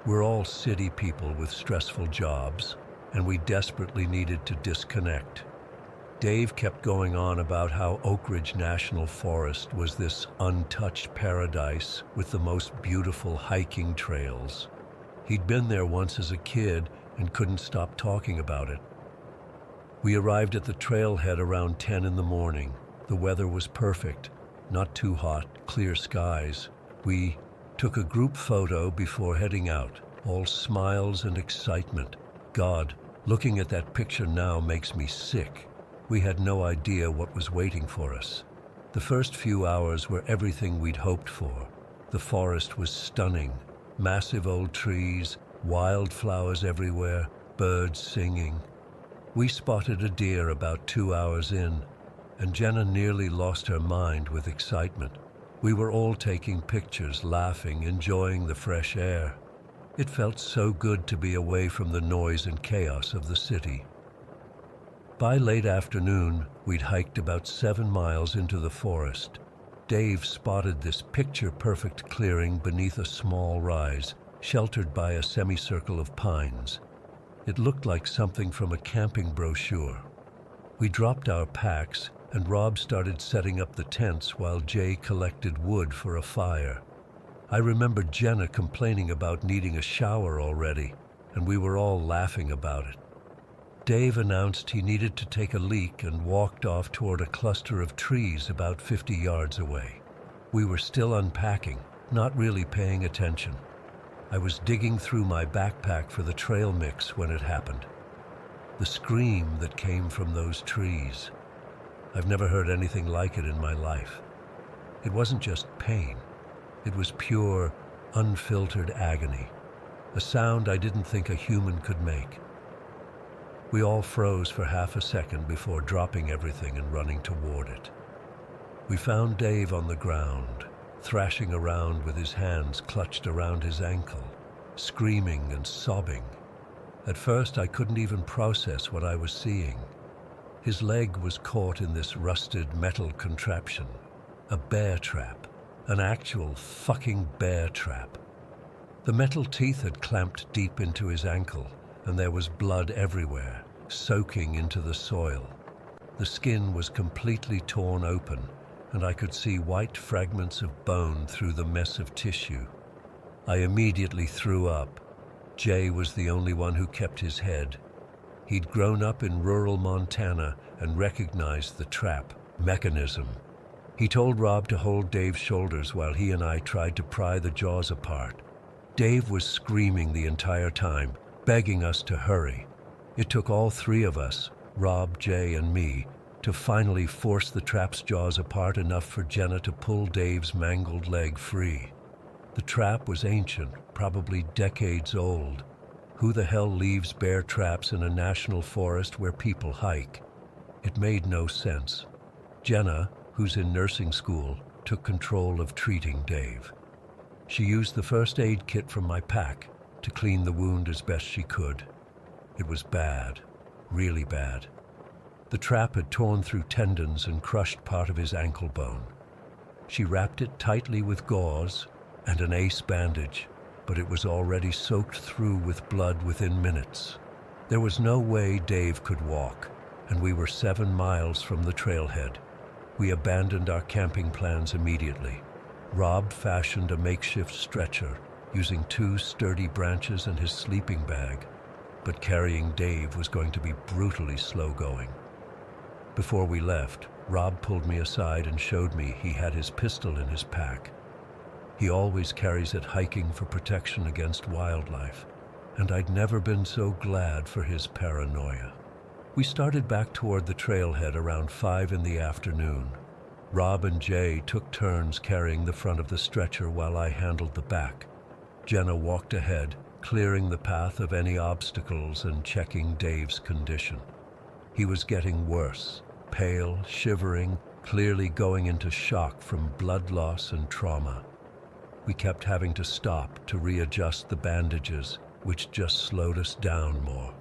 We're all city people with stressful jobs, and we desperately needed to disconnect. Dave kept going on about how Oak Ridge National Forest was this untouched paradise with the most beautiful hiking trails. He'd been there once as a kid and couldn't stop talking about it. We arrived at the trailhead around 10 in the morning. The weather was perfect, not too hot, clear skies. We took a group photo before heading out, all smiles and excitement. God, looking at that picture now makes me sick. We had no idea what was waiting for us. The first few hours were everything we'd hoped for. The forest was stunning. Massive old trees, wildflowers everywhere, birds singing. We spotted a deer about 2 hours in, and Jenna nearly lost her mind with excitement. We were all taking pictures, laughing, enjoying the fresh air. It felt so good to be away from the noise and chaos of the city. By late afternoon, we'd hiked about 7 miles into the forest. Dave spotted this picture-perfect clearing beneath a small rise, sheltered by a semicircle of pines. It looked like something from a camping brochure. We dropped our packs, and Rob started setting up the tents while Jay collected wood for a fire. I remember Jenna complaining about needing a shower already, and we were all laughing about it. Dave announced he needed to take a leak and walked off toward a cluster of trees about 50 yards away. We were still unpacking, not really paying attention. I was digging through my backpack for the trail mix when it happened. The scream that came from those trees. I've never heard anything like it in my life. It wasn't just pain. It was pure, unfiltered agony. A sound I didn't think a human could make. We all froze for half a second before dropping everything and running toward it. We found Dave on the ground, thrashing around with his hands clutched around his ankle, screaming and sobbing. At first, I couldn't even process what I was seeing. His leg was caught in this rusted metal contraption, a bear trap, an actual fucking bear trap. The metal teeth had clamped deep into his ankle, and there was blood everywhere, soaking into the soil. The skin was completely torn open, and I could see white fragments of bone through the mess of tissue. I immediately threw up. Jay was the only one who kept his head. He'd grown up in rural Montana and recognized the trap mechanism. He told Rob to hold Dave's shoulders while he and I tried to pry the jaws apart. Dave was screaming the entire time, begging us to hurry. It took all three of us, Rob, Jay, and me, to finally force the trap's jaws apart enough for Jenna to pull Dave's mangled leg free. The trap was ancient, probably decades old. Who the hell leaves bear traps in a national forest where people hike? It made no sense. Jenna, who's in nursing school, took control of treating Dave. She used the first aid kit from my pack to clean the wound as best she could. It was bad, really bad. The trap had torn through tendons and crushed part of his ankle bone. She wrapped it tightly with gauze and an ace bandage, but it was already soaked through with blood within minutes. There was no way Dave could walk. and we were 7 miles from the trailhead. We abandoned our camping plans immediately. Rob fashioned a makeshift stretcher using 2 sturdy branches and his sleeping bag, but carrying Dave was going to be brutally slow going. Before we left, Rob pulled me aside and showed me he had his pistol in his pack. He always carries it hiking for protection against wildlife, and I'd never been so glad for his paranoia. We started back toward the trailhead around 5 in the afternoon. Rob and Jay took turns carrying the front of the stretcher while I handled the back. Jenna walked ahead, clearing the path of any obstacles and checking Dave's condition. He was getting worse, pale, shivering, clearly going into shock from blood loss and trauma. We kept having to stop to readjust the bandages, which just slowed us down more.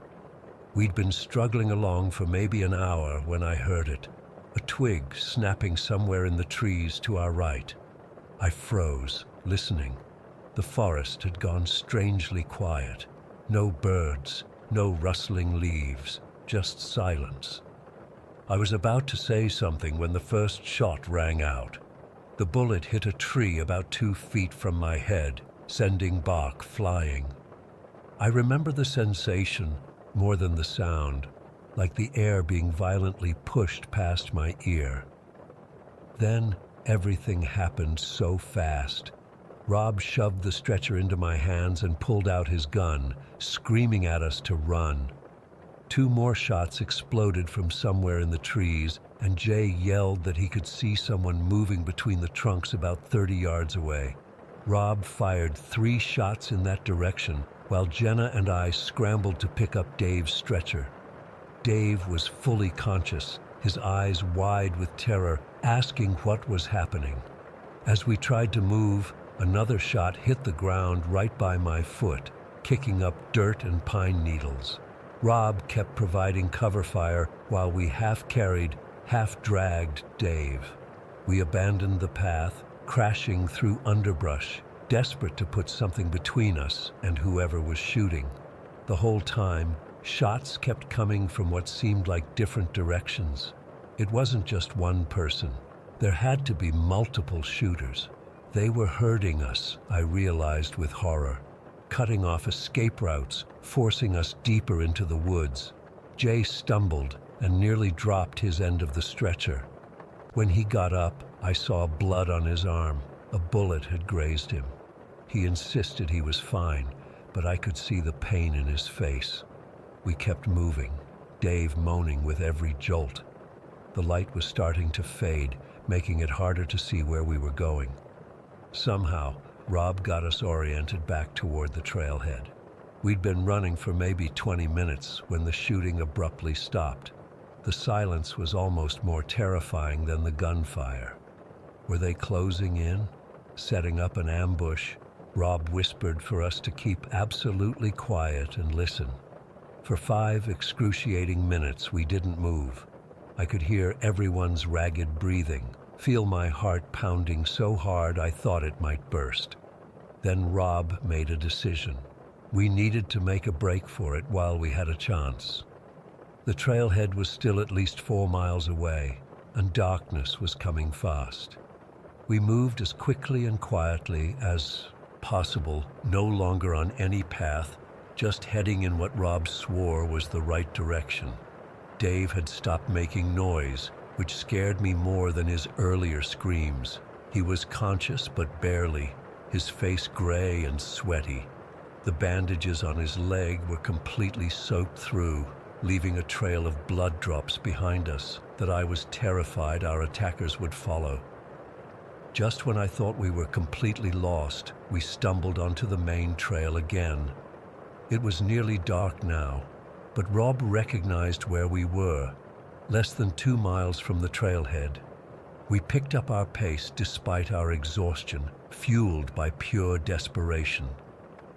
We'd been struggling along for maybe an hour when I heard it, a twig snapping somewhere in the trees to our right. I froze, listening. The forest had gone strangely quiet. No birds, no rustling leaves, just silence. I was about to say something when the first shot rang out. The bullet hit a tree about 2 feet from my head, sending bark flying. I remember the sensation more than the sound, like the air being violently pushed past my ear. Then everything happened so fast. Rob shoved the stretcher into my hands and pulled out his gun, screaming at us to run. 2 more shots exploded from somewhere in the trees, and Jay yelled that he could see someone moving between the trunks about 30 yards away. Rob fired 3 shots in that direction, while Jenna and I scrambled to pick up Dave's stretcher. Dave was fully conscious, his eyes wide with terror, asking what was happening. As we tried to move, another shot hit the ground right by my foot, kicking up dirt and pine needles. Rob kept providing cover fire while we half-carried, half-dragged Dave. We abandoned the path, crashing through underbrush, desperate to put something between us and whoever was shooting. The whole time, shots kept coming from what seemed like different directions. It wasn't just one person. There had to be multiple shooters. They were herding us, I realized with horror, cutting off escape routes, forcing us deeper into the woods. Jay stumbled and nearly dropped his end of the stretcher. When he got up, I saw blood on his arm. A bullet had grazed him. He insisted he was fine, but I could see the pain in his face. We kept moving, Dave moaning with every jolt. The light was starting to fade, making it harder to see where we were going. Somehow, Rob got us oriented back toward the trailhead. We'd been running for maybe 20 minutes when the shooting abruptly stopped. The silence was almost more terrifying than the gunfire. Were they closing in, setting up an ambush? Rob whispered for us to keep absolutely quiet and listen. For 5 excruciating minutes, we didn't move. I could hear everyone's ragged breathing, feel my heart pounding so hard I thought it might burst. Then Rob made a decision. We needed to make a break for it while we had a chance. The trailhead was still at least 4 miles away, and darkness was coming fast. We moved as quickly and quietly as possible, no longer on any path, just heading in what Rob swore was the right direction. Dave had stopped making noise, which scared me more than his earlier screams. He was conscious, but barely, his face gray and sweaty. The bandages on his leg were completely soaked through, leaving a trail of blood drops behind us that I was terrified our attackers would follow. Just when I thought we were completely lost, we stumbled onto the main trail again. It was nearly dark now, but Rob recognized where we were, less than 2 miles from the trailhead. We picked up our pace despite our exhaustion, fueled by pure desperation.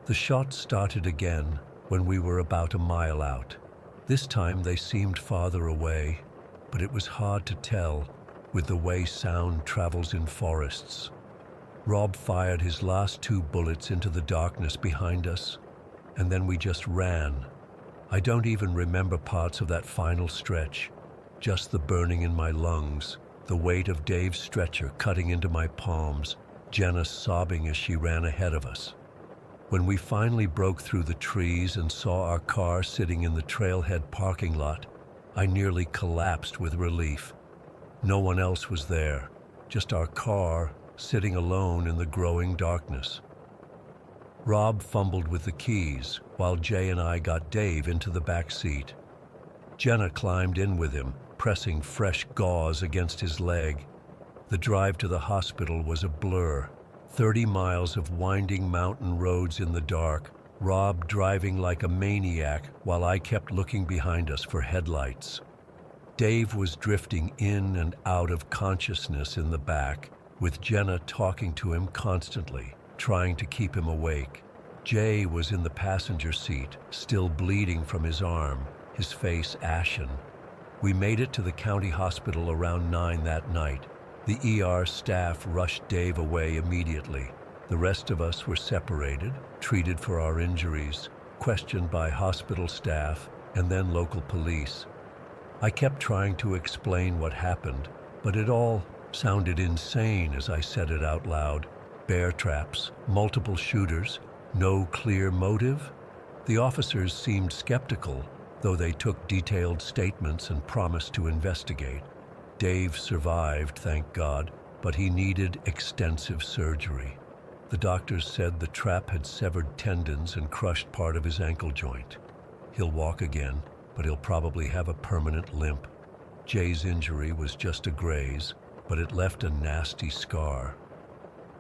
The shots started again when we were about a mile out. This time they seemed farther away, but it was hard to tell with the way sound travels in forests. Rob fired his last 2 bullets into the darkness behind us, and then we just ran. I don't even remember parts of that final stretch, just the burning in my lungs, the weight of Dave's stretcher cutting into my palms, Jenna sobbing as she ran ahead of us. When we finally broke through the trees and saw our car sitting in the trailhead parking lot, I nearly collapsed with relief. No one else was there, just our car sitting alone in the growing darkness. Rob fumbled with the keys while Jay and I got Dave into the back seat. Jenna climbed in with him, pressing fresh gauze against his leg. The drive to the hospital was a blur. 30 miles of winding mountain roads in the dark, Rob driving like a maniac while I kept looking behind us for headlights. Dave was drifting in and out of consciousness in the back, with Jenna talking to him constantly, trying to keep him awake. Jay was in the passenger seat, still bleeding from his arm, his face ashen. We made it to the county hospital around 9 that night. The ER staff rushed Dave away immediately. The rest of us were separated, treated for our injuries, questioned by hospital staff, and then local police. I kept trying to explain what happened, but it all sounded insane as I said it out loud. Bear traps, multiple shooters, no clear motive. The officers seemed skeptical, though they took detailed statements and promised to investigate. Dave survived, thank God, but he needed extensive surgery. The doctors said the trap had severed tendons and crushed part of his ankle joint. He'll walk again, but he'll probably have a permanent limp. Jay's injury was just a graze, but it left a nasty scar.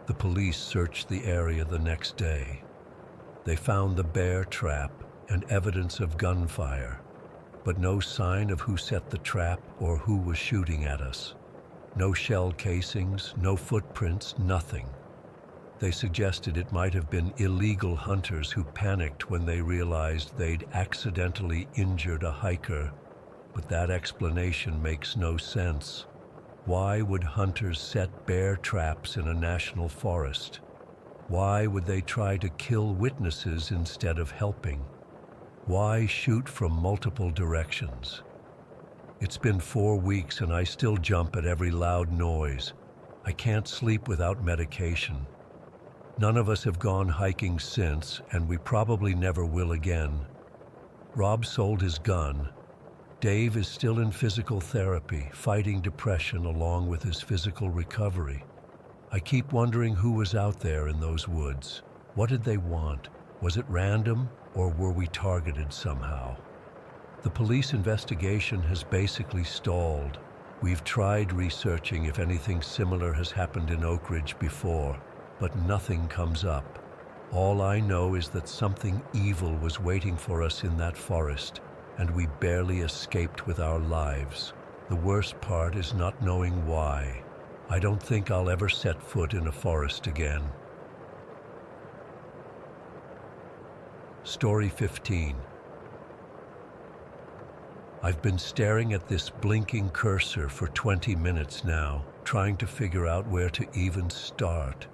The police searched the area the next day. They found the bear trap and evidence of gunfire, but no sign of who set the trap or who was shooting at us. No shell casings, no footprints, nothing. They suggested it might have been illegal hunters who panicked when they realized they'd accidentally injured a hiker, but that explanation makes no sense. Why would hunters set bear traps in a national forest? Why would they try to kill witnesses instead of helping? Why shoot from multiple directions? It's been 4 weeks and I still jump at every loud noise. I can't sleep without medication. None of us have gone hiking since, and we probably never will again. Rob sold his gun. Dave is still in physical therapy, fighting depression along with his physical recovery. I keep wondering who was out there in those woods. What did they want? Was it random, or were we targeted somehow? The police investigation has basically stalled. We've tried researching if anything similar has happened in Oak Ridge before, but nothing comes up. All I know is that something evil was waiting for us in that forest, and we barely escaped with our lives. The worst part is not knowing why. I don't think I'll ever set foot in a forest again. Story 15. I've been staring at this blinking cursor for 20 minutes now, trying to figure out where to even start.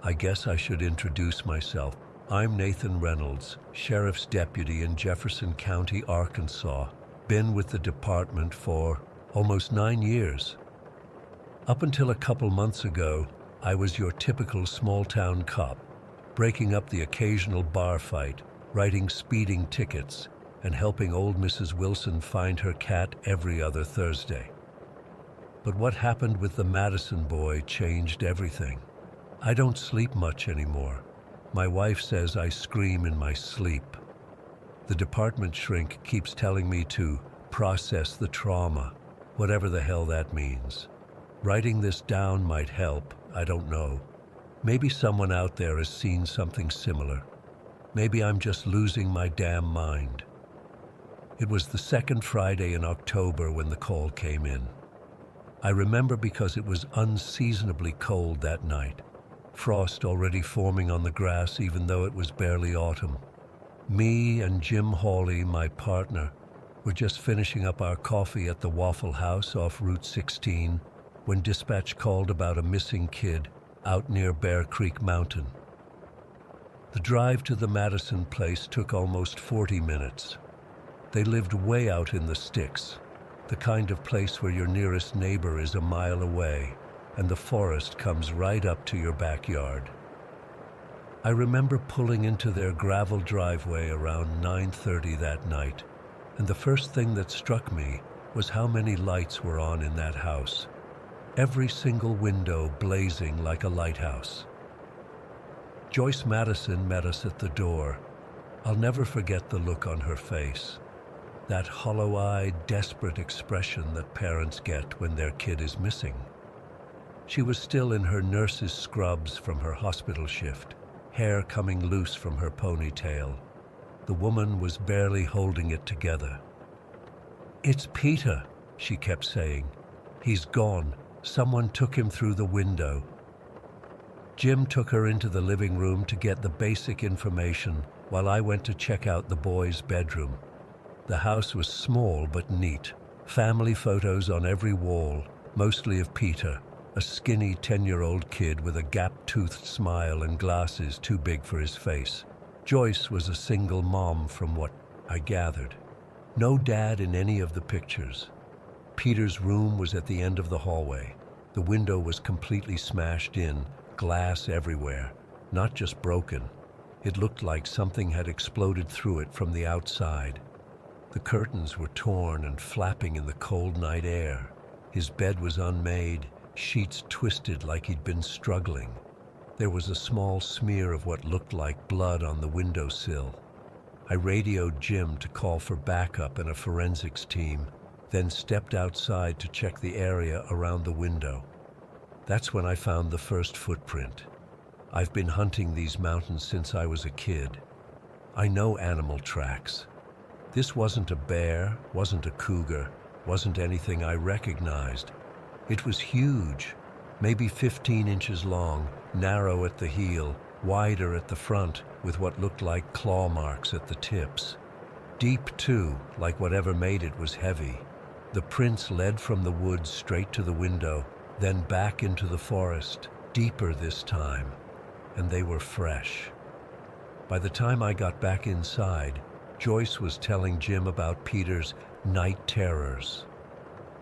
I guess I should introduce myself. I'm Nathan Reynolds, Sheriff's Deputy in Jefferson County, Arkansas. Been with the department for almost 9 years. Up until a couple months ago, I was your typical small-town cop, breaking up the occasional bar fight, writing speeding tickets, and helping old Mrs. Wilson find her cat every other Thursday. But what happened with the Madison boy changed everything. I don't sleep much anymore. My wife says I scream in my sleep. The department shrink keeps telling me to process the trauma, whatever the hell that means. Writing this down might help, I don't know. Maybe someone out there has seen something similar. Maybe I'm just losing my damn mind. It was the second Friday in October when the call came in. I remember because it was unseasonably cold that night. Frost already forming on the grass even though it was barely autumn. Me and Jim Hawley, my partner, were just finishing up our coffee at the Waffle House off Route 16 when dispatch called about a missing kid out near Bear Creek Mountain. The drive to the Madison place took almost 40 minutes. They lived way out in the sticks. The kind of place where your nearest neighbor is a mile away and the forest comes right up to your backyard. I remember pulling into their gravel driveway around 9:30 that night, and the first thing that struck me was how many lights were on in that house. Every single window blazing like a lighthouse. Joyce Madison met us at the door. I'll never forget the look on her face. That hollow-eyed, desperate expression that parents get when their kid is missing. She was still in her nurse's scrubs from her hospital shift, hair coming loose from her ponytail. The woman was barely holding it together. "It's Peter," she kept saying. "He's gone. Someone took him through the window." Jim took her into the living room to get the basic information while I went to check out the boys' bedroom. The house was small but neat. Family photos on every wall, mostly of Peter, a skinny 10-year-old kid with a gap-toothed smile and glasses too big for his face. Joyce was a single mom from what I gathered. No dad in any of the pictures. Peter's room was at the end of the hallway. The window was completely smashed in, glass everywhere, not just broken. It looked like something had exploded through it from the outside. The curtains were torn and flapping in the cold night air. His bed was unmade, sheets twisted like he'd been struggling. There was a small smear of what looked like blood on the windowsill. I radioed Jim to call for backup and a forensics team, then stepped outside to check the area around the window. That's when I found the first footprint. I've been hunting these mountains since I was a kid. I know animal tracks. This wasn't a bear, wasn't a cougar, wasn't anything I recognized. It was huge, maybe 15 inches long, narrow at the heel, wider at the front, with what looked like claw marks at the tips. Deep too, like whatever made it was heavy. The prints led from the woods straight to the window, then back into the forest, deeper this time, and they were fresh. By the time I got back inside, Joyce was telling Jim about Peter's night terrors.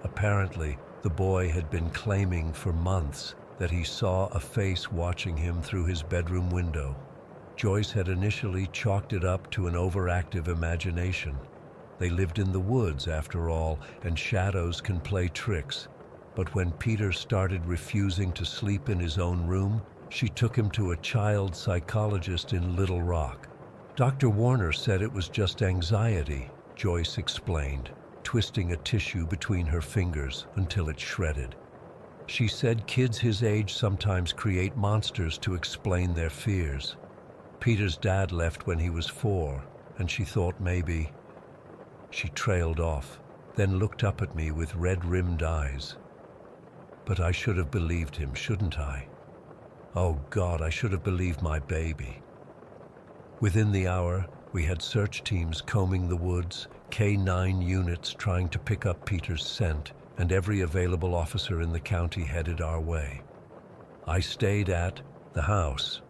Apparently, the boy had been claiming for months that he saw a face watching him through his bedroom window. Joyce had initially chalked it up to an overactive imagination. They lived in the woods, after all, and shadows can play tricks. But when Peter started refusing to sleep in his own room, she took him to a child psychologist in Little Rock. Dr. Warner said it was just anxiety, Joyce explained, twisting a tissue between her fingers until it shredded. She said kids his age sometimes create monsters to explain their fears. Peter's dad left when he was 4, and she thought maybe... She trailed off, then looked up at me with red-rimmed eyes. But I should have believed him, shouldn't I? Oh God, I should have believed my baby. Within the hour, we had search teams combing the woods, K-9 units trying to pick up Peter's scent, and every available officer in the county headed our way. I stayed at the house,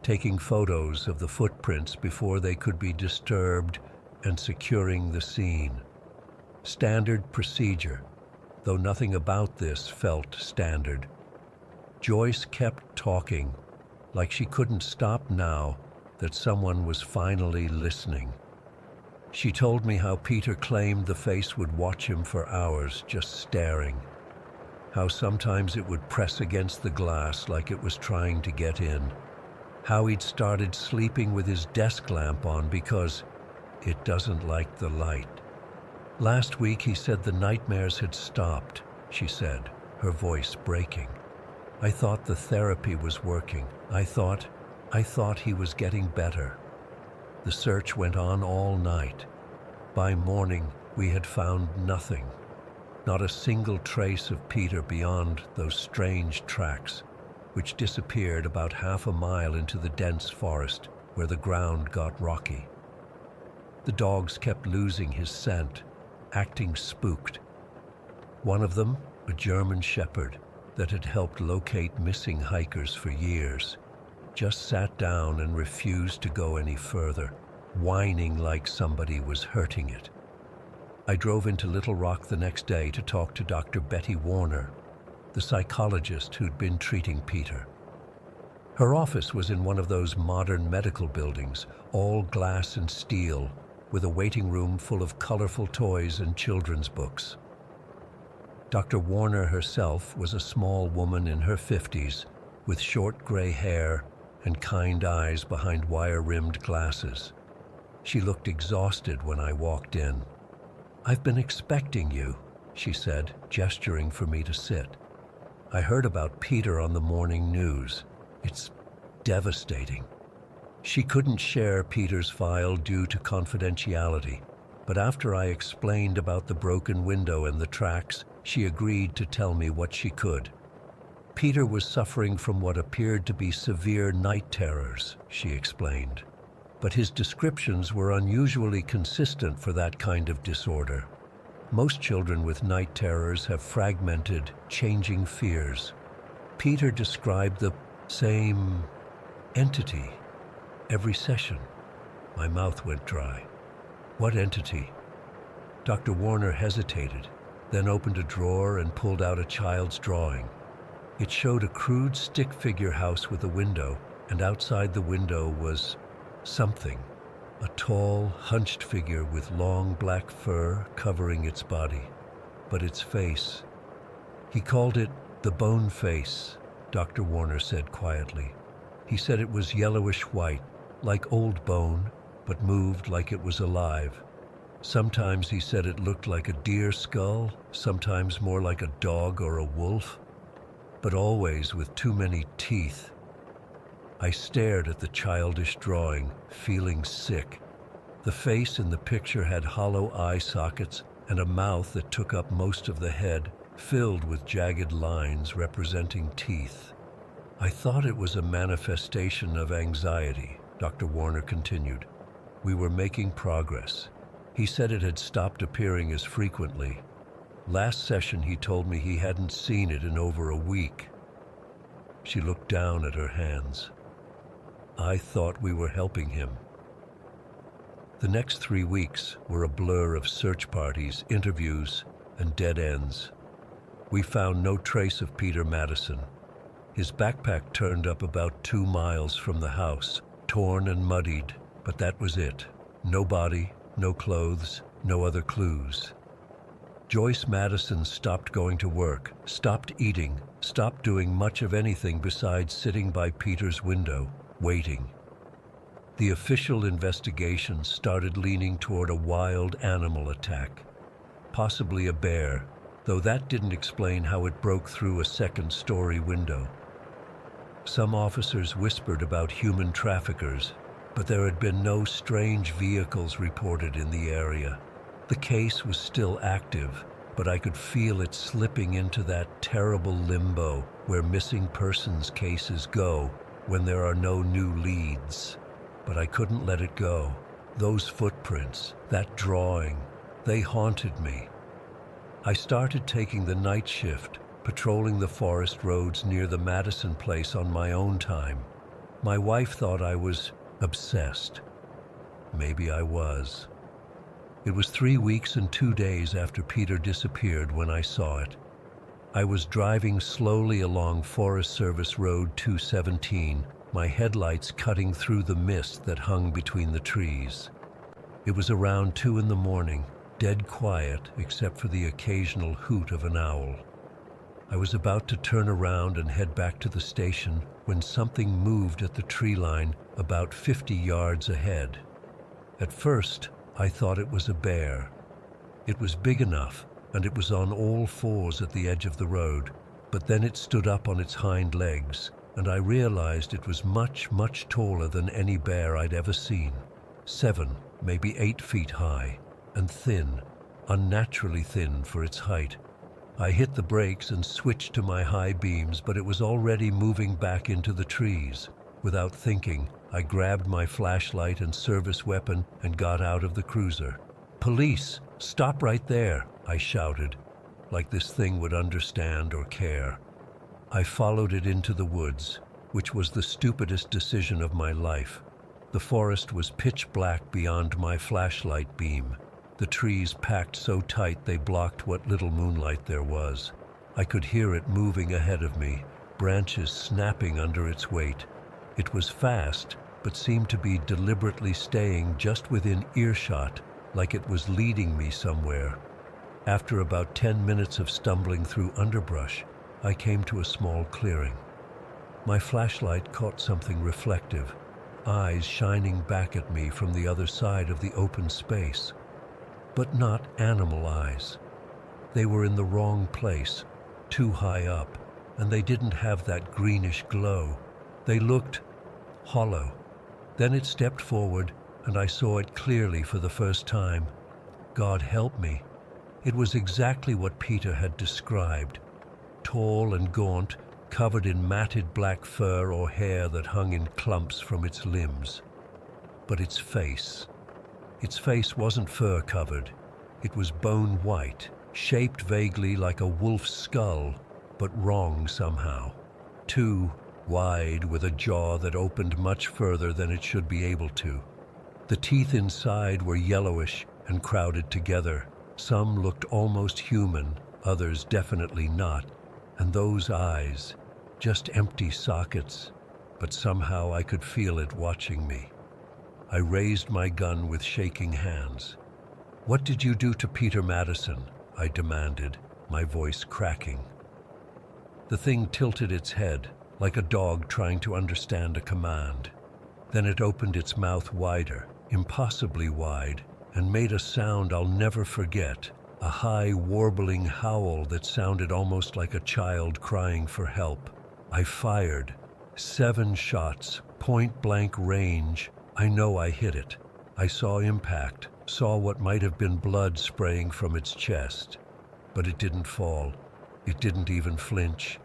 taking photos of the footprints before they could be disturbed and securing the scene. Standard procedure, though nothing about this felt standard. Joyce kept talking, like she couldn't stop now that someone was finally listening. She told me how Peter claimed the face would watch him for hours, just staring. How sometimes it would press against the glass like it was trying to get in. How he'd started sleeping with his desk lamp on because it doesn't like the light. Last week he said the nightmares had stopped, she said, her voice breaking. I thought the therapy was working. I thought he was getting better. The search went on all night. By morning, we had found nothing. Not a single trace of Peter beyond those strange tracks, which disappeared about half a mile into the dense forest where the ground got rocky. The dogs kept losing his scent, acting spooked. One of them, a German shepherd that had helped locate missing hikers for years, just sat down and refused to go any further, whining like somebody was hurting it. I drove into Little Rock the next day to talk to Dr. Betty Warner, the psychologist who'd been treating Peter. Her office was in one of those modern medical buildings, all glass and steel, with a waiting room full of colorful toys and children's books. Dr. Warner herself was a small woman in her 50s, with short gray hair and kind eyes behind wire-rimmed glasses. She looked exhausted when I walked in. "I've been expecting you," she said, gesturing for me to sit. "I heard about Peter on the morning news. It's devastating." She couldn't share Peter's file due to confidentiality, but after I explained about the broken window and the tracks, she agreed to tell me what she could. Peter was suffering from what appeared to be severe night terrors, she explained, but his descriptions were unusually consistent for that kind of disorder. Most children with night terrors have fragmented, changing fears. Peter described the same entity every session. My mouth went dry. "What entity?" Dr. Warner hesitated, then opened a drawer and pulled out a child's drawing. It showed a crude stick figure house with a window, and outside the window was something, a tall, hunched figure with long black fur covering its body, but its face. "He called it the bone face," Dr. Warner said quietly. "He said it was yellowish white, like old bone, but moved like it was alive. Sometimes he said it looked like a deer skull, sometimes more like a dog or a wolf, but always with too many teeth." I stared at the childish drawing, feeling sick. The face in the picture had hollow eye sockets and a mouth that took up most of the head, filled with jagged lines representing teeth. "I thought it was a manifestation of anxiety," Dr. Warner continued. "We were making progress. He said it had stopped appearing as frequently. Last session he told me he hadn't seen it in over a week." She looked down at her hands. "I thought we were helping him." The next 3 weeks were a blur of search parties, interviews, and dead ends. We found no trace of Peter Madison. His backpack turned up about 2 miles from the house, torn and muddied, but that was it. No body, no clothes, no other clues. Joyce Madison stopped going to work, stopped eating, stopped doing much of anything besides sitting by Peter's window, waiting. The official investigation started leaning toward a wild animal attack, possibly a bear, though that didn't explain how it broke through a second-story window. Some officers whispered about human traffickers, but there had been no strange vehicles reported in the area. The case was still active, but I could feel it slipping into that terrible limbo where missing persons cases go when there are no new leads. But I couldn't let it go. Those footprints, that drawing, they haunted me. I started taking the night shift, patrolling the forest roads near the Madison place on my own time. My wife thought I was obsessed. Maybe I was. It was 3 weeks and 2 days after Peter disappeared when I saw it. I was driving slowly along Forest Service Road 217, my headlights cutting through the mist that hung between the trees. It was around 2 in the morning, dead quiet except for the occasional hoot of an owl. I was about to turn around and head back to the station when something moved at the tree line about 50 yards ahead. At first, I thought it was a bear. It was big enough, and it was on all fours at the edge of the road, but then it stood up on its hind legs, and I realized it was much, much taller than any bear I'd ever seen. 7, maybe 8 feet high, and thin, unnaturally thin for its height. I hit the brakes and switched to my high beams, but it was already moving back into the trees. Without thinking, I grabbed my flashlight and service weapon and got out of the cruiser. "Police! Stop right there!" I shouted, like this thing would understand or care. I followed it into the woods, which was the stupidest decision of my life. The forest was pitch black beyond my flashlight beam. the trees packed so tight they blocked what little moonlight there was. I could hear it moving ahead of me, branches snapping under its weight. It was fast, but seemed to be deliberately staying just within earshot, like it was leading me somewhere. After about 10 minutes of stumbling through underbrush, I came to a small clearing. My flashlight caught something reflective, eyes shining back at me from the other side of the open space. But not animal eyes. They were in the wrong place, too high up, and they didn't have that greenish glow. They looked hollow. Then it stepped forward, and I saw it clearly for the first time. God help me. It was exactly what Peter had described. Tall and gaunt, covered in matted black fur or hair that hung in clumps from its limbs. But its face wasn't fur-covered. It was bone white, shaped vaguely like a wolf's skull, but wrong somehow. Too wide, with a jaw that opened much further than it should be able to. The teeth inside were yellowish and crowded together. Some looked almost human, others definitely not. And those eyes, just empty sockets, but somehow I could feel it watching me. I raised my gun with shaking hands. "What did you do to Peter Madison?" I demanded, my voice cracking. The thing tilted its head, like a dog trying to understand a command. Then it opened its mouth wider, impossibly wide, and made a sound I'll never forget, a high, warbling howl that sounded almost like a child crying for help. I fired. 7 shots, point-blank range. I know I hit it. I saw impact, saw what might have been blood spraying from its chest. But it didn't fall. It didn't even flinch.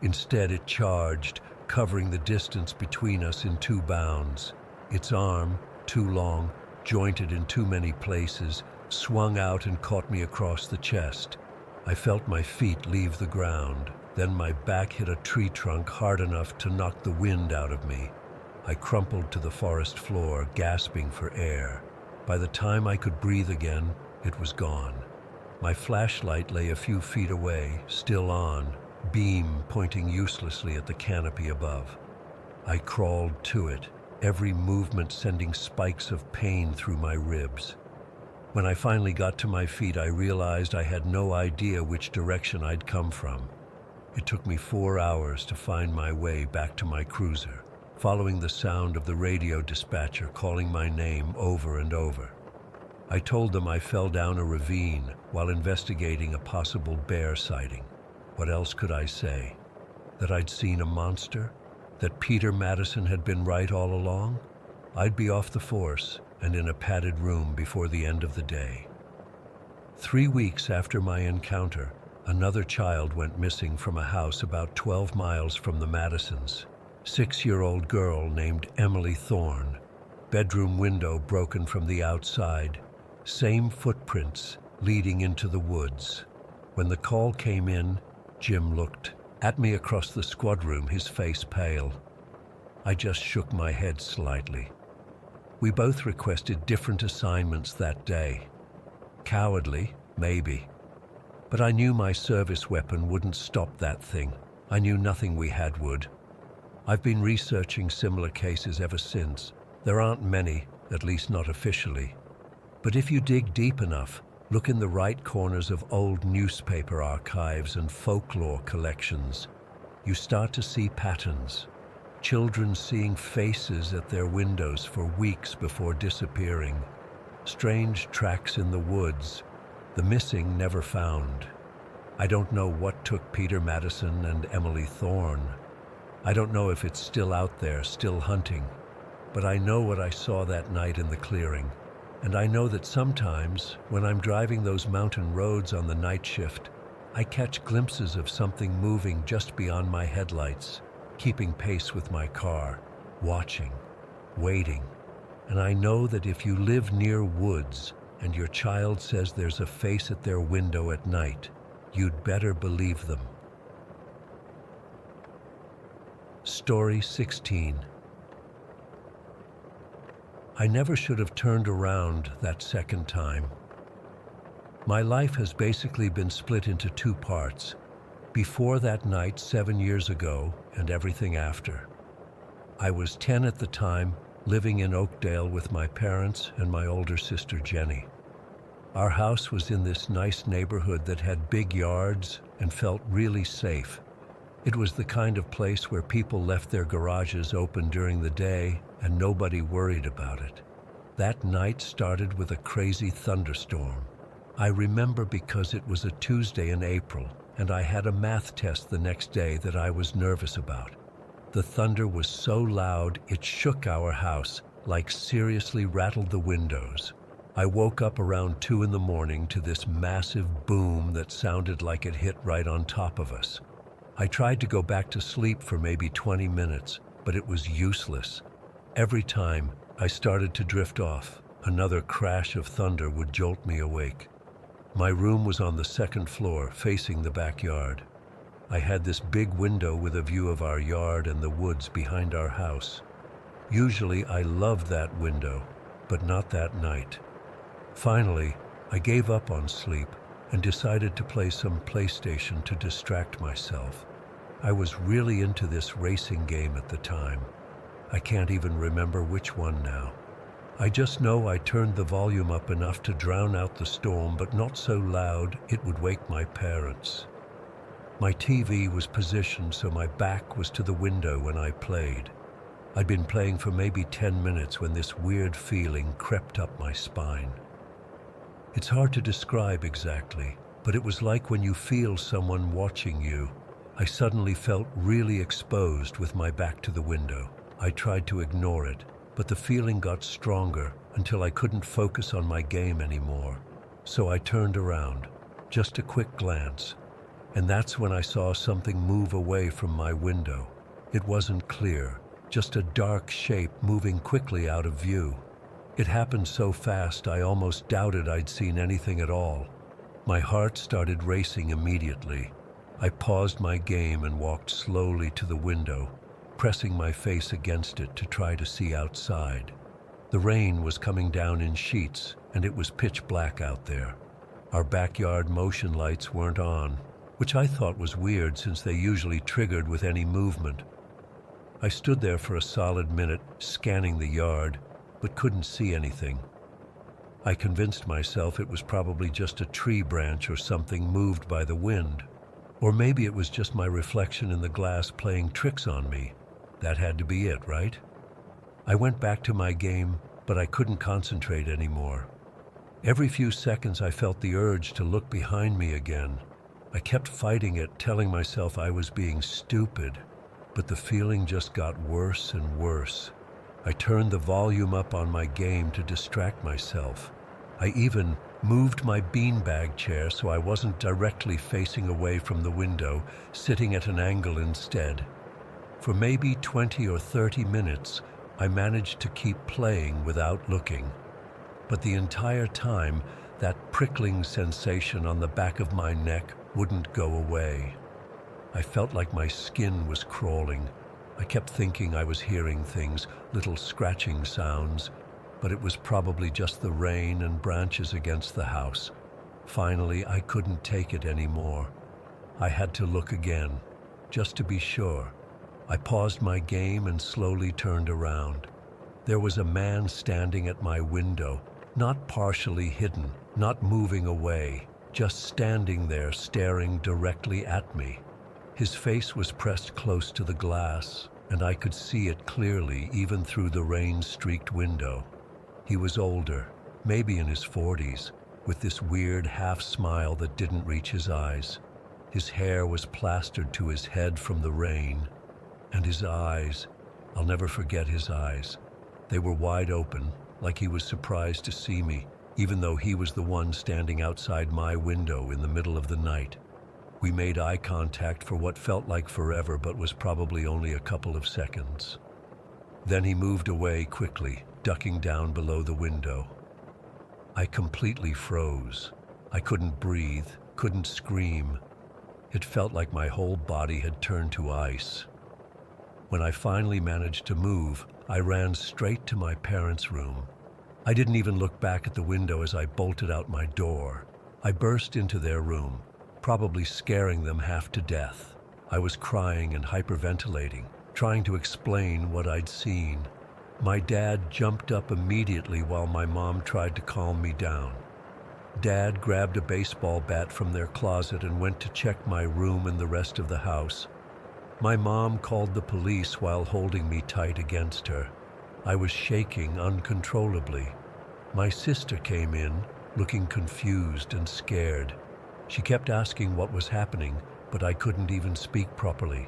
Instead, it charged, covering the distance between us in 2 bounds. Its arm, too long, jointed in too many places, swung out and caught me across the chest. I felt my feet leave the ground. Then my back hit a tree trunk hard enough to knock the wind out of me. I crumpled to the forest floor, gasping for air. By the time I could breathe again, it was gone. My flashlight lay a few feet away, still on, beam pointing uselessly at the canopy above. I crawled to it, every movement sending spikes of pain through my ribs. When I finally got to my feet, I realized I had no idea which direction I'd come from. It took me 4 hours to find my way back to my cruiser, following the sound of the radio dispatcher calling my name over and over. I told them I fell down a ravine while investigating a possible bear sighting. What else could I say? That I'd seen a monster? That Peter Madison had been right all along? I'd be off the force and in a padded room before the end of the day. 3 weeks after my encounter, another child went missing from a house about 12 miles from the Madisons. 6-year-old girl named Emily Thorne. Bedroom window broken from the outside. Same footprints leading into the woods. When the call came in, Jim looked at me across the squad room, his face pale. I just shook my head slightly. We both requested different assignments that day. Cowardly, maybe. But I knew my service weapon wouldn't stop that thing. I knew nothing we had would. I've been researching similar cases ever since. There aren't many, at least not officially. But if you dig deep enough, look in the right corners of old newspaper archives and folklore collections, you start to see patterns. Children seeing faces at their windows for weeks before disappearing. Strange tracks in the woods, the missing never found. I don't know what took Peter Madison and Emily Thorne. I don't know if it's still out there, still hunting. But I know what I saw that night in the clearing. And I know that sometimes, when I'm driving those mountain roads on the night shift, I catch glimpses of something moving just beyond my headlights, keeping pace with my car, watching, waiting. And I know that if you live near woods and your child says there's a face at their window at night, you'd better believe them. Story 16. I never should have turned around that second time. My life has basically been split into two parts: before that night 7 years ago and everything after. I was 10 at the time, living in Oakdale with my parents and my older sister Jenny. Our house was in this nice neighborhood that had big yards and felt really safe. It was the kind of place where people left their garages open during the day and nobody worried about it. That night started with a crazy thunderstorm. I remember because it was a Tuesday in April and I had a math test the next day that I was nervous about. The thunder was so loud it shook our house, like seriously rattled the windows. I woke up around 2 in the morning to this massive boom that sounded like it hit right on top of us. I tried to go back to sleep for maybe 20 minutes, but it was useless. Every time I started to drift off, another crash of thunder would jolt me awake. My room was on the second floor, facing the backyard. I had this big window with a view of our yard and the woods behind our house. Usually I loved that window, but not that night. Finally, I gave up on sleep and decided to play some PlayStation to distract myself. I was really into this racing game at the time. I can't even remember which one now. I just know I turned the volume up enough to drown out the storm, but not so loud it would wake my parents. My TV was positioned so my back was to the window when I played. I'd been playing for maybe 10 minutes when this weird feeling crept up my spine. It's hard to describe exactly, but it was like when you feel someone watching you. I suddenly felt really exposed with my back to the window. I tried to ignore it, but the feeling got stronger until I couldn't focus on my game anymore. So I turned around, just a quick glance, and that's when I saw something move away from my window. It wasn't clear, just a dark shape moving quickly out of view. It happened so fast I almost doubted I'd seen anything at all. My heart started racing immediately. I paused my game and walked slowly to the window, pressing my face against it to try to see outside. The rain was coming down in sheets and it was pitch black out there. Our backyard motion lights weren't on, which I thought was weird since they usually triggered with any movement. I stood there for a solid minute, scanning the yard, but couldn't see anything. I convinced myself it was probably just a tree branch or something moved by the wind. Or maybe it was just my reflection in the glass playing tricks on me. That had to be it, right? I went back to my game, but I couldn't concentrate anymore. Every few seconds I felt the urge to look behind me again. I kept fighting it, telling myself I was being stupid, but the feeling just got worse and worse. I turned the volume up on my game to distract myself. I even moved my beanbag chair so I wasn't directly facing away from the window, sitting at an angle instead. For maybe 20 or 30 minutes, I managed to keep playing without looking. But the entire time, that prickling sensation on the back of my neck wouldn't go away. I felt like my skin was crawling. I kept thinking I was hearing things, little scratching sounds, but it was probably just the rain and branches against the house. Finally, I couldn't take it anymore. I had to look again, just to be sure. I paused my game and slowly turned around. There was a man standing at my window, not partially hidden, not moving away, just standing there staring directly at me. His face was pressed close to the glass, and I could see it clearly even through the rain-streaked window. He was older, maybe in his 40s, with this weird half-smile that didn't reach his eyes. His hair was plastered to his head from the rain, and his eyes, I'll never forget his eyes. They were wide open, like he was surprised to see me, even though he was the one standing outside my window in the middle of the night. We made eye contact for what felt like forever, but was probably only a couple of seconds. Then he moved away quickly, ducking down below the window. I completely froze. I couldn't breathe, couldn't scream. It felt like my whole body had turned to ice. When I finally managed to move, I ran straight to my parents' room. I didn't even look back at the window as I bolted out my door. I burst into their room, probably scaring them half to death. I was crying and hyperventilating, trying to explain what I'd seen. My dad jumped up immediately while my mom tried to calm me down. Dad grabbed a baseball bat from their closet and went to check my room and the rest of the house. My mom called the police while holding me tight against her. I was shaking uncontrollably. My sister came in, looking confused and scared. She kept asking what was happening, but I couldn't even speak properly.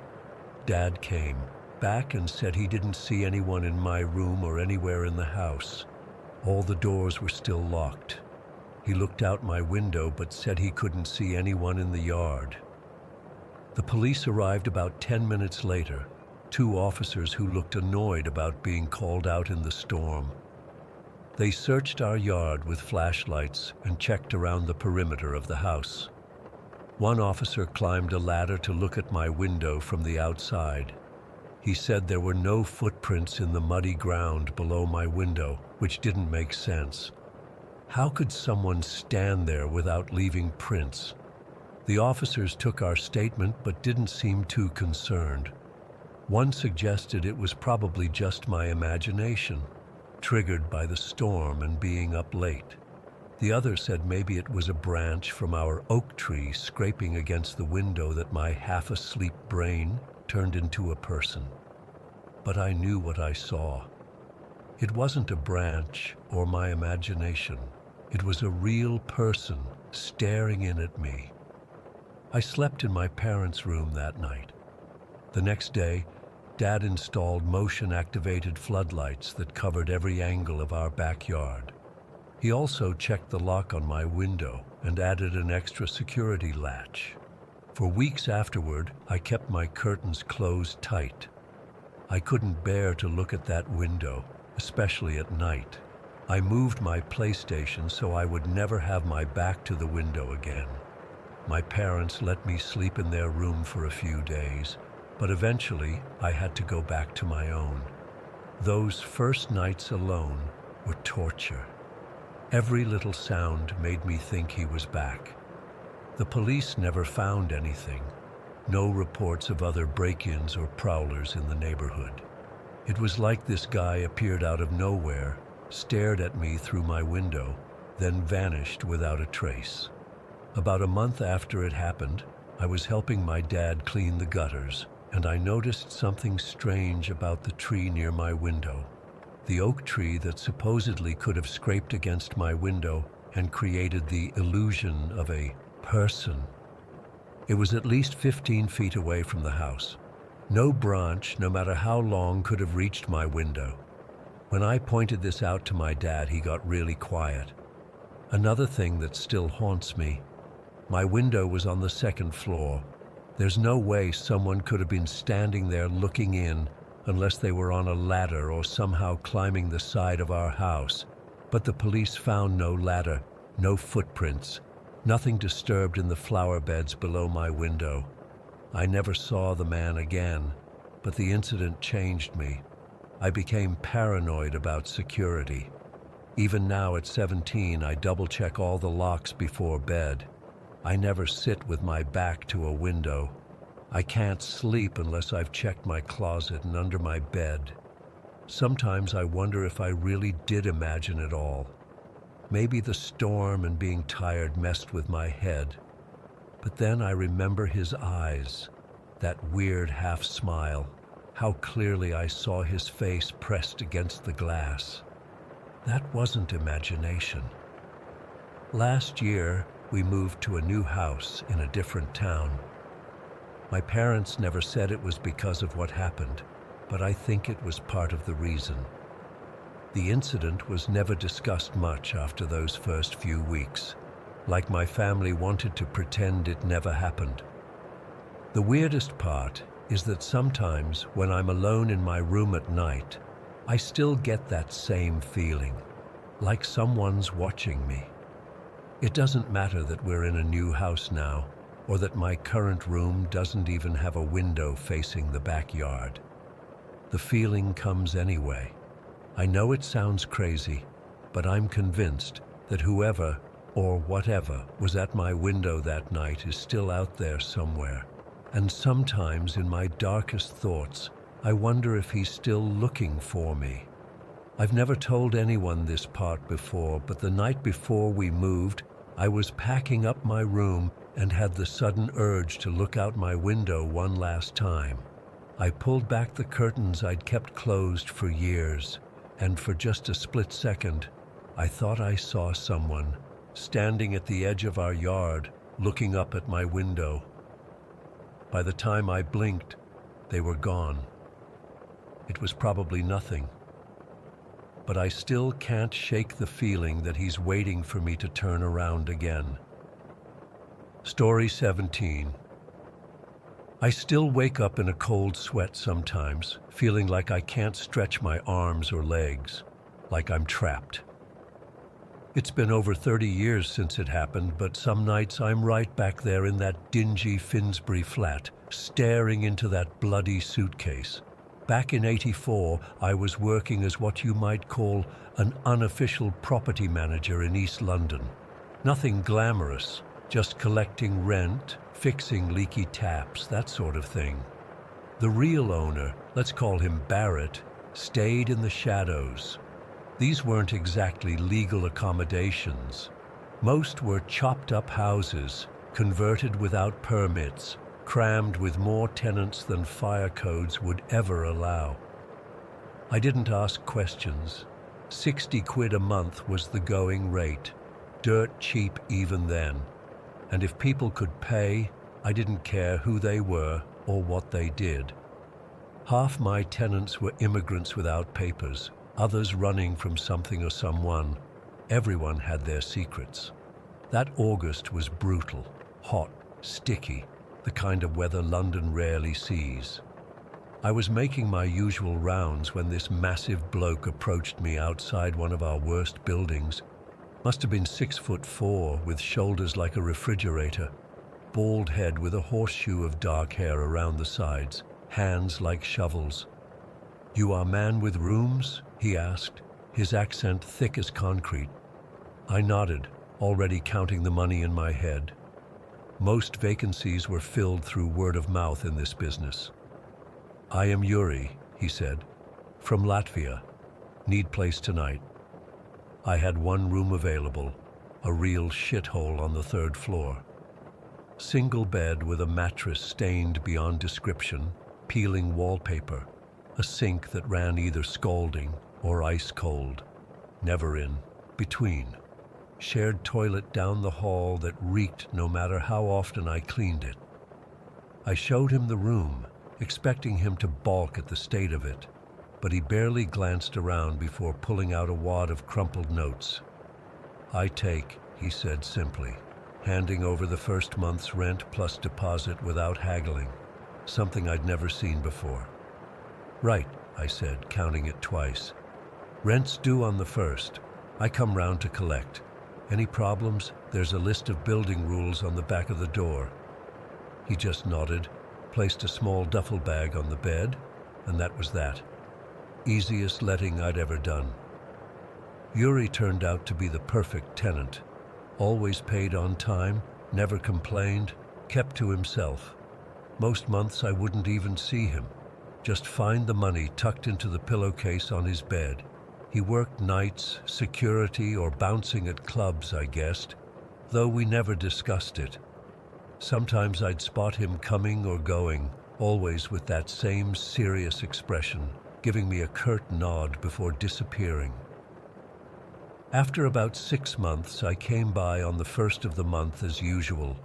Dad came back and said he didn't see anyone in my room or anywhere in the house. All the doors were still locked. He looked out my window but said he couldn't see anyone in the yard. The police arrived about 10 minutes later, 2 officers who looked annoyed about being called out in the storm. They searched our yard with flashlights and checked around the perimeter of the house. One officer climbed a ladder to look at my window from the outside. He said there were no footprints in the muddy ground below my window, which didn't make sense. How could someone stand there without leaving prints? The officers took our statement but didn't seem too concerned. One suggested it was probably just my imagination, triggered by the storm and being up late. The other said maybe it was a branch from our oak tree scraping against the window that my half-asleep brain turned into a person. But I knew what I saw. It wasn't a branch or my imagination. It was a real person staring in at me. I slept in my parents' room that night. The next day, Dad installed motion-activated floodlights that covered every angle of our backyard. He also checked the lock on my window and added an extra security latch. For weeks afterward, I kept my curtains closed tight. I couldn't bear to look at that window, especially at night. I moved my PlayStation so I would never have my back to the window again. My parents let me sleep in their room for a few days, but eventually I had to go back to my own. Those first nights alone were torture. Every little sound made me think he was back. The police never found anything. No reports of other break-ins or prowlers in the neighborhood. It was like this guy appeared out of nowhere, stared at me through my window, then vanished without a trace. About a month after it happened, I was helping my dad clean the gutters, and I noticed something strange about the tree near my window. The oak tree that supposedly could have scraped against my window and created the illusion of a person. It was at least 15 feet away from the house. No branch, no matter how long, could have reached my window. When I pointed this out to my dad, he got really quiet. Another thing that still haunts me: my window was on the 2nd floor. There's no way someone could have been standing there looking in unless they were on a ladder or somehow climbing the side of our house. But the police found no ladder, no footprints, nothing disturbed in the flower beds below my window. I never saw the man again, but the incident changed me. I became paranoid about security. Even now at 17, I double-check all the locks before bed. I never sit with my back to a window. I can't sleep unless I've checked my closet and under my bed. Sometimes I wonder if I really did imagine it all. Maybe the storm and being tired messed with my head. But then I remember his eyes, that weird half-smile, how clearly I saw his face pressed against the glass. That wasn't imagination. Last year, we moved to a new house in a different town. My parents never said it was because of what happened, but I think it was part of the reason. The incident was never discussed much after those first few weeks, like my family wanted to pretend it never happened. The weirdest part is that sometimes when I'm alone in my room at night, I still get that same feeling, like someone's watching me. It doesn't matter that we're in a new house now, or that my current room doesn't even have a window facing the backyard. The feeling comes anyway. I know it sounds crazy, but I'm convinced that whoever or whatever was at my window that night is still out there somewhere. And sometimes in my darkest thoughts, I wonder if he's still looking for me. I've never told anyone this part before, but the night before we moved, I was packing up my room and had the sudden urge to look out my window one last time. I pulled back the curtains I'd kept closed for years, and for just a split second, I thought I saw someone standing at the edge of our yard, looking up at my window. By the time I blinked, they were gone. It was probably nothing, but I still can't shake the feeling that he's waiting for me to turn around again. Story 17. I still wake up in a cold sweat sometimes, feeling like I can't stretch my arms or legs, like I'm trapped. It's been over 30 years since it happened, but some nights I'm right back there in that dingy Finsbury flat, staring into that bloody suitcase. Back in '84, I was working as what you might call an unofficial property manager in East London. Nothing glamorous, just collecting rent, fixing leaky taps, that sort of thing. The real owner, let's call him Barrett, stayed in the shadows. These weren't exactly legal accommodations. Most were chopped-up houses, converted without permits, crammed with more tenants than fire codes would ever allow. I didn't ask questions. 60 quid a month was the going rate, dirt cheap even then. And if people could pay, I didn't care who they were or what they did. Half my tenants were immigrants without papers, others running from something or someone. Everyone had their secrets. That August was brutal, hot, sticky, the kind of weather London rarely sees. I was making my usual rounds when this massive bloke approached me outside one of our worst buildings. Must have been 6'4", with shoulders like a refrigerator, bald head with a horseshoe of dark hair around the sides, hands like shovels. "You are man with rooms?" he asked, his accent thick as concrete. I nodded, already counting the money in my head. Most vacancies were filled through word of mouth in this business. "I am Yuri," he said, "from Latvia. Need place tonight." I had one room available, a real shithole on the 3rd floor. Single bed with a mattress stained beyond description, peeling wallpaper, a sink that ran either scalding or ice cold, never in between. Shared toilet down the hall that reeked no matter how often I cleaned it. I showed him the room, expecting him to balk at the state of it, but he barely glanced around before pulling out a wad of crumpled notes. "I take," he said simply, handing over the first month's rent plus deposit without haggling, something I'd never seen before. "Right," I said, counting it twice. "Rent's due on the 1st. I come round to collect. Any problems? There's a list of building rules on the back of the door." He just nodded, placed a small duffel bag on the bed, and that was that. Easiest letting I'd ever done. Yuri turned out to be the perfect tenant. Always paid on time, never complained, kept to himself. Most months I wouldn't even see him. Just find the money tucked into the pillowcase on his bed. He worked nights, security, or bouncing at clubs, I guessed, though we never discussed it. Sometimes I'd spot him coming or going, always with that same serious expression, giving me a curt nod before disappearing. After about 6 months, I came by on the 1st of the month as usual.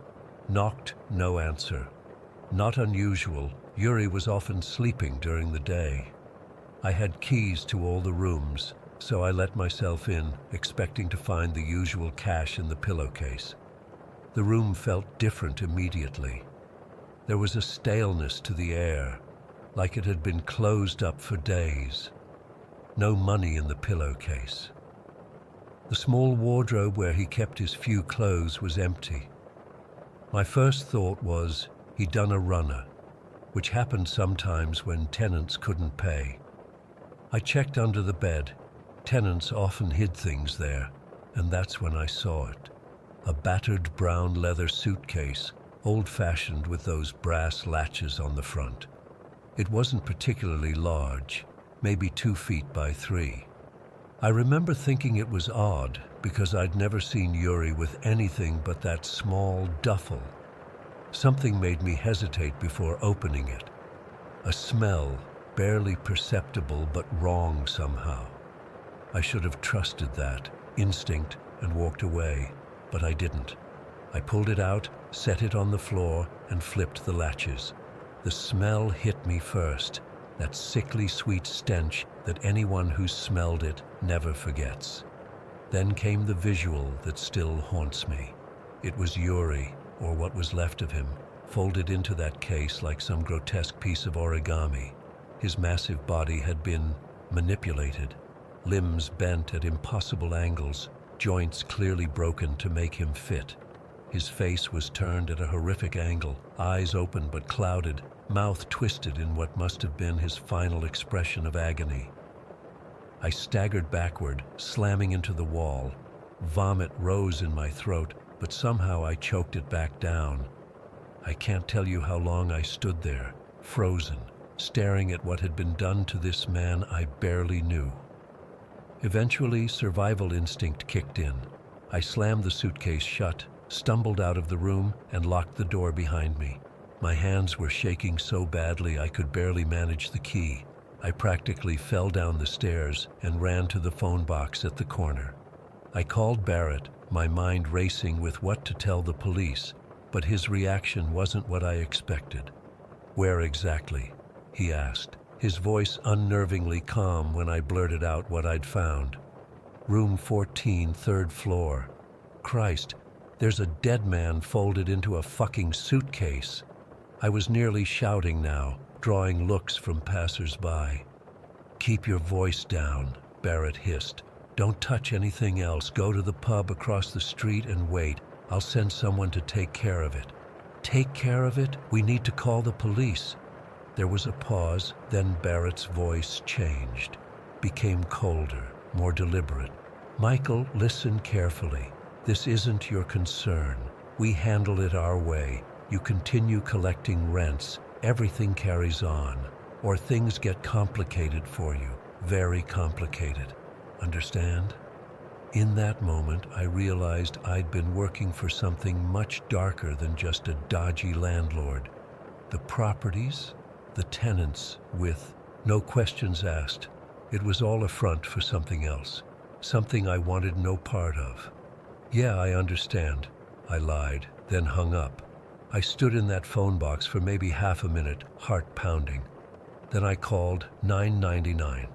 Knocked, no answer. Not unusual, Yuri was often sleeping during the day. I had keys to all the rooms, so I let myself in, expecting to find the usual cash in the pillowcase. The room felt different immediately. There was a staleness to the air, like it had been closed up for days. No money in the pillowcase. The small wardrobe where he kept his few clothes was empty. My first thought was he'd done a runner, which happened sometimes when tenants couldn't pay. I checked under the bed. Tenants often hid things there, and that's when I saw it. a battered brown leather suitcase, old-fashioned with those brass latches on the front. It wasn't particularly large, maybe 2 feet by 3. I remember thinking it was odd because I'd never seen Yuri with anything but that small duffel. Something made me hesitate before opening it. A smell, barely perceptible but wrong somehow. I should have trusted that instinct and walked away, but I didn't. I pulled it out, set it on the floor, and flipped the latches. The smell hit me first, that sickly sweet stench that anyone who smelled it never forgets. Then came the visual that still haunts me. It was Yuri, or what was left of him, folded into that case like some grotesque piece of origami. His massive body had been manipulated, limbs bent at impossible angles, joints clearly broken to make him fit. His face was turned at a horrific angle, eyes open but clouded, mouth twisted in what must have been his final expression of agony. I staggered backward, slamming into the wall. Vomit rose in my throat, but somehow I choked it back down. I can't tell you how long I stood there, frozen, staring at what had been done to this man I barely knew. Eventually, survival instinct kicked in. I slammed the suitcase shut, stumbled out of the room, and locked the door behind me. My hands were shaking so badly I could barely manage the key. I practically fell down the stairs and ran to the phone box at the corner. I called Barrett, my mind racing with what to tell the police, but his reaction wasn't what I expected. "Where exactly?" he asked, his voice unnervingly calm when I blurted out what I'd found. "Room 14, 3rd floor. Christ, there's a dead man folded into a fucking suitcase." I was nearly shouting now, drawing looks from passers-by. "Keep your voice down," Barrett hissed. "Don't touch anything else. Go to the pub across the street and wait. I'll send someone to take care of it." "Take care of it? We need to call the police." There was a pause, then Barrett's voice changed, became colder, more deliberate. "Michael, listen carefully. This isn't your concern. We handle it our way. You continue collecting rents, everything carries on, or things get complicated for you, very complicated. Understand?" In that moment, I realized I'd been working for something much darker than just a dodgy landlord. The properties, the tenants with no questions asked. It was all a front for something else, something I wanted no part of. "Yeah, I understand," I lied, then hung up. I stood in that phone box for maybe half a minute, heart pounding. Then I called 999.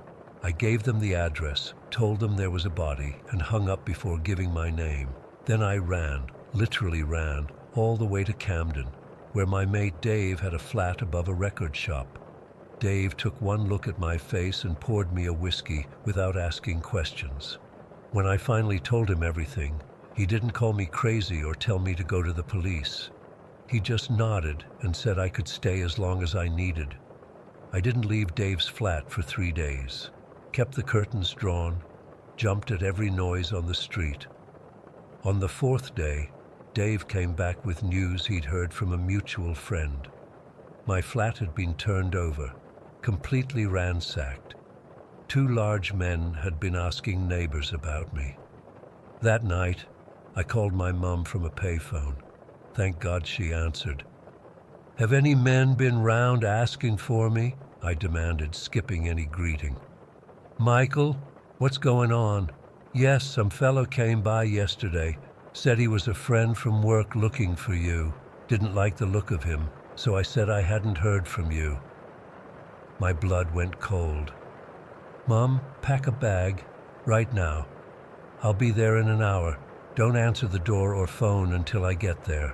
I gave them the address, told them there was a body, and hung up before giving my name. Then I ran, literally ran, all the way to Camden, where my mate Dave had a flat above a record shop. Dave took one look at my face and poured me a whiskey without asking questions. When I finally told him everything, he didn't call me crazy or tell me to go to the police. He just nodded and said I could stay as long as I needed. I didn't leave Dave's flat for 3 days. Kept the curtains drawn, jumped at every noise on the street. On the 4th day, Dave came back with news he'd heard from a mutual friend. My flat had been turned over, completely ransacked. 2 large men had been asking neighbors about me. That night, I called my mom from a payphone. Thank God she answered. "Have any men been round asking for me?" I demanded, skipping any greeting. "Michael, what's going on?" "Yes, some fellow came by yesterday. Said he was a friend from work looking for you. Didn't like the look of him, so I said I hadn't heard from you." My blood went cold. "Mom, pack a bag, right now. I'll be there in an hour. Don't answer the door or phone until I get there."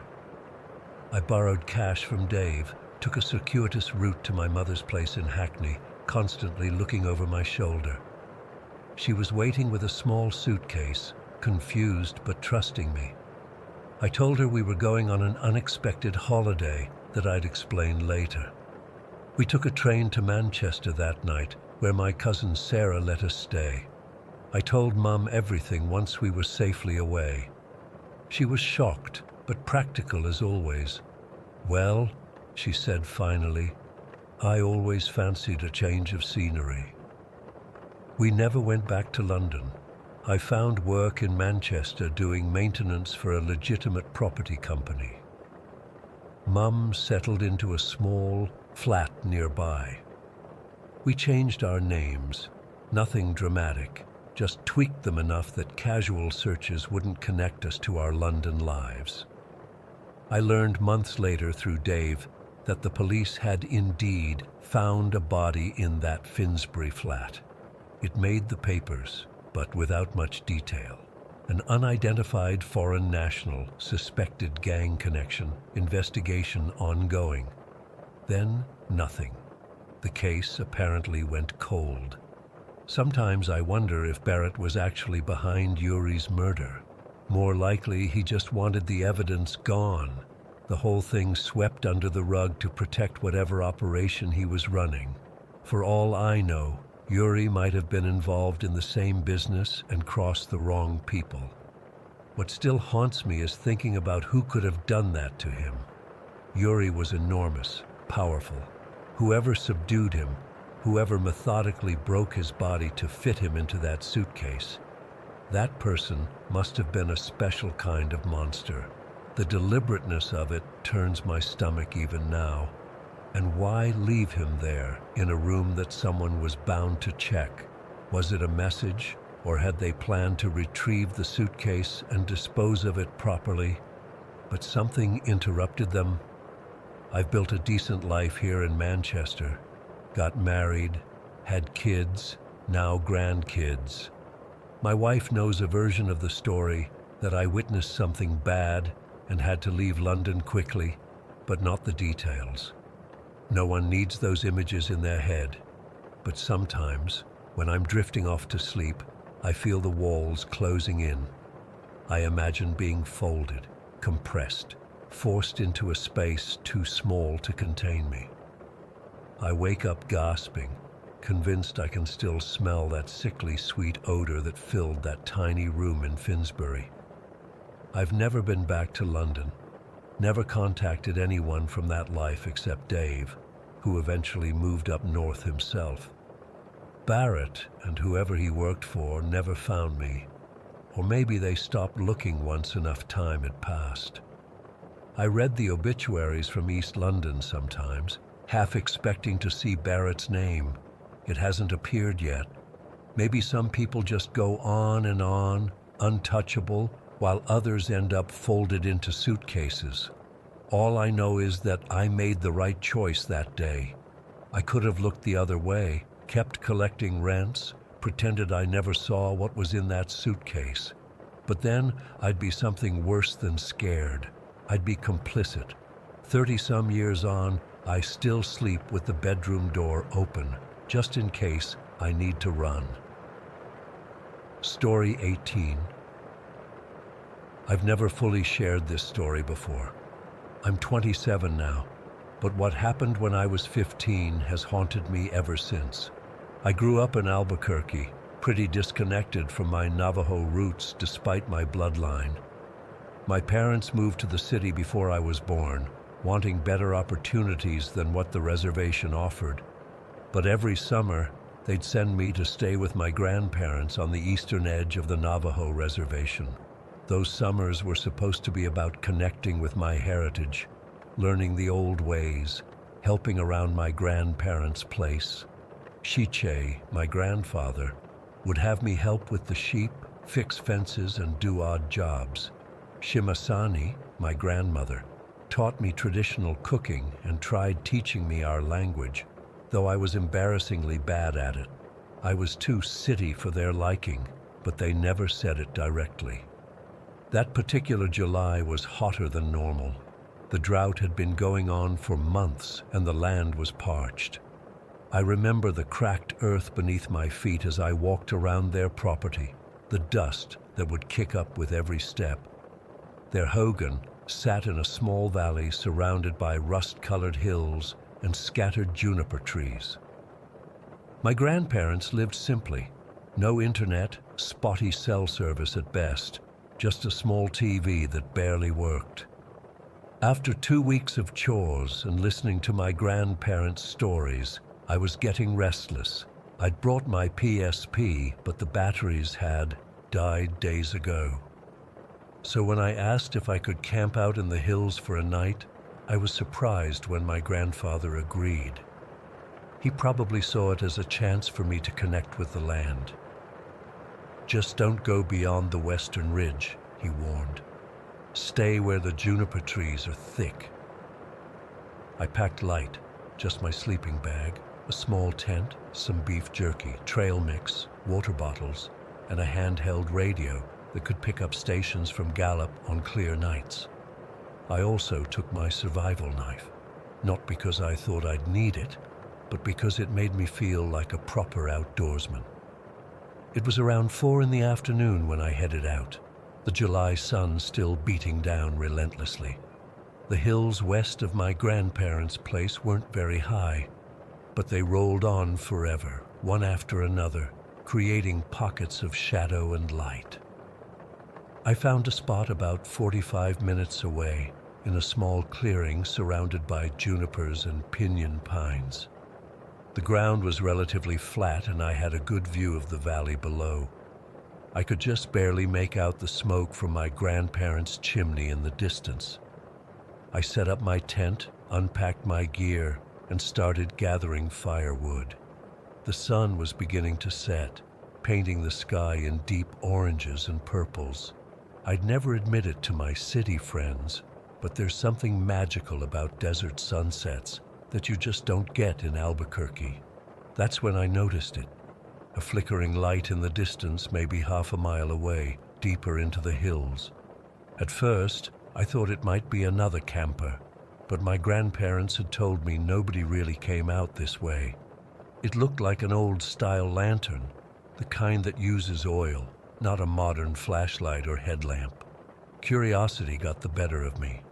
I borrowed cash from Dave, took a circuitous route to my mother's place in Hackney, constantly looking over my shoulder. She was waiting with a small suitcase, confused but trusting me. I told her we were going on an unexpected holiday that I'd explain later. We took a train to Manchester that night, where my cousin Sarah let us stay. I told Mum everything once we were safely away. She was shocked, but practical as always. "Well," she said finally, "I always fancied a change of scenery." We never went back to London. I found work in Manchester doing maintenance for a legitimate property company. Mum settled into a small flat nearby. We changed our names, nothing dramatic, just tweaked them enough that casual searches wouldn't connect us to our London lives. I learned months later through Dave that the police had indeed found a body in that Finsbury flat. It made the papers, but without much detail. An unidentified foreign national, suspected gang connection, investigation ongoing. Then nothing. The case apparently went cold. Sometimes I wonder if Barrett was actually behind Yuri's murder. More likely, he just wanted the evidence gone, the whole thing swept under the rug to protect whatever operation he was running. For all I know, Yuri might have been involved in the same business and crossed the wrong people. What still haunts me is thinking about who could have done that to him. Yuri was enormous, powerful. Whoever subdued him, whoever methodically broke his body to fit him into that suitcase, that person must have been a special kind of monster. The deliberateness of it turns my stomach even now. And why leave him there, in a room that someone was bound to check? Was it a message, or had they planned to retrieve the suitcase and dispose of it properly? But something interrupted them. I've built a decent life here in Manchester, got married, had kids, now grandkids. My wife knows a version of the story that I witnessed something bad and had to leave London quickly, but not the details. No one needs those images in their head, but sometimes, when I'm drifting off to sleep, I feel the walls closing in. I imagine being folded, compressed, forced into a space too small to contain me. I wake up gasping, convinced I can still smell that sickly sweet odor that filled that tiny room in Finsbury. I've never been back to London, never contacted anyone from that life except Dave, who eventually moved up north himself. Barrett and whoever he worked for never found me, or maybe they stopped looking once enough time had passed. I read the obituaries from East London sometimes, half expecting to see Barrett's name. It hasn't appeared yet. Maybe some people just go on, untouchable, while others end up folded into suitcases. All I know is that I made the right choice that day. I could have looked the other way, kept collecting rents, pretended I never saw what was in that suitcase. But then I'd be something worse than scared. I'd be complicit. 30-some years on, I still sleep with the bedroom door open, just in case I need to run. Story 18. I've never fully shared this story before. I'm 27 now, but what happened when I was 15 has haunted me ever since. I grew up in Albuquerque, pretty disconnected from my Navajo roots despite my bloodline. My parents moved to the city before I was born, wanting better opportunities than what the reservation offered. But every summer, they'd send me to stay with my grandparents on the eastern edge of the Navajo reservation. Those summers were supposed to be about connecting with my heritage, learning the old ways, helping around my grandparents' place. Shiche, my grandfather, would have me help with the sheep, fix fences, and do odd jobs. Shimasani, my grandmother, taught me traditional cooking and tried teaching me our language, though I was embarrassingly bad at it. I was too city for their liking, but they never said it directly. That particular July was hotter than normal. The drought had been going on for months and the land was parched. I remember the cracked earth beneath my feet as I walked around their property, the dust that would kick up with every step. Their hogan sat in a small valley surrounded by rust-colored hills and scattered juniper trees. My grandparents lived simply. No internet, spotty cell service at best, just a small TV that barely worked. After 2 weeks of chores and listening to my grandparents' stories, I was getting restless. I'd brought my PSP, but the batteries had died days ago. So when I asked if I could camp out in the hills for a night, I was surprised when my grandfather agreed. He probably saw it as a chance for me to connect with the land. "Just don't go beyond the western ridge," he warned. "Stay where the juniper trees are thick." I packed light, just my sleeping bag, a small tent, some beef jerky, trail mix, water bottles, and a handheld radio that could pick up stations from Gallup on clear nights. I also took my survival knife, not because I thought I'd need it, but because it made me feel like a proper outdoorsman. It was around 4 in the afternoon when I headed out, the July sun still beating down relentlessly. The hills west of my grandparents' place weren't very high, but they rolled on forever, one after another, creating pockets of shadow and light. I found a spot about 45 minutes away, in a small clearing surrounded by junipers and pinyon pines. The ground was relatively flat and I had a good view of the valley below. I could just barely make out the smoke from my grandparents' chimney in the distance. I set up my tent, unpacked my gear, and started gathering firewood. The sun was beginning to set, painting the sky in deep oranges and purples. I'd never admit it to my city friends, but there's something magical about desert sunsets that you just don't get in Albuquerque. That's when I noticed it. A flickering light in the distance, maybe half a mile away, deeper into the hills. At first, I thought it might be another camper, but my grandparents had told me nobody really came out this way. It looked like an old-style lantern, the kind that uses oil, not a modern flashlight or headlamp. Curiosity got the better of me.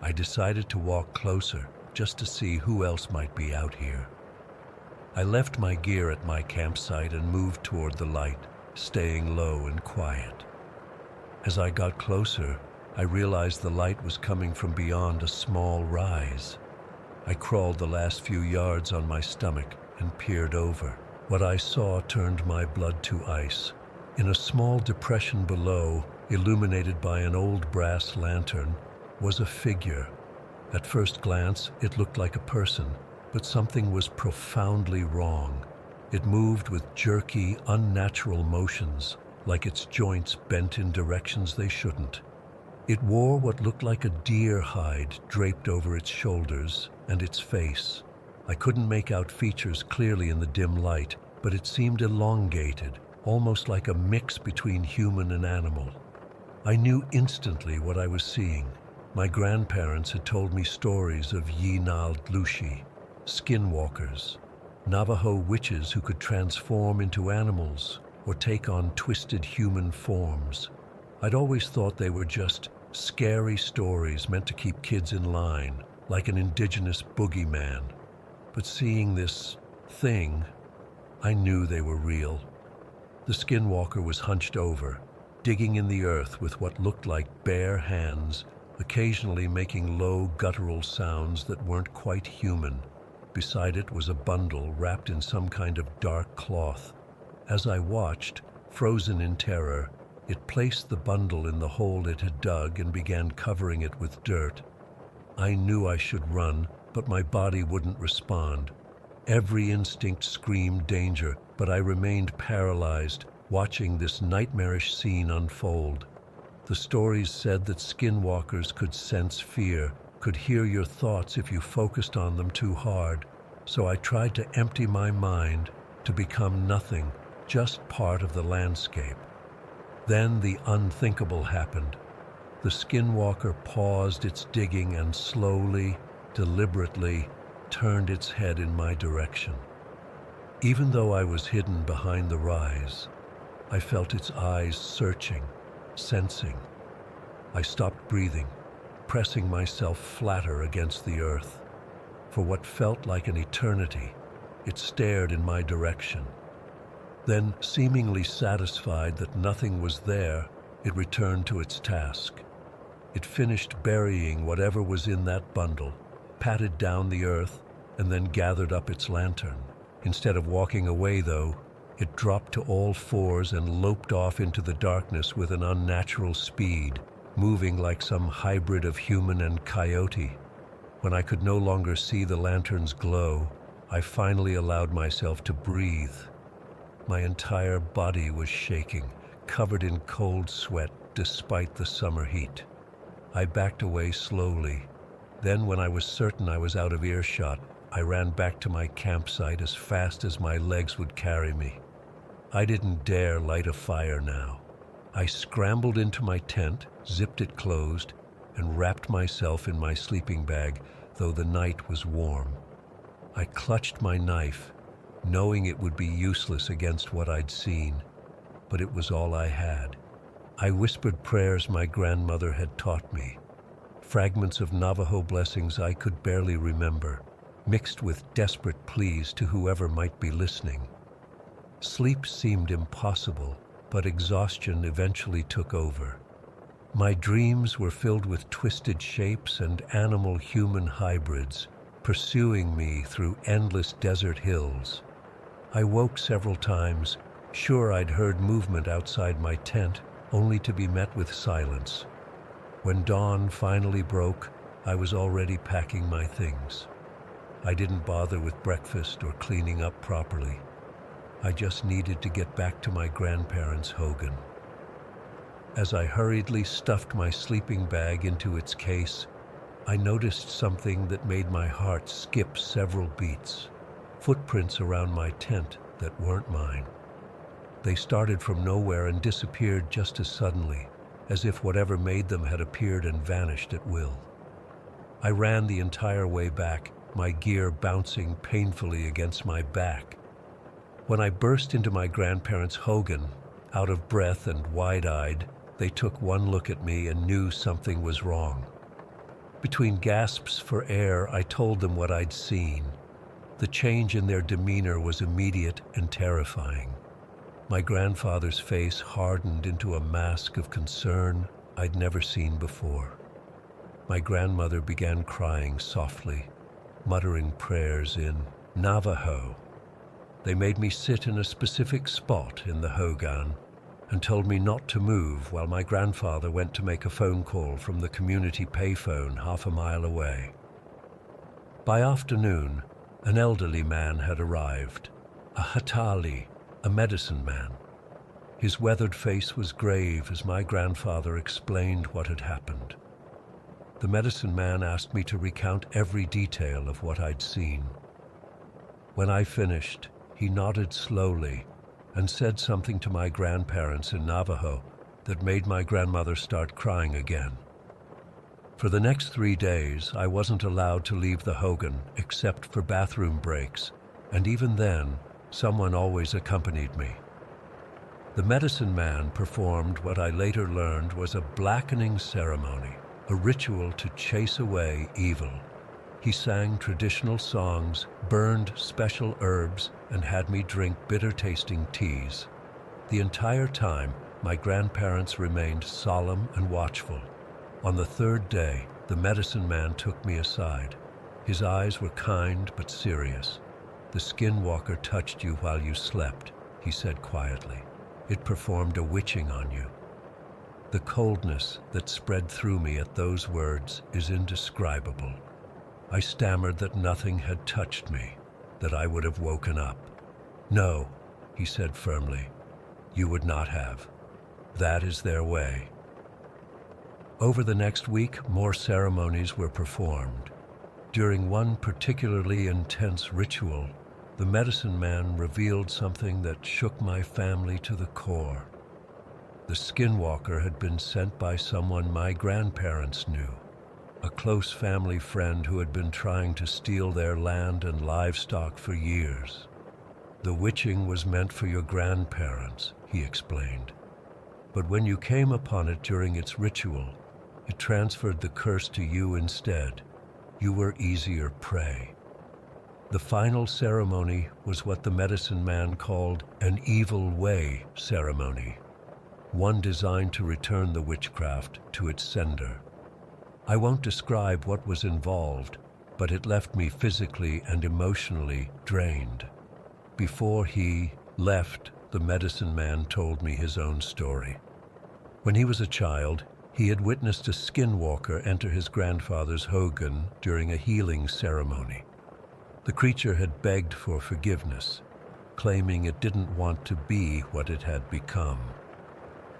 I decided to walk closer, just to see who else might be out here. I left my gear at my campsite and moved toward the light, staying low and quiet. As I got closer, I realized the light was coming from beyond a small rise. I crawled the last few yards on my stomach and peered over. What I saw turned my blood to ice. In a small depression below, illuminated by an old brass lantern, was a figure. At first glance, it looked like a person, but something was profoundly wrong. It moved with jerky, unnatural motions, like its joints bent in directions they shouldn't. It wore what looked like a deer hide draped over its shoulders and its face. I couldn't make out features clearly in the dim light, but it seemed elongated, almost like a mix between human and animal. I knew instantly what I was seeing. My grandparents had told me stories of Yinal-Lushi, skinwalkers, Navajo witches who could transform into animals or take on twisted human forms. I'd always thought they were just scary stories meant to keep kids in line, like an indigenous boogeyman. But seeing this thing, I knew they were real. The skinwalker was hunched over, digging in the earth with what looked like bare hands, occasionally making low guttural sounds that weren't quite human. Beside it was a bundle wrapped in some kind of dark cloth. As I watched, frozen in terror, it placed the bundle in the hole it had dug and began covering it with dirt. I knew I should run, but my body wouldn't respond. Every instinct screamed danger, but I remained paralyzed, watching this nightmarish scene unfold. The stories said that skinwalkers could sense fear, could hear your thoughts if you focused on them too hard. So I tried to empty my mind, to become nothing, just part of the landscape. Then the unthinkable happened. The skinwalker paused its digging and slowly, deliberately, turned its head in my direction. Even though I was hidden behind the rise, I felt its eyes searching, sensing. I stopped breathing, pressing myself flatter against the earth. For what felt like an eternity, it stared in my direction. Then, seemingly satisfied that nothing was there, it returned to its task. It finished burying whatever was in that bundle, patted down the earth, and then gathered up its lantern. Instead of walking away, though, it dropped to all fours and loped off into the darkness with an unnatural speed, moving like some hybrid of human and coyote. When I could no longer see the lantern's glow, I finally allowed myself to breathe. My entire body was shaking, covered in cold sweat despite the summer heat. I backed away slowly. Then, when I was certain I was out of earshot, I ran back to my campsite as fast as my legs would carry me. I didn't dare light a fire now. I scrambled into my tent, zipped it closed, and wrapped myself in my sleeping bag, though the night was warm. I clutched my knife, knowing it would be useless against what I'd seen, but it was all I had. I whispered prayers my grandmother had taught me, fragments of Navajo blessings I could barely remember, mixed with desperate pleas to whoever might be listening. Sleep seemed impossible, but exhaustion eventually took over. My dreams were filled with twisted shapes and animal-human hybrids, pursuing me through endless desert hills. I woke several times, sure I'd heard movement outside my tent, only to be met with silence. When dawn finally broke, I was already packing my things. I didn't bother with breakfast or cleaning up properly. I just needed to get back to my grandparents' hogan. As I hurriedly stuffed my sleeping bag into its case, I noticed something that made my heart skip several beats. Footprints around my tent that weren't mine. They started from nowhere and disappeared just as suddenly, as if whatever made them had appeared and vanished at will. I ran the entire way back, my gear bouncing painfully against my back. When I burst into my grandparents' hogan, out of breath and wide-eyed, they took one look at me and knew something was wrong. Between gasps for air, I told them what I'd seen. The change in their demeanor was immediate and terrifying. My grandfather's face hardened into a mask of concern I'd never seen before. My grandmother began crying softly, muttering prayers in Navajo. They made me sit in a specific spot in the hogan and told me not to move while my grandfather went to make a phone call from the community payphone half a mile away. By afternoon, an elderly man had arrived, a hatali, a medicine man. His weathered face was grave as my grandfather explained what had happened. The medicine man asked me to recount every detail of what I'd seen. When I finished, he nodded slowly and said something to my grandparents in Navajo that made my grandmother start crying again. For the next 3 days, I wasn't allowed to leave the hogan except for bathroom breaks, and even then, someone always accompanied me. The medicine man performed what I later learned was a blackening ceremony, a ritual to chase away evil. He sang traditional songs, burned special herbs, and had me drink bitter-tasting teas. The entire time, my grandparents remained solemn and watchful. On the 3rd day, the medicine man took me aside. His eyes were kind but serious. "The skinwalker touched you while you slept," he said quietly. "It performed a witching on you." The coldness that spread through me at those words is indescribable. I stammered that nothing had touched me, that I would have woken up. "No," he said firmly, "you would not have. That is their way." Over the next week, more ceremonies were performed. During one particularly intense ritual, the medicine man revealed something that shook my family to the core. The skinwalker had been sent by someone my grandparents knew, a close family friend who had been trying to steal their land and livestock for years. "The witching was meant for your grandparents," he explained. "But when you came upon it during its ritual, it transferred the curse to you instead. You were easier prey." The final ceremony was what the medicine man called an evil way ceremony. one designed to return the witchcraft to its sender. I won't describe what was involved, but it left me physically and emotionally drained. Before he left, the medicine man told me his own story. When he was a child, he had witnessed a skinwalker enter his grandfather's hogan during a healing ceremony. The creature had begged for forgiveness, claiming it didn't want to be what it had become.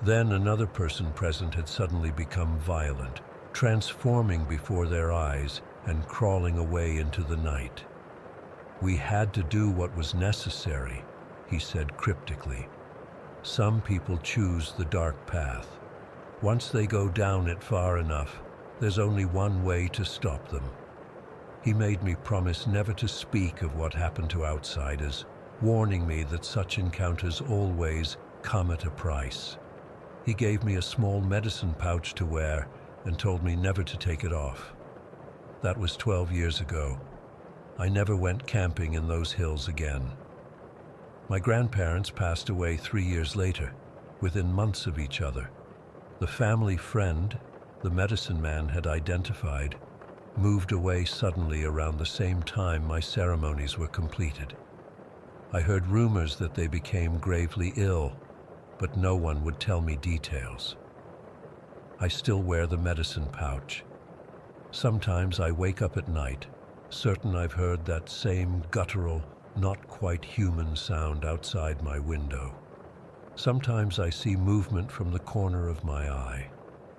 Then another person present had suddenly become violent, transforming before their eyes and crawling away into the night. "We had to do what was necessary," he said cryptically. "Some people choose the dark path. Once they go down it far enough, there's only one way to stop them." He made me promise never to speak of what happened to outsiders, warning me that such encounters always come at a price. He gave me a small medicine pouch to wear and told me never to take it off. That was 12 years ago. I never went camping in those hills again. My grandparents passed away 3 years later, within months of each other. The family friend the medicine man had identified moved away suddenly around the same time my ceremonies were completed. I heard rumors that they became gravely ill, but no one would tell me details. I still wear the medicine pouch. Sometimes I wake up at night, certain I've heard that same guttural, not quite human sound outside my window. Sometimes I see movement from the corner of my eye,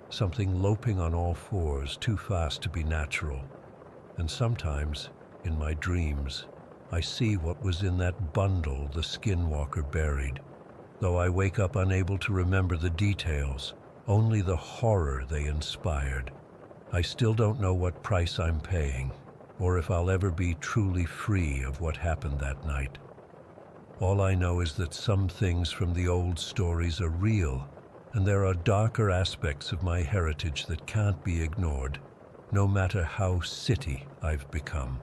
something loping on all fours too fast to be natural. And sometimes, in my dreams, I see what was in that bundle the skinwalker buried. Though I wake up unable to remember the details, only the horror they inspired. I still don't know what price I'm paying, or if I'll ever be truly free of what happened that night. All I know is that some things from the old stories are real, and there are darker aspects of my heritage that can't be ignored, no matter how city I've become.